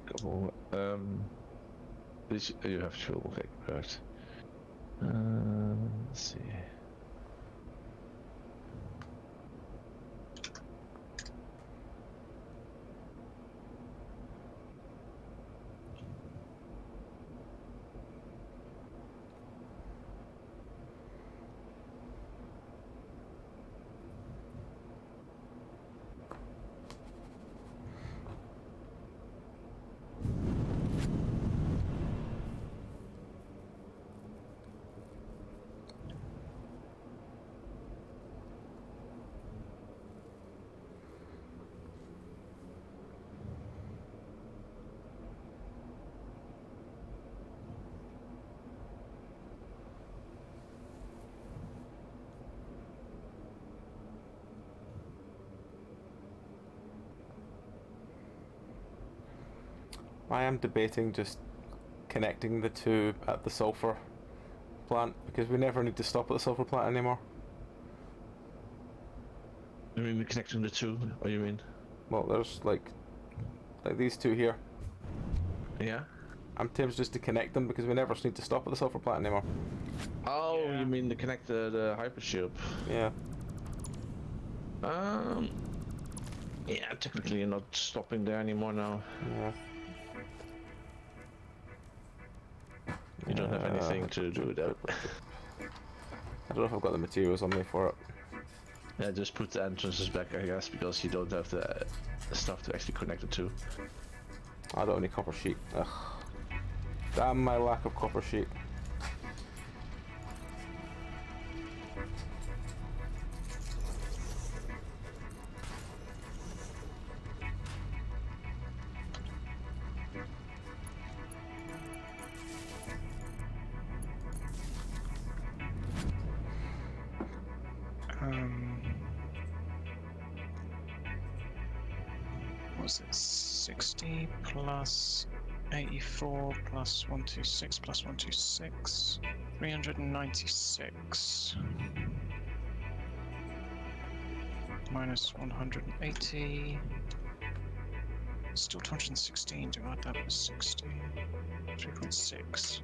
Couple. You have fuel. Okay, correct. Let's see. I am debating just connecting the two at the sulfur plant because we never need to stop at the sulfur plant anymore. You mean connecting the two? What do you mean? Well, there's like these two here. Yeah. I'm tempted just to connect them because we never need to stop at the sulfur plant anymore. Oh, Yeah. you mean to connect the hypership? Yeah. Yeah, technically you're not stopping there anymore now. Yeah. You don't have anything to do with that. I don't know if I've got the materials on me for it. Yeah, just put the entrances back, I guess, because you don't have the stuff to actually connect it to. I don't need copper sheet. Ugh. Damn my lack of copper sheet. What's it? 60 plus 84 plus 126 plus 126. 396. Minus 180. Still 216 divided that by 60. 3.6.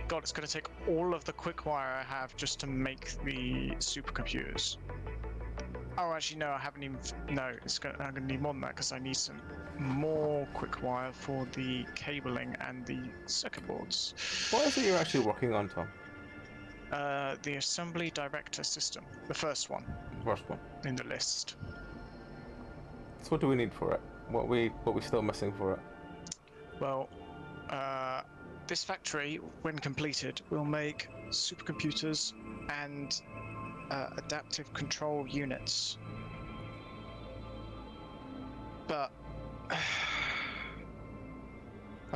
God, it's going to take all of the quick wire I have just to make the supercomputers. Oh, actually, no, I haven't even. No, I'm going to need more than that because I need some more quick wire for the cabling and the circuit boards. What is it you're actually working on, Tom? The assembly director system, the first one First one. in the list. So what do we need for it? What we still missing for it? Well, this factory, when completed, will make supercomputers and adaptive control units. But I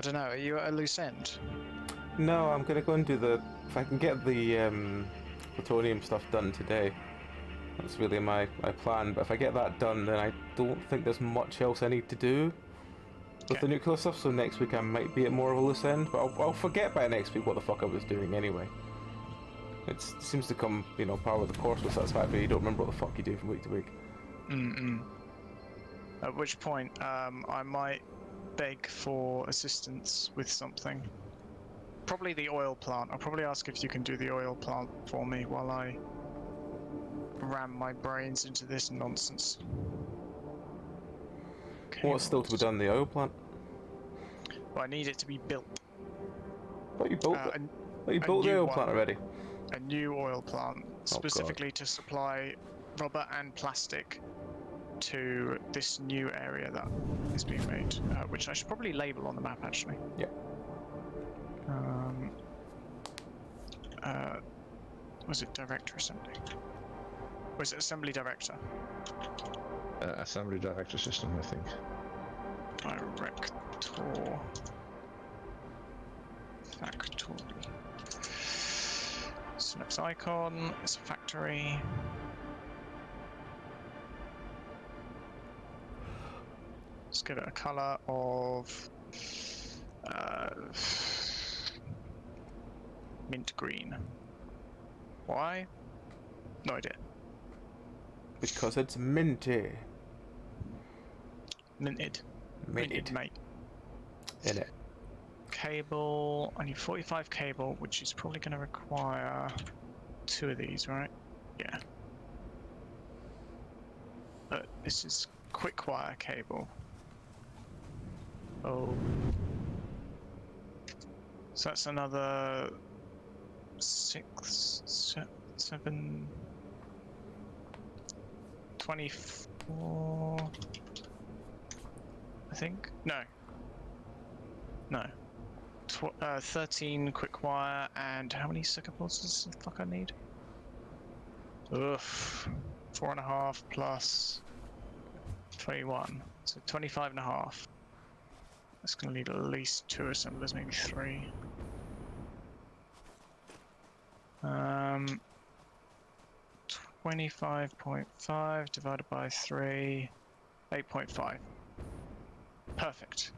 don't know. Are you at a loose end? No, I'm gonna go and do the. If I can get the plutonium stuff done today, that's really my plan. But if I get that done, then I don't think there's much else I need to do with the nuclear stuff. So next week I might be at more of a loose end, but I'll forget by next week what the fuck I was doing anyway. It seems to come, part of the course with Satisfactory. You don't remember what the fuck you do from week to week. At which point, I might beg for assistance with something. Probably the oil plant. I'll probably ask if you can do the oil plant for me while I ram my brains into this nonsense. What's still to be done in the oil plant? Well, I need it to be built. But you built it. But you built the oil plant already. A new oil plant, specifically to supply rubber and plastic to this new area that is being made, which I should probably label on the map, actually. Yeah. Was it director assembly? Was it assembly director? Assembly director system, I think. Director. Factory. Select icon. It's a factory. Let's give it a color of mint green. Why? No idea. Because it's minty. Minted. Minted, mate. In it. Cable. I need 45 cable, which is probably going to require 2 of these, right? Yeah. But this is quick wire cable. Oh. So that's another 6, 7, 24, I think? No. 13 quick wire, and how many circuit boards does the fuck I need? Oof. 4.5 plus 21, so 25.5. That's gonna need at least 2 assemblers, maybe 3. 25.5 divided by 3, 8.5. Perfect.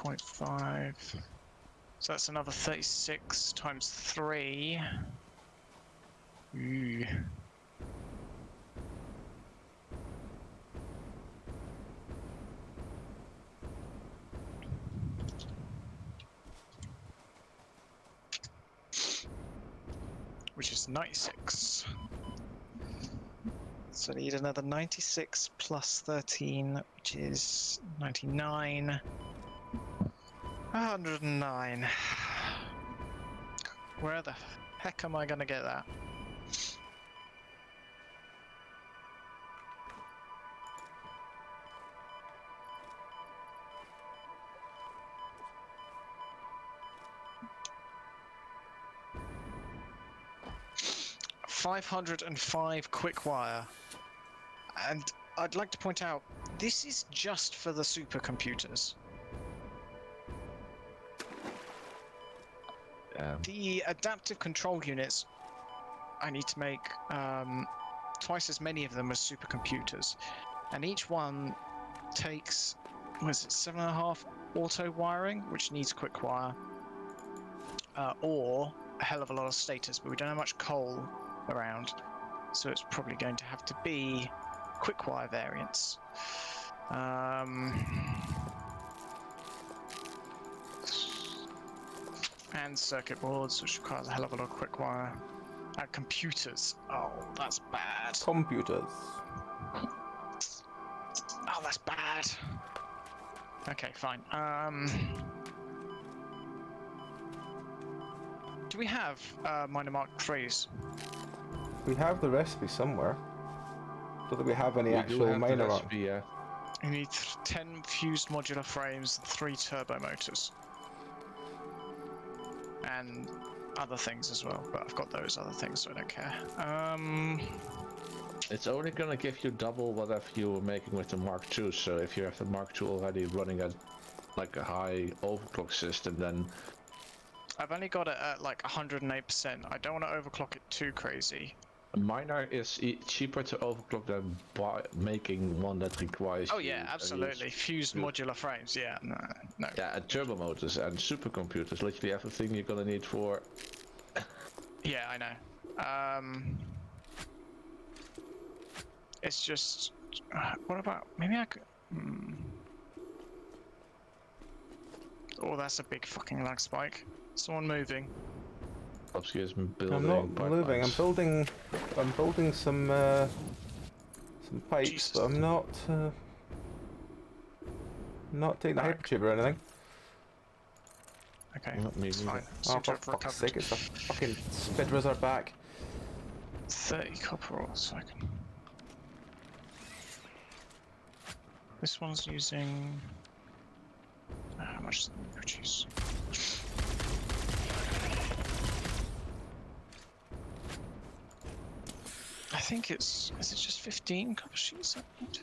.5. So that's another 36 times 3. Ooh. Which is 96. So I need another 96 plus 13, which is 99. 109. Where the heck am I gonna get that? $505 quick wire. And I'd like to point out, this is just for the supercomputers. The adaptive control units, I need to make twice as many of them as supercomputers. And each one takes, what is it, 7.5 auto wiring, which needs quick wire, or a hell of a lot of status, but we don't have much coal around, so it's probably going to have to be quick wire variants. And circuit boards, which requires a hell of a lot of quick wire. Computers. Oh, that's bad. Computers. Oh, that's bad. Okay, fine. Do we have minor mark trees? We have the recipe somewhere. Don't think we have any actual minor mark. Yeah. We need 10 fused modular frames, 3 turbo motors. And other things as well, but I've got those other things, so I don't care. It's only gonna give you double whatever you were making with the Mark II, so if you have the Mark II already running at like a high overclock system, then... I've only got it at like 108%. I don't want to overclock it too crazy. Miner is cheaper to overclock than making one that requires... Oh yeah, absolutely. Fused modular frames, yeah. No. Yeah, and turbo motors and supercomputers, literally everything you're gonna need for... Yeah, I know. It's just... what about... Maybe I could... Oh, that's a big fucking lag spike. Someone moving. Excuse me, building I'm not pipelines. moving. I'm building some pipes, Jesus. but I'm not taking the Alright. hypertube or anything. Okay, Not me it's neither. fine. Oh, Seem to for have fuck's recovered. sake! It's the fucking Spidras are back. 30 copper ore, so I can... This one's using... how much does it produce? I think it's... is it just 15 copper sheets? I think?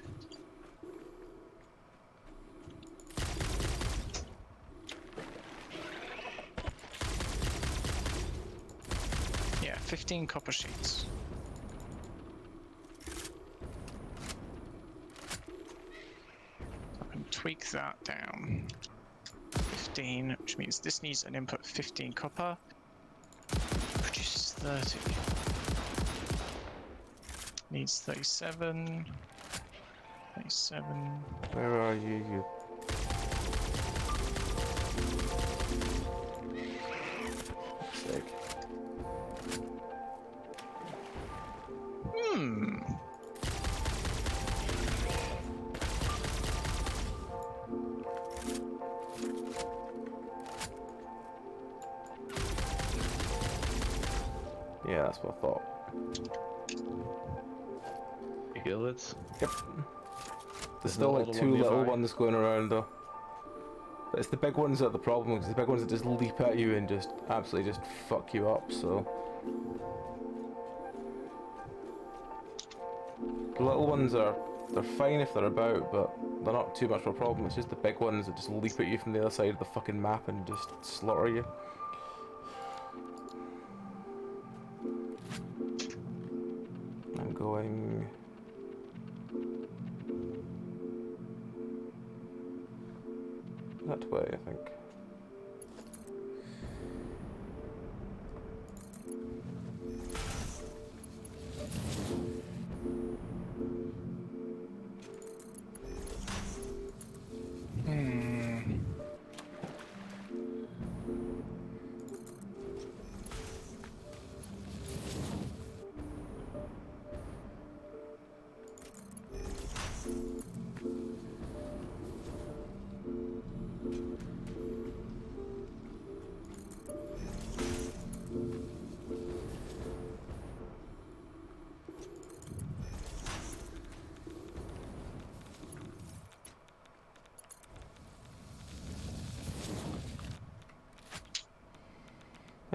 Yeah, 15 copper sheets. I can tweak that down. 15, which means this needs an input 15 copper. Produces 30. Needs 37. 37. Where are you? You. Fuck's sake. Yeah, that's what I thought. You kill it? Yep. There's no still like other 2 one little nearby? ones going around though. But it's the big ones that are the problem, because the big ones that just leap at you and just absolutely just fuck you up, so... The little ones they're fine if they're about, but they're not too much of a problem. It's just the big ones that just leap at you from the other side of the fucking map and just slaughter you. I'm going... that way, I think.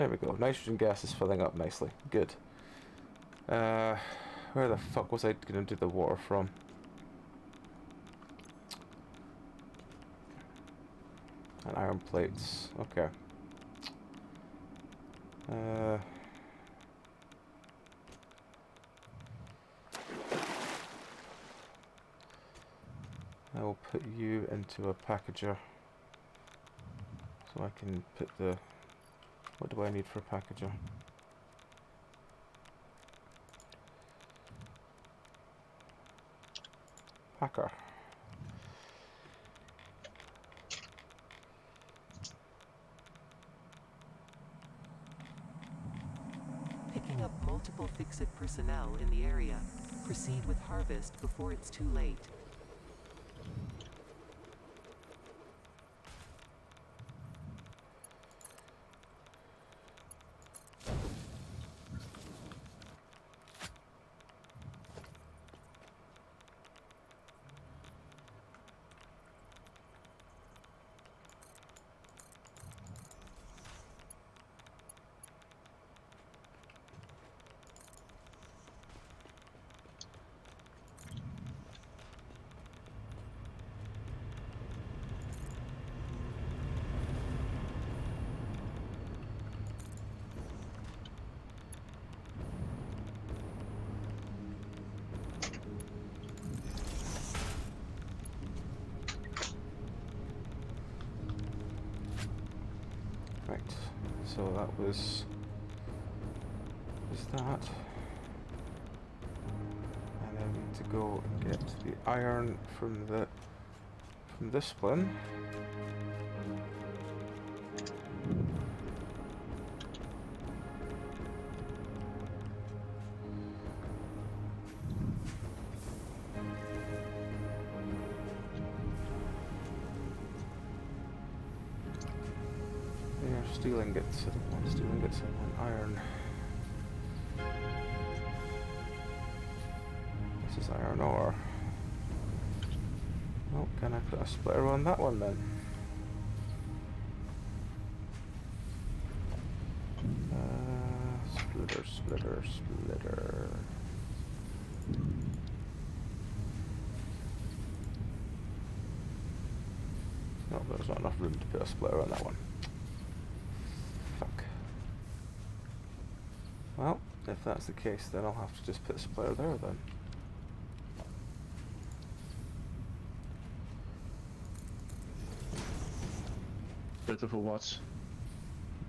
There we go. Nitrogen gas is filling up nicely. Good. Where the fuck was I going to do the water from? And iron plates. Okay. I will put you into a packager. So I can put the... What do I need for a packager? Packer. Picking up multiple fix-it personnel in the area. Proceed with harvest before it's too late. Right, so that was that. And I need to go and get the iron from this splin. Steel ingots, one steel ingots and one iron. This is iron ore. Oh, can I put a splitter on that one then? Splitter. No, there's not enough room to put a splitter on that one. Fuck. Well, if that's the case, then I'll have to just put a splitter there then. Splitter for what?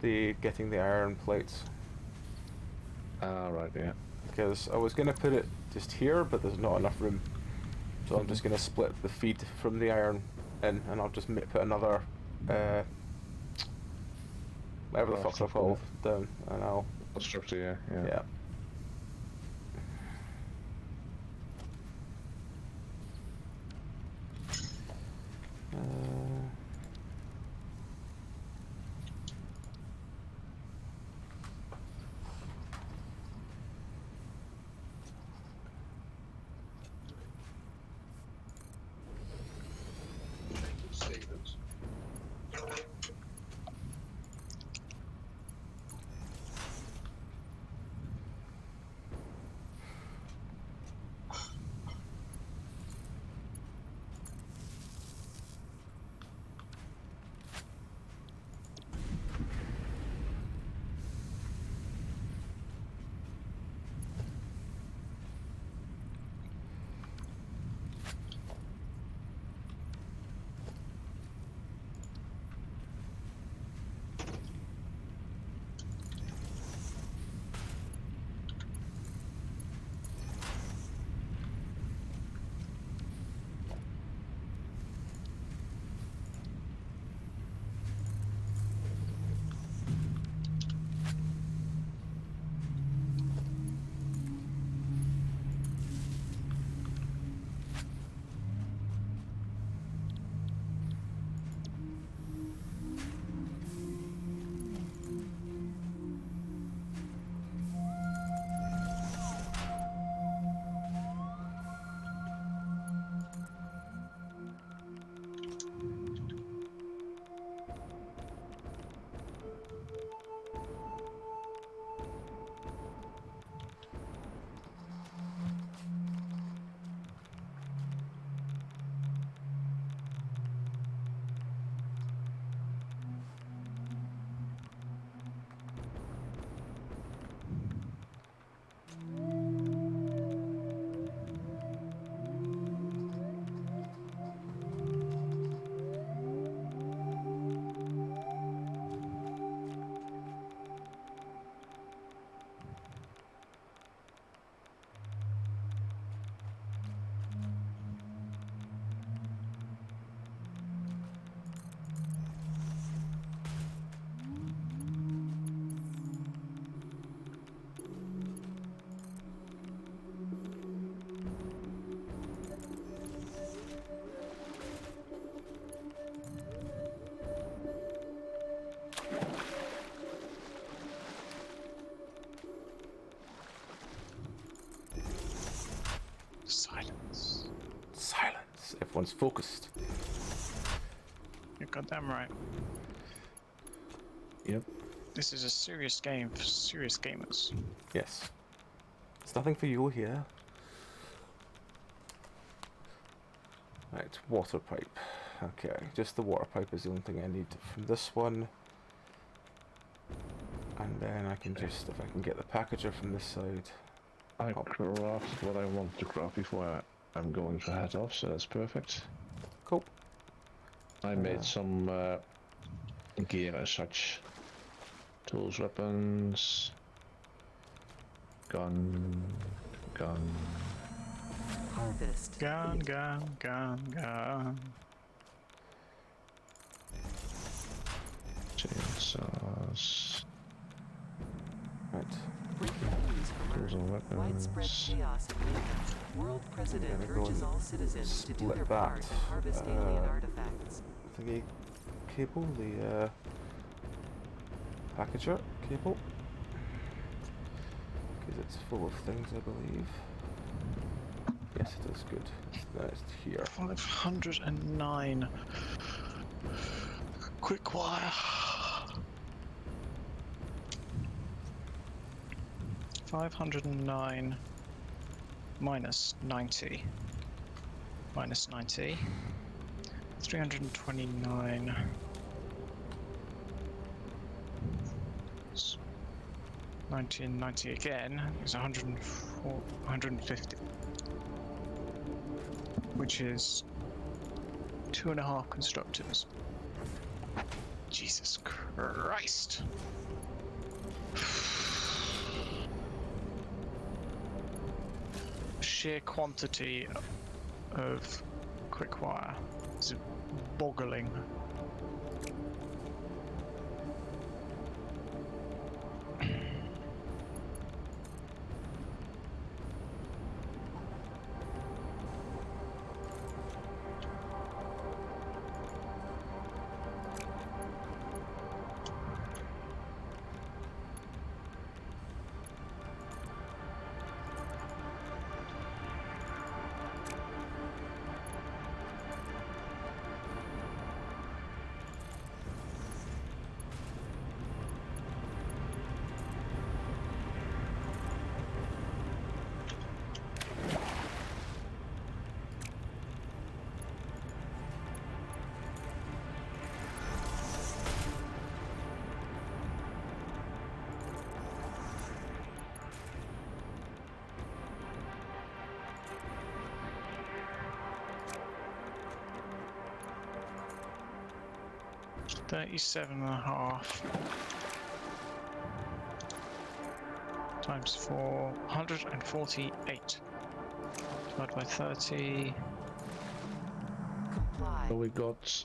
Getting the iron plates. Ah, right, yeah. Because I was going to put it just here, but there's not enough room. So I'm just going to split the feed from the iron in, and I'll just put another, whatever the fuck they're called, down, and I'll... Structure, yeah. Yeah. Silence. Silence. Everyone's focused. You're goddamn right. Yep. This is a serious game for serious gamers. Yes. There's nothing for you here. Right, water pipe. Okay, just the water pipe is the only thing I need from this one. And then I can just, if I can get the packager from this side. I crafted what I want to craft before I'm going to head off, so that's perfect. Cool. I made some gear as such. Tools, weapons, gun. Harvest. Gun. Chainsaws. Right. Breaking news from Tools and Earth. Widespread weapons. chaos and mayhem. World President gotta go urges and all citizens to do split their that, part and harvest alien artifacts. Thingy cable, the packager cable. Because it's full of things, I believe. Yes, it is good. That's here. 509. Quick wire. 509 minus 90. Minus 90. 329. 90 and 90 again is 104, 150. Which is 2.5 constructors. Jesus Christ. Sheer quantity of quick wire is boggling. $37.5 times 4, 148 divided by 30. Comply. So we got.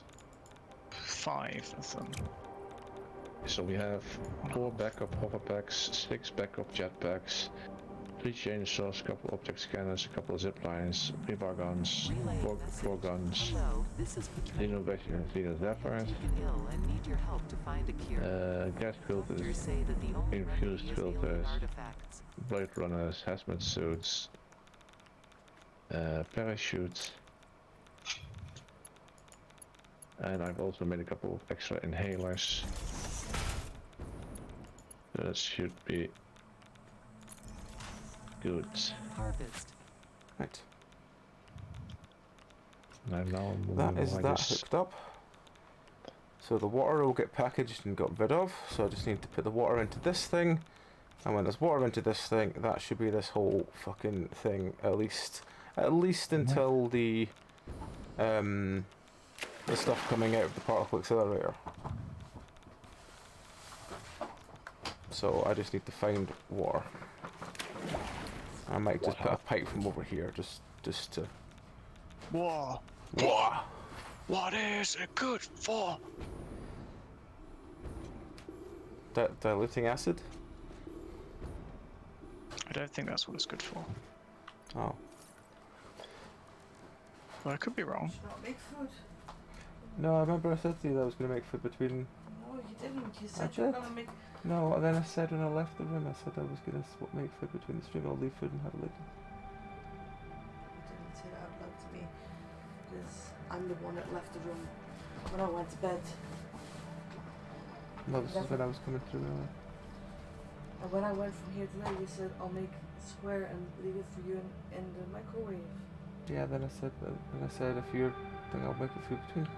5 of them. So we have 4 backup hover packs, 6 backup jetpacks, 3 chainsaws, a couple object scanners, a couple of zip lines, 3 bar guns, Relay 4 message. guns, Hello, this is Patrol. innovation and Zephyr, Taken ill and need your help to find a cure. gas Doctors filters, say that the only infused remedy is alien filters, artifacts. blade runners, hazmat suits, parachutes, and I've also made a couple of extra inhalers. That should be good. Harvest. Right. And now I'm That moving is like that this. hooked up. So the water will get packaged and got rid of. So I just need to put the water into this thing. And when there's water into this thing, that should be this whole fucking thing, at least until the stuff coming out of the particle accelerator. So I just need to find water. I might just put a pipe from over here, just to. Whoa! Whoa! What is it good for? Diluting acid? I don't think that's what it's good for. Oh. Well, I could be wrong. Should not make food. No, I remember I said to you that I was going to make food between. No, you didn't. You said I you were did. gonna make. No, and then I said when I left the room, I said I was going to make food between the stream. I'll leave food and have it later. me, because I'm the one that left the room when I went to bed. No, this is when I was coming through earlier. And when I went from here today, you said I'll make a square and leave it for you in the microwave. Yeah, then I said if you're thing, I'll make it for you between.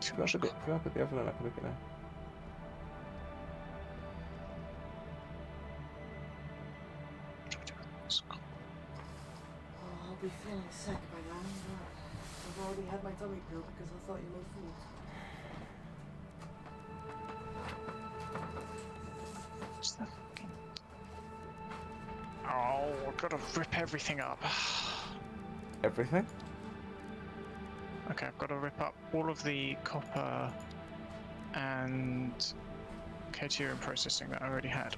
If you want to put the oven on, I can make it now. Oh, I'll be feeling sick by then. I've already had my tummy pill because I thought you made food. What's that? Oh, I've got to rip everything up. Everything? Okay, I've got to rip up all of the copper and K2 processing that I already had.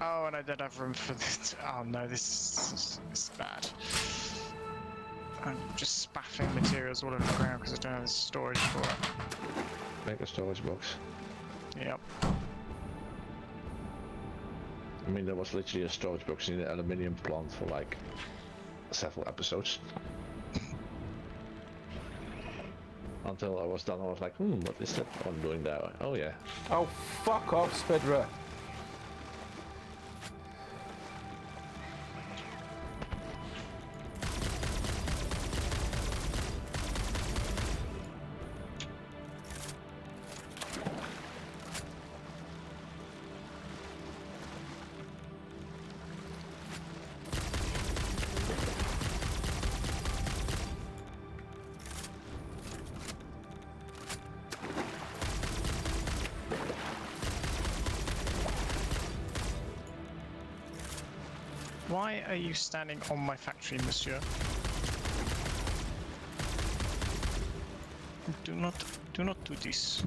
Oh, and I don't have room for this. Oh no, this is bad. I'm just spaffing materials all over the ground because I don't have the storage for it. Make a storage box. Yep. I mean, there was literally a storage box in the aluminium plant for like several episodes. Until I was done, I was like, what is that one doing there? Oh yeah. Oh, fuck off, Spidra! Why are you standing on my factory, monsieur? Do not do this.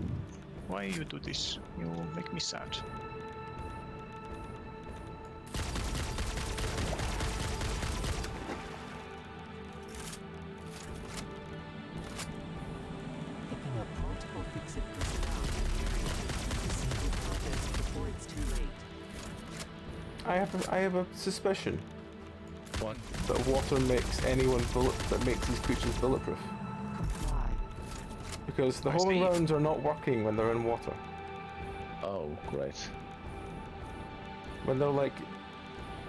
Why you do this? You will make me sad. Picking up multiple fix-it personnel in the area. Disable Harvest before it's too late. I have a suspicion What? that water makes makes these creatures bulletproof. Comply. Because the I homing see. rounds are not working when they're in water. Oh, great. When they're like,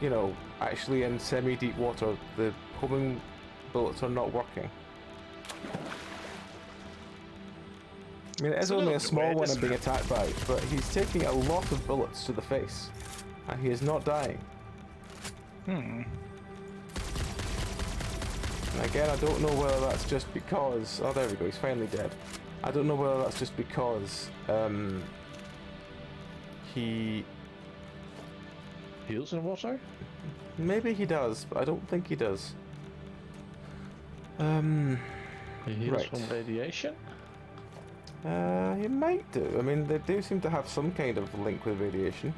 you know, actually in semi-deep water, the homing bullets are not working. I mean, it is a only little a bit small weird, one I'm isn't being it? attacked by, but he's taking a lot of bullets to the face, and he is not dying. Hmm. And again, I don't know whether that's just because... Oh, there we go, he's finally dead. I don't know whether that's just because he... Heals in water? Maybe he does, but I don't think he does. He heals Right. from radiation? He might do. I mean, they do seem to have some kind of link with radiation.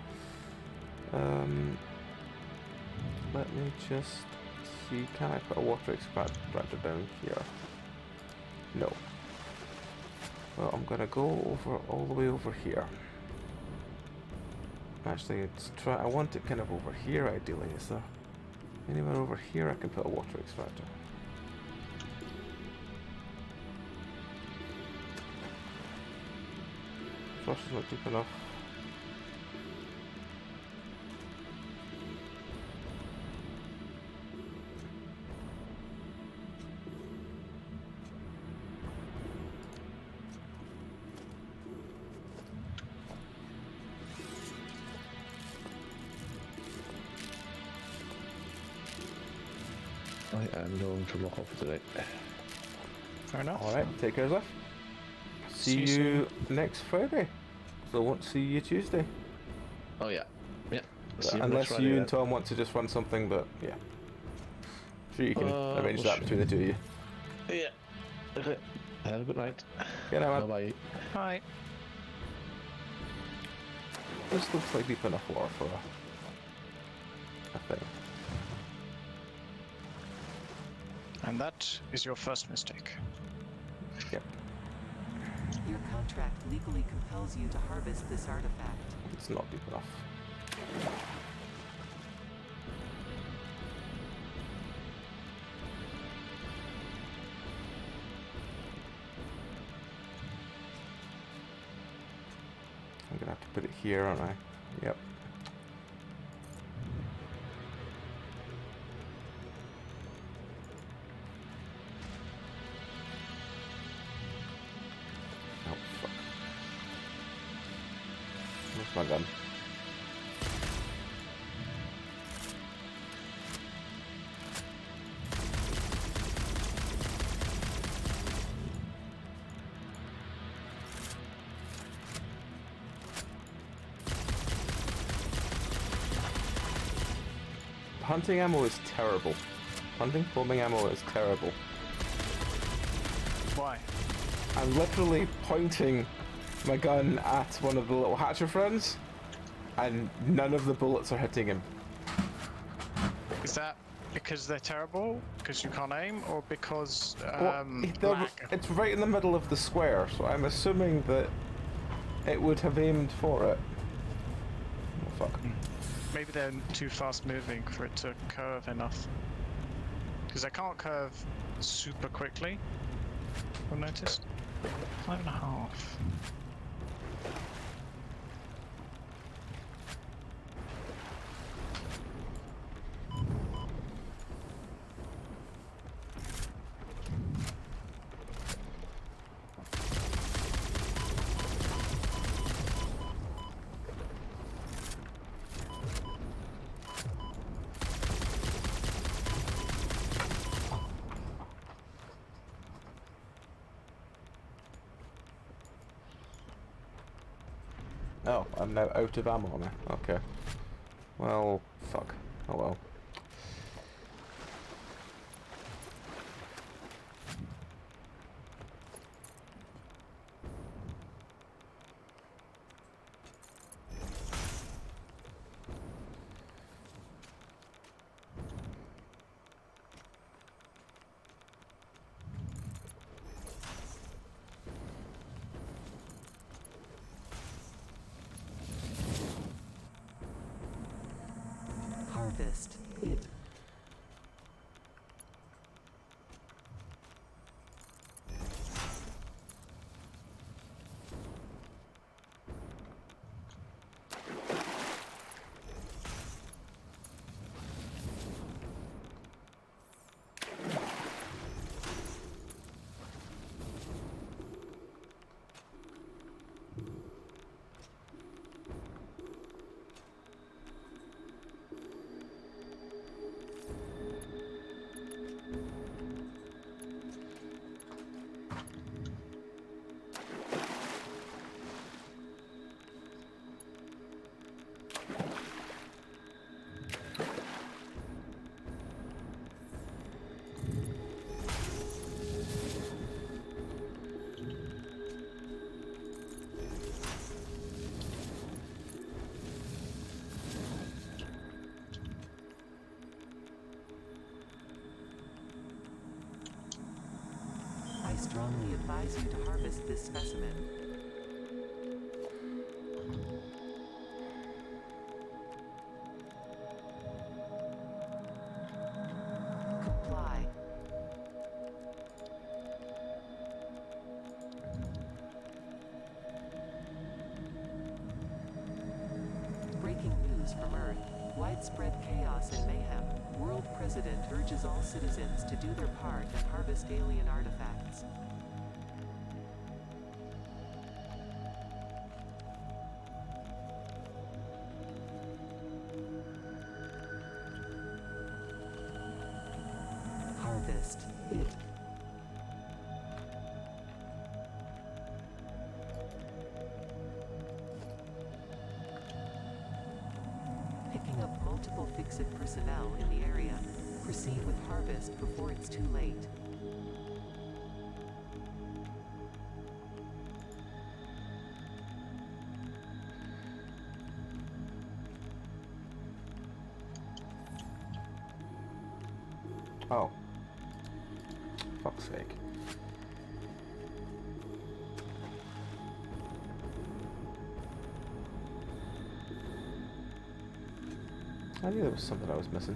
Let me just see, can I put a water extractor down here? No. Well, I'm gonna go over all the way over here. Actually, I want it kind of over here ideally. Is there anywhere over here I can put a water extractor? Flush is not deep enough. I am going to lock off today. Fair enough. Alright, take care, Zeph. See you you next Friday. So I won't see you Tuesday. Oh yeah. Yeah. See you Unless next you Friday, and Tom want to just run something, but yeah. Sure, you can arrange well, that between the two of you. then. Yeah. Okay. Have a good night. Get out, man. Bye-bye. Hi. This looks like deep enough water for a thing. And that is your first mistake. Yep, Your contract legally compels you to harvest this artifact. it's not deep enough. here, aren't I? Yep. Oh, fuck. Where's my gun? Hunting ammo is terrible. Hunting foaming ammo is terrible. Why? I'm literally pointing my gun at one of the little hatcher friends, and none of the bullets are hitting him. Is that because they're terrible? Because you can't aim? Or because, Well, lag? it's right in the middle of the square, so I'm assuming that it would have aimed for it. Oh, fuck. Maybe they're too fast moving for it to curve enough. Because they can't curve super quickly. I've noticed. 5.5. Oh, I'm now out of ammo now. Okay. Well, fuck. Oh well. Harvest it. I strongly advise you to harvest this specimen. Comply. Breaking news from Earth. Widespread chaos and mayhem. World President urges all citizens to do their part and harvest alien artifacts. Harvest it. Picking up multiple fix-it personnel in the area. Proceed with harvest before it's too late. Oh. Fuck's sake. I knew there was something I was missing.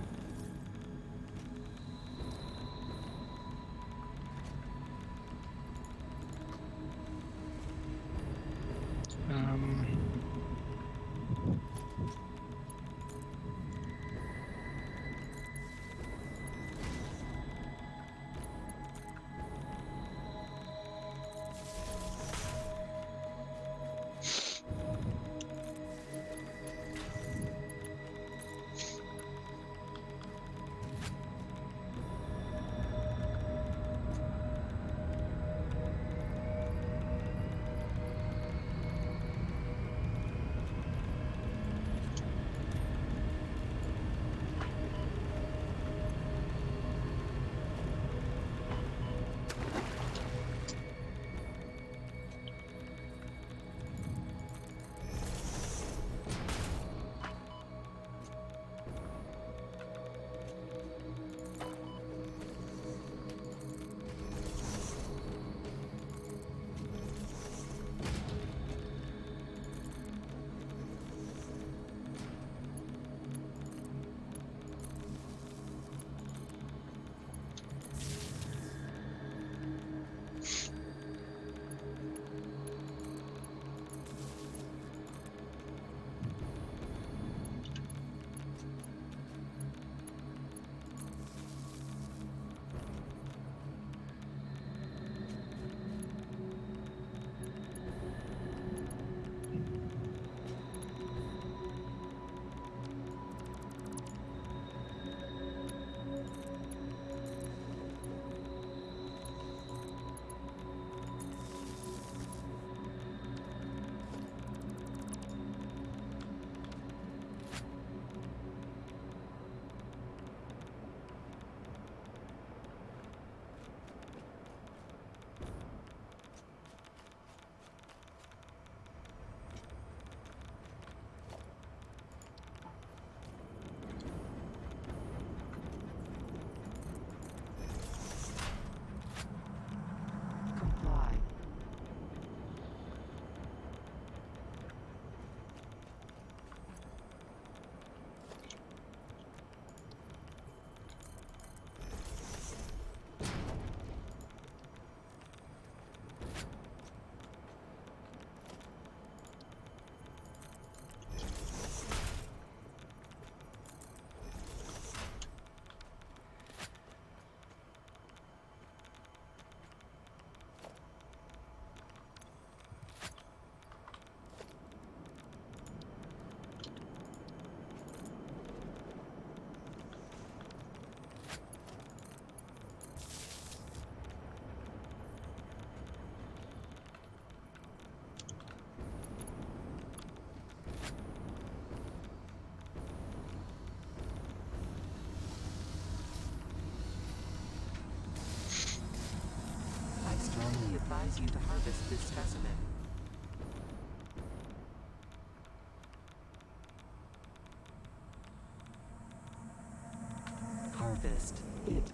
Harvest. It.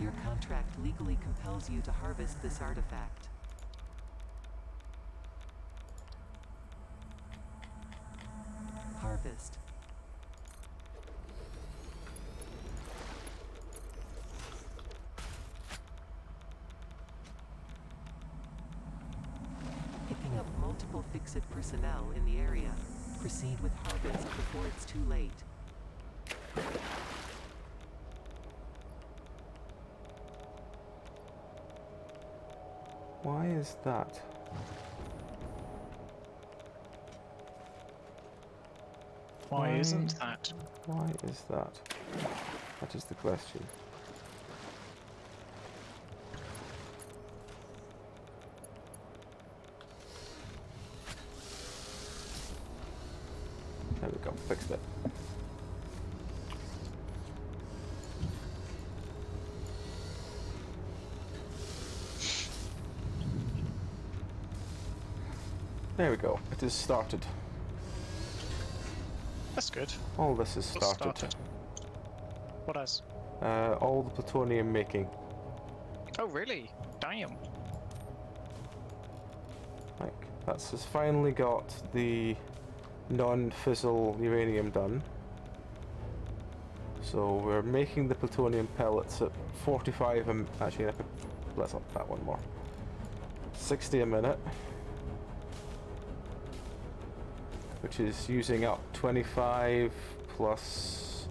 Your contract legally compels you to harvest this artifact. Harvest. Picking up multiple fixed personnel in the area. Proceed with harvest before it's too late. Why is that? Why isn't that? Why is that? That is the question. There we go, fixed it. There we go, it is started. That's good. All this is What's started. What else? All the plutonium making. Oh, really? Damn. Like, that's has finally got the non-fissile uranium done. So we're making the plutonium pellets at 45 actually, let's up that one more. 60 a minute. Which is using up 25 plus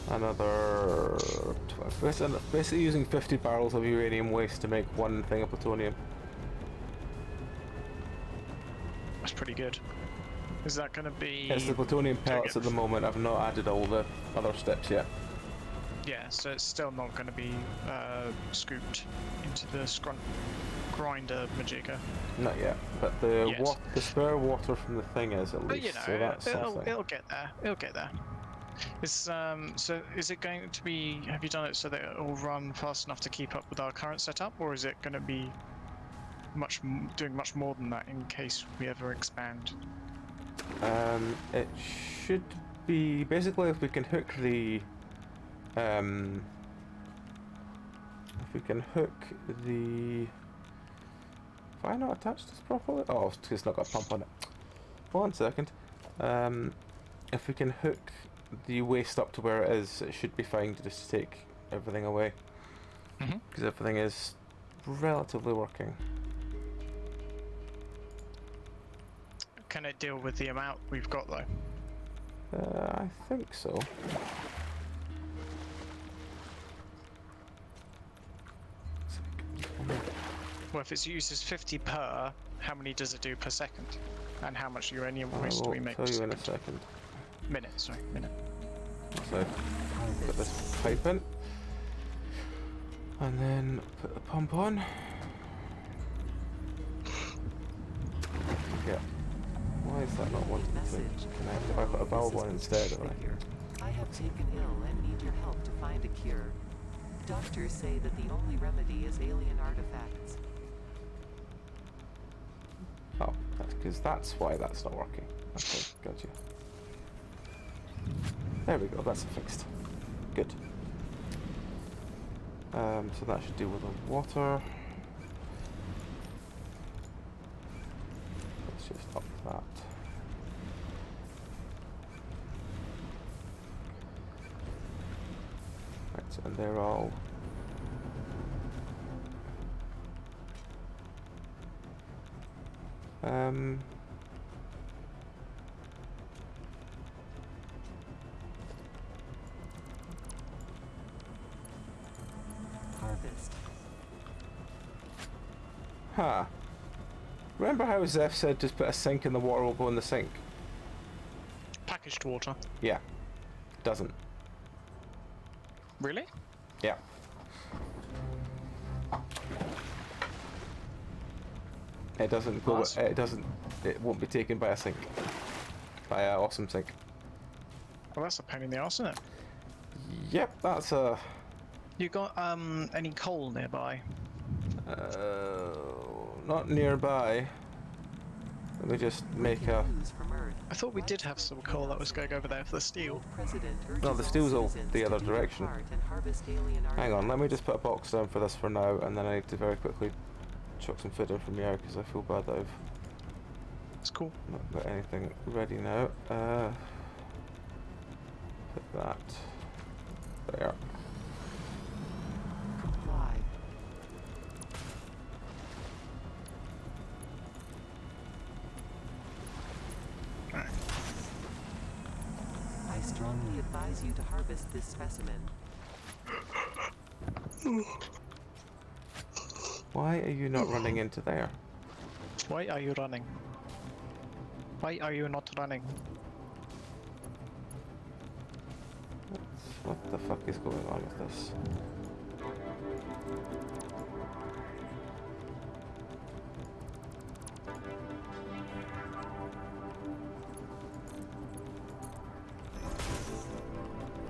another 12. Basically using 50 barrels of uranium waste to make one thing of plutonium. That's pretty good. Is that going to be... It's the plutonium pellets at the moment. I've not added all the other steps yet. Yeah, so it's still not going to be scooped into the grinder majigger. Not yet, but the Yes. the spare water from the thing is at But least. you know, So that's something. it'll get there. It'll get there. So is it going to be? Have you done it so that it'll run fast enough to keep up with our current setup, or is it going to be doing much more than that in case we ever expand? It should be basically if we can hook the if we can hook the. Have I not attached this properly? Oh, it's not got a pump on it. 1 second. If we can hook the waste up to where it is, it should be fine to just take everything away. Because everything is relatively working. Can it deal with the amount we've got though? I think so. Well, if it uses 50 per, how many does it do per second? And how much uranium waste do we make I'll per tell you in a second? second. Minute, sorry, minute. So, put this pipe in. And then put the pump on. Yeah. Why is that not wanting to connect? If I put a valve on instead of it. I have taken ill and need your help to find a cure. Doctors say that the only remedy is alien artifacts. Oh, that's because that's why that's not working. Okay, gotcha. There we go, that's fixed. Good. So that should deal with the water. Let's just up that. Right, so and they're all Harvest. Huh. Remember how Zeph said just put a sink in the water will go in the sink? Packaged water. Yeah. Doesn't. Really? Yeah. It doesn't go. Nice. It doesn't. It won't be taken by a sink. By an awesome sink. Well, that's a pain in the arse, isn't it? Yep, that's a. You got any coal nearby? not nearby. Let me just make a... Breaking news from Earth. I thought we did have some coal that was going over there for the steel. World President No, urges the steel's all citizens the to other do their direction. part and harvest alien Hang on, let me artifacts. just put a box down for this for now, and then I need to very quickly chuck some food in from here, because I feel bad that I've It's cool. not got anything ready now. Put that there. Comply. I strongly advise you to harvest this specimen. Why are you not running into there? Why are you running? Why are you not running? What the fuck is going on with this?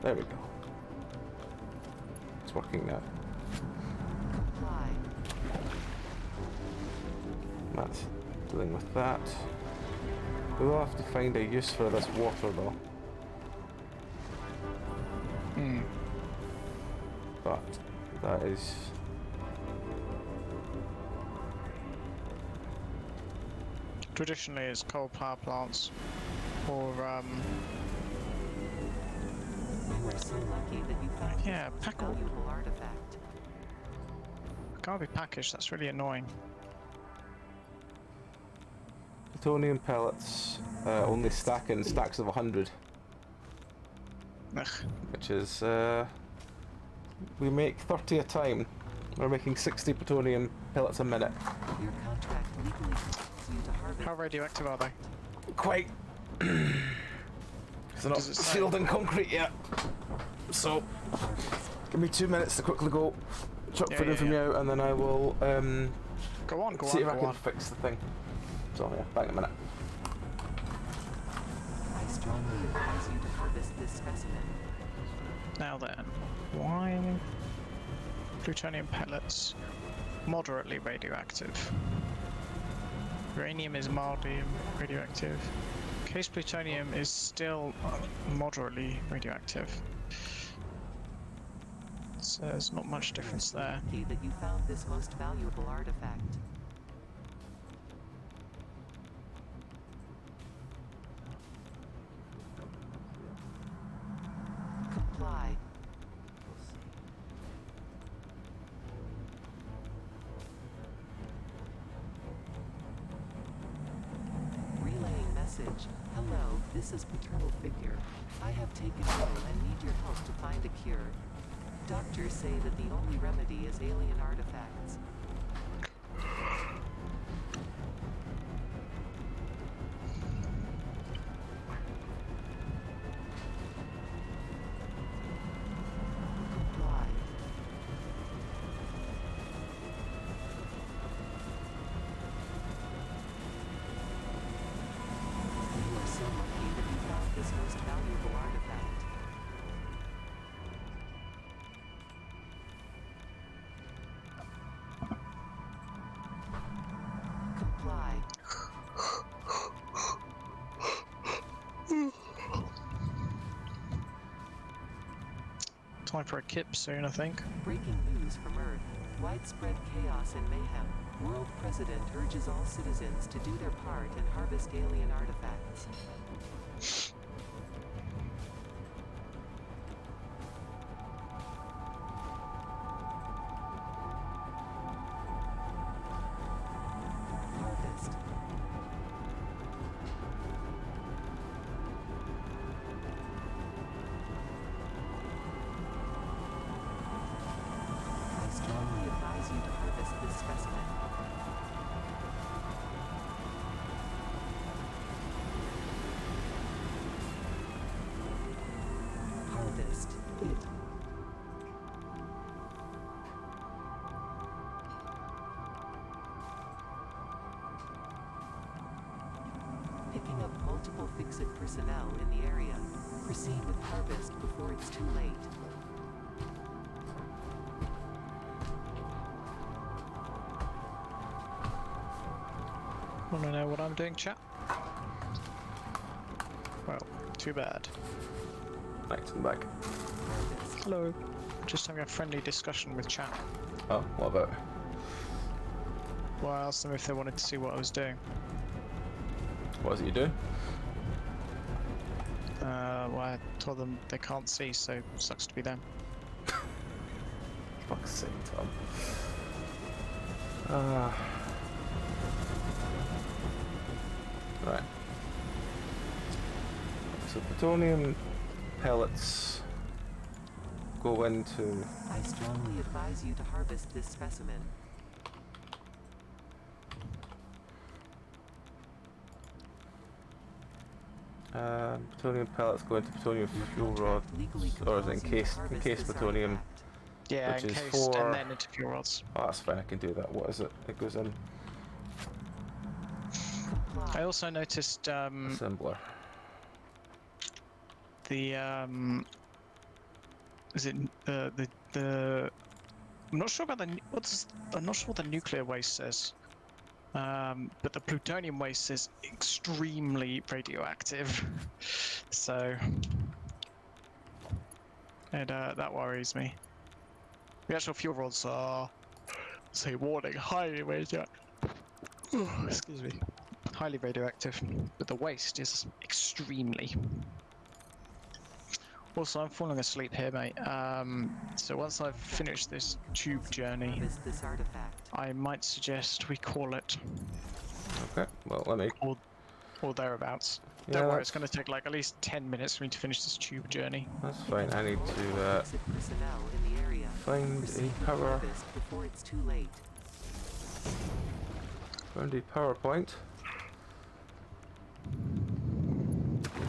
There we go. It's working now. Comply. That's dealing with that. We will have to find a use for this water though. But that is... Traditionally, it's coal power plants or You are so lucky that you found Yeah, this most packle. valuable artifact. can't be packaged. That's really annoying. plutonium pellets only stack in stacks of 100, Ugh. which is we make 30 a time. We're making 60 plutonium pellets a minute. Your contract legally compels you to harvest. How radioactive are they? Quite. It's not Does it say? sealed in concrete yet. So, give me 2 minutes to quickly go chuck Yeah, food in yeah, from yeah. you, and then I will Go on, go see on, if I go can on. fix the thing. So yeah, back in a minute. I strongly advise you to harvest this specimen. Now then, why plutonium pellets? Moderately radioactive. Uranium is mildly radioactive. Case plutonium is still moderately radioactive. So there's not much difference there. Lucky that you found this most valuable artifact. Comply. Relaying message. Hello, this is Paternal Figure. I have taken ill and need your help to find a cure. Doctors say that the only remedy is alien artifacts. Comply. You are so lucky that you found this most valuable artifact. Comply. Time for a kip soon, I think. Breaking news from Earth. Widespread chaos and mayhem. World President urges all citizens to do their part and harvest alien artifacts. Harvest. I strongly advise you to harvest this specimen. Harvest it. Picking up multiple Fix-It personnel in the area. Proceed with harvest before it's too late. Wanna know what I'm doing, chat? Well, too bad. Right, I'm back. Hello. Just having a friendly discussion with chat. Oh, what about? Well, I asked them if they wanted to see what I was doing. What is it you doing? Well, I told them they can't see, so sucks to be them. Fuck's sake, Tom. Right. So plutonium pellets go into. I strongly advise you to harvest this specimen. Plutonium pellets go into plutonium fuel rods, or is it encased plutonium? Yeah, Which is encased for- and then into fuel rods. Oh, that's fine, I can do that. What is it? It goes in I also noticed assembler. the is it the I'm not sure about the I'm not sure what the nuclear waste says. But the plutonium waste is extremely radioactive, so that worries me. The actual fuel rods are, say, warning, highly radioactive. Excuse me, highly radioactive, but the waste is extremely. Also, I'm falling asleep here, mate. So once I've finished this tube journey, Harvest this artifact. I might suggest we call it, Okay, well, let me. or thereabouts. Yeah, Don't worry, that's- it's going to take like at least 10 minutes for me to finish this tube journey. That's fine. I need to Exit personnel in the area. find Proceed a with power. harvest before it's too late. Find a PowerPoint.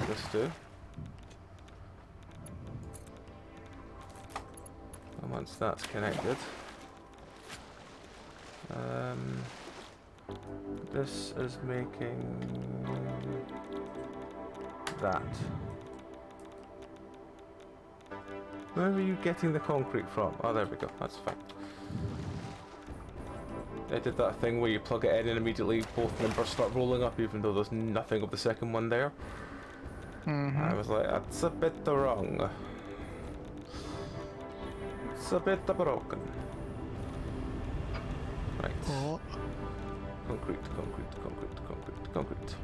This do. And once that's connected, this is making that. Where are you getting the concrete from? Oh, there we go. That's fine. I did that thing where you plug it in and immediately both numbers start rolling up, even though there's nothing of the second one there. I was like, that's a bit wrong. It's a bit broken. Right. Oh. Concrete, concrete, concrete, concrete, concrete.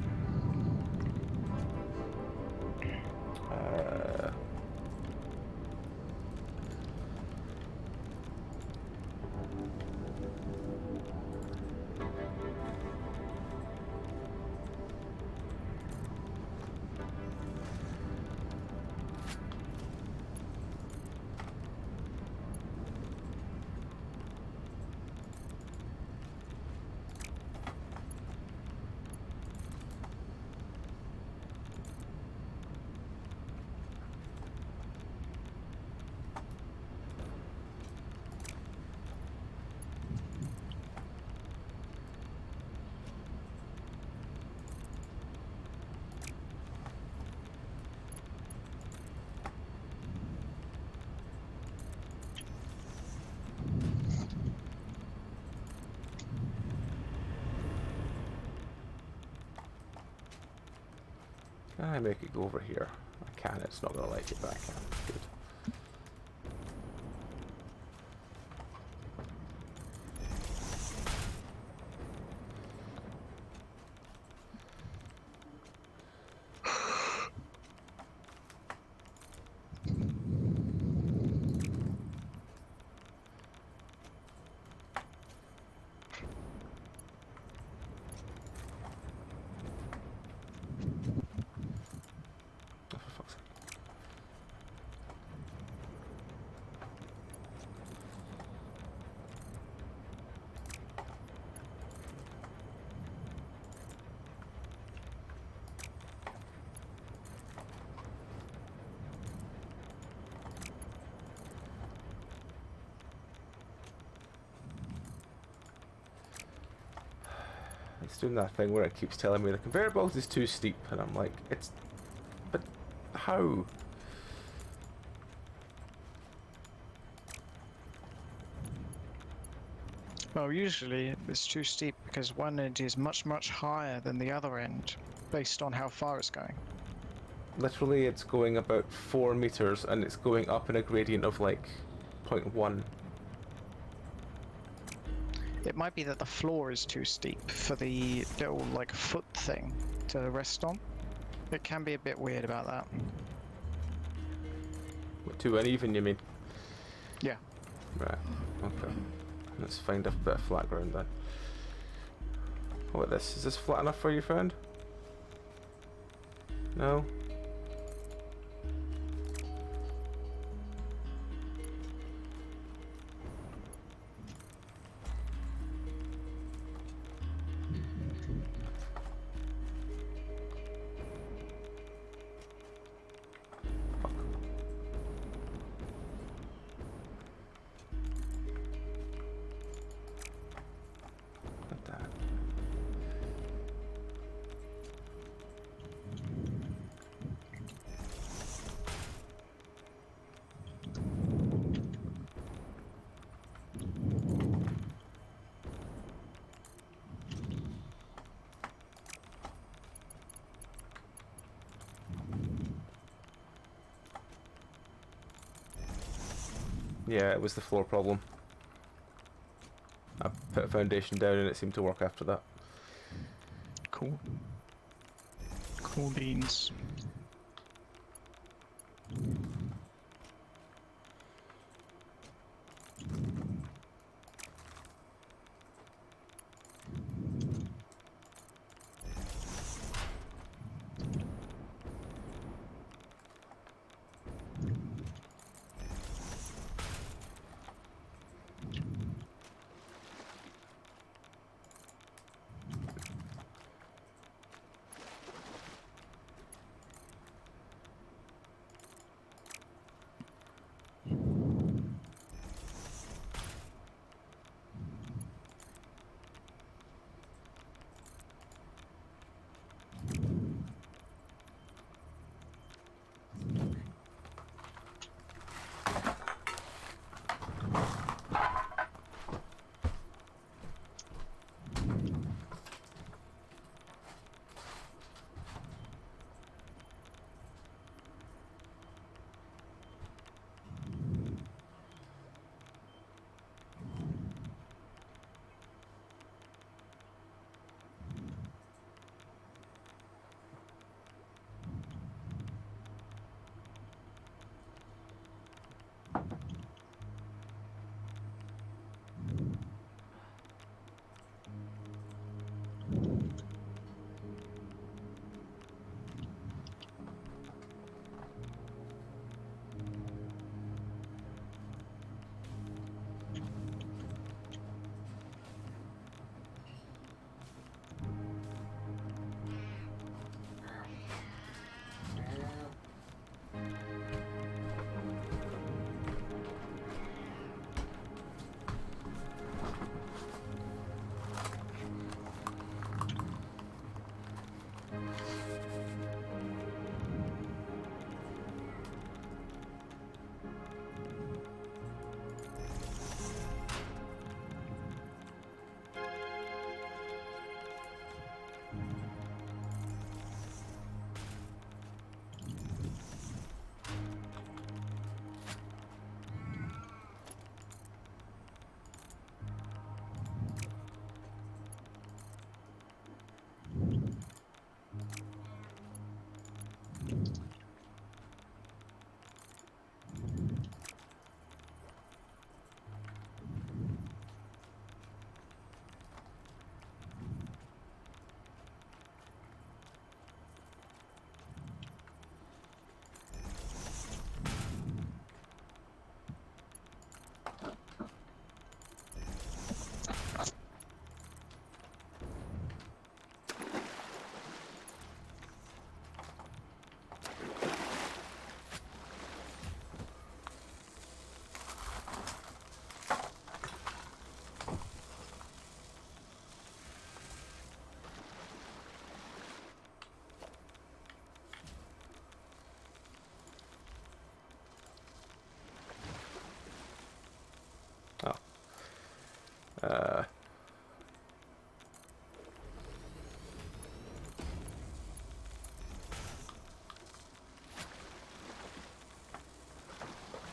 Can I make it go over here? I can, it's not going to like it, but I can. Good. Oh, for fuck's sake. It's doing that thing where it keeps telling me the conveyor belt is too steep, and I'm like, it's... But how? Well, usually it's too steep because one end is much, much higher than the other end, based on how far it's going. Literally, it's going about 4 meters, and it's going up in a gradient of like 0.1. It might be that the floor is too steep for the little like foot thing to rest on. It can be a bit weird about that. Too uneven, you mean? Yeah. Right. Okay. Let's find a bit of flat ground then. What about this? Is this flat enough for you, friend? No? Like that. Yeah, it was the floor problem. I put a foundation down and it seemed to work after that. Cool. Cool beans.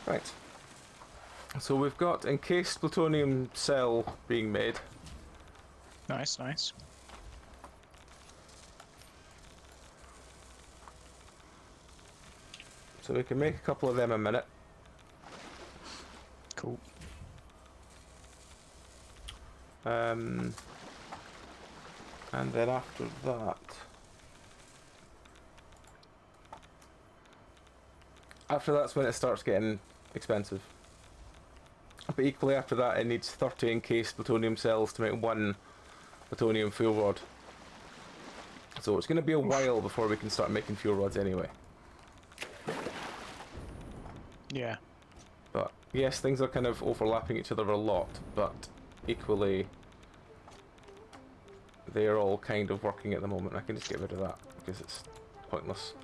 Right. So we've got encased plutonium cell being made. Nice, nice. So we can make a couple of them a minute. Cool. And then after that... After that's when it starts getting expensive. But equally after that it needs 30 encased plutonium cells to make 1 plutonium fuel rod. So it's going to be a while before we can start making fuel rods anyway. Yeah. But yes, things are kind of overlapping each other a lot, but equally they are all kind of working at the moment. I can just get rid of that because it's pointless.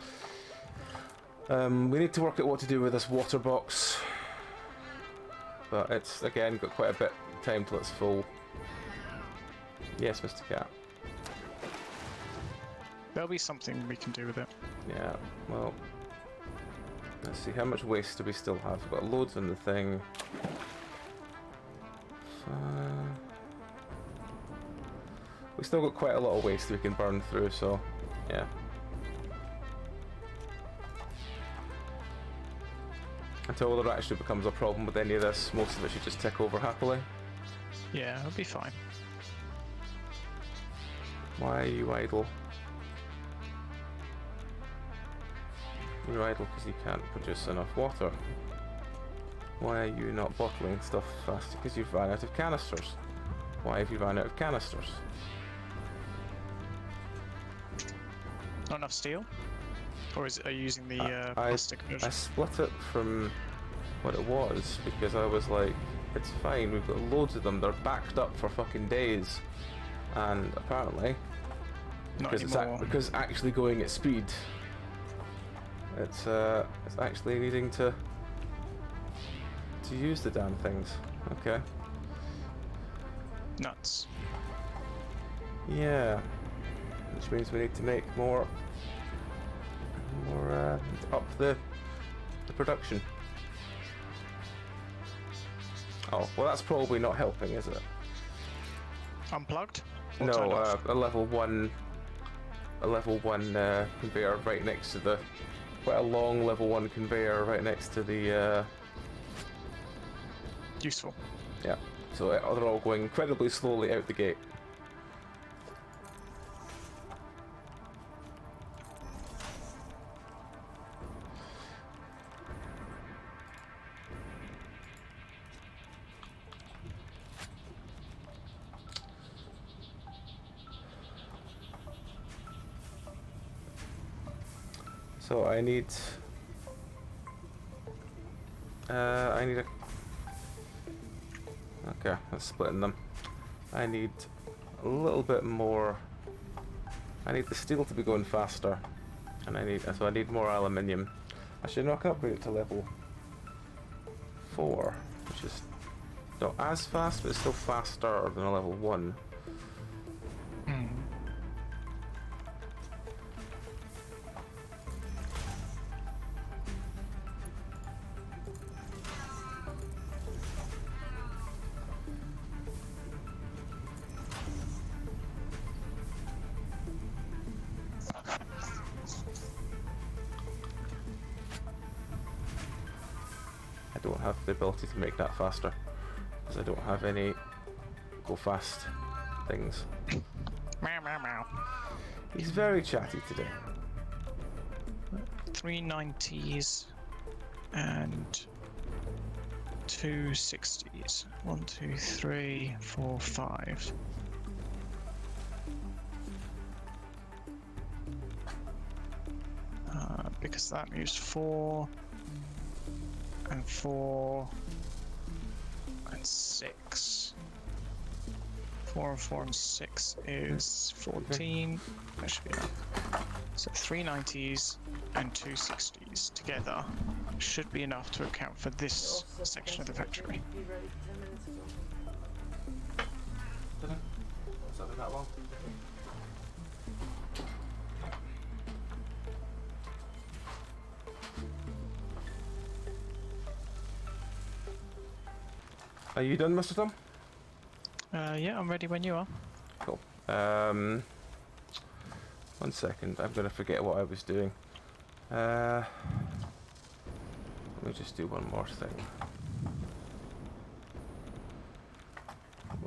We need to work out what to do with this water box, but it's again got quite a bit of time till it's full. Yes, Mr. Cat. There'll be something we can do with it. Yeah, well, let's see, how much waste do we still have? We've got loads in the thing. We still got quite a lot of waste we can burn through, so yeah. Until there actually becomes a problem with any of this, most of it should just tick over happily. Yeah, it'll be fine. Why are you idle? You're idle because you can't produce enough water. Why are you not bottling stuff faster? Because you've run out of canisters. Why have you run out of canisters? Not enough steel? Or are you using the plastic I version? split it from what it was because I was like, it's fine, we've got loads of them, they're backed up for fucking days. And apparently, Not because anymore. because actually going at speed, it's actually needing to use the damn things. Okay. Nuts. Yeah. Which means we need to make more up the production. Oh, well that's probably not helping, is it? Unplugged? Or No, turned off? a level 1 conveyor right next to the quite a long level 1 conveyor right next to the Useful. yeah. So they're all going incredibly slowly out the gate. So I need a... Okay, let's splitting them. I need a little bit more... I need the steel to be going faster. And I need more aluminium. Actually, no, I can upgrade it to level 4, which is not as fast, but it's still faster than a level 1. I don't have the ability to make that faster because I don't have any go fast things. Meow, meow, meow. He's very chatty today. 390s and 260s. 1, 2, 3, 4, 5. Because that moves 4 and 4 and 6. 4 and 4 and 6 is 14. That should be enough. So 390s and 260s together should be enough to account for this section of the factory. Be ready 10 minutes ago. Are you done, Mr. Tom? Yeah, I'm ready when you are. Cool. 1 second, I'm gonna forget what I was doing. Let me just do one more thing.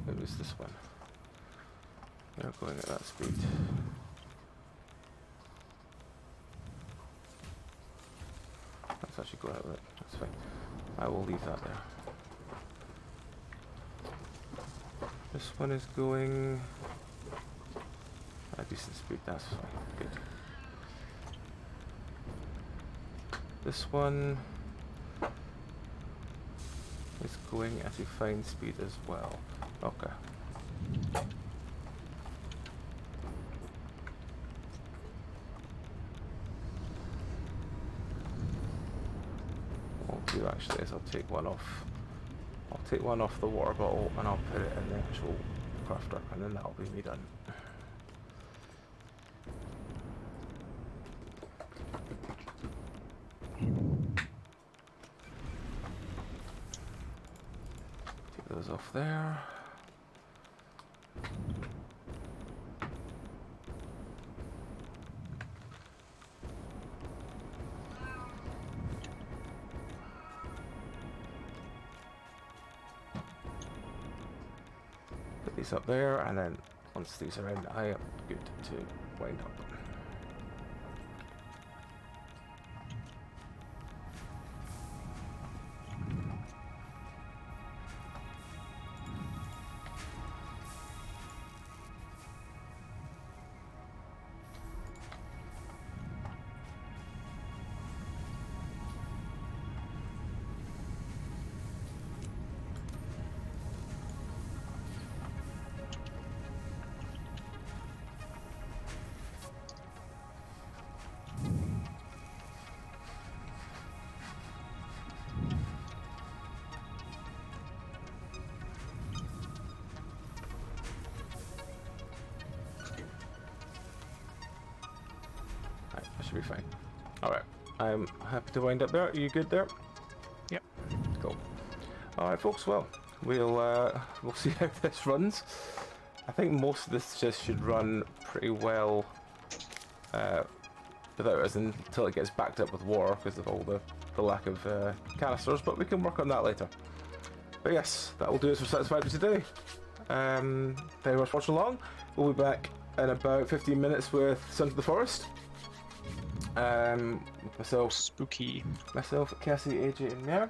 It was this one. You're going at that speed. That's actually going out right. That's fine. I will leave that there. This one is going at a decent speed, that's fine. Good. This one is going at a fine speed as well. Okay. What I'll do actually is I'll take one off. I'll take one off the water bottle and I'll put it in the actual crafter, and then that'll be me done. Take those off there. Put these up there, and then once these are in, I am good to wind up. That should be fine. Alright, I'm happy to wind up there. Are you good there? Yep. Cool. Alright folks, well, we'll see how this runs. I think most of this just should run pretty well without us until it gets backed up with water because of all the lack of canisters, but we can work on that later. But yes, that will do us for Satisfactory today. Thank you very much for watching along. We'll be back in about 15 minutes with Sons of the Forest. Myself, Spooky. Cassie, AJ, and Mer.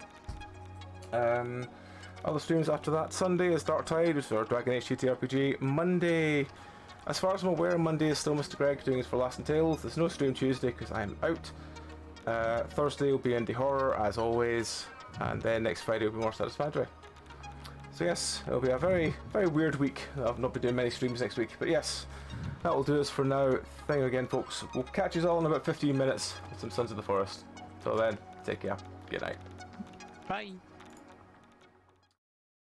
Other streams after that. Sunday is Dark Tide, which is our Dragon Age TTRPG. Monday, as far as I'm aware, Monday is still Mr. Greg doing his For Last and Tales. There's no stream Tuesday because I'm out. Thursday will be Indie Horror as always, and then next Friday will be more Satisfactory. So yes, it'll be a very, very weird week. I'll not be doing many streams next week, but yes, that will do us for now. Thank you again, folks. We'll catch you all in about 15 minutes with some Sons of the Forest. Till then, take care. Good night. Bye.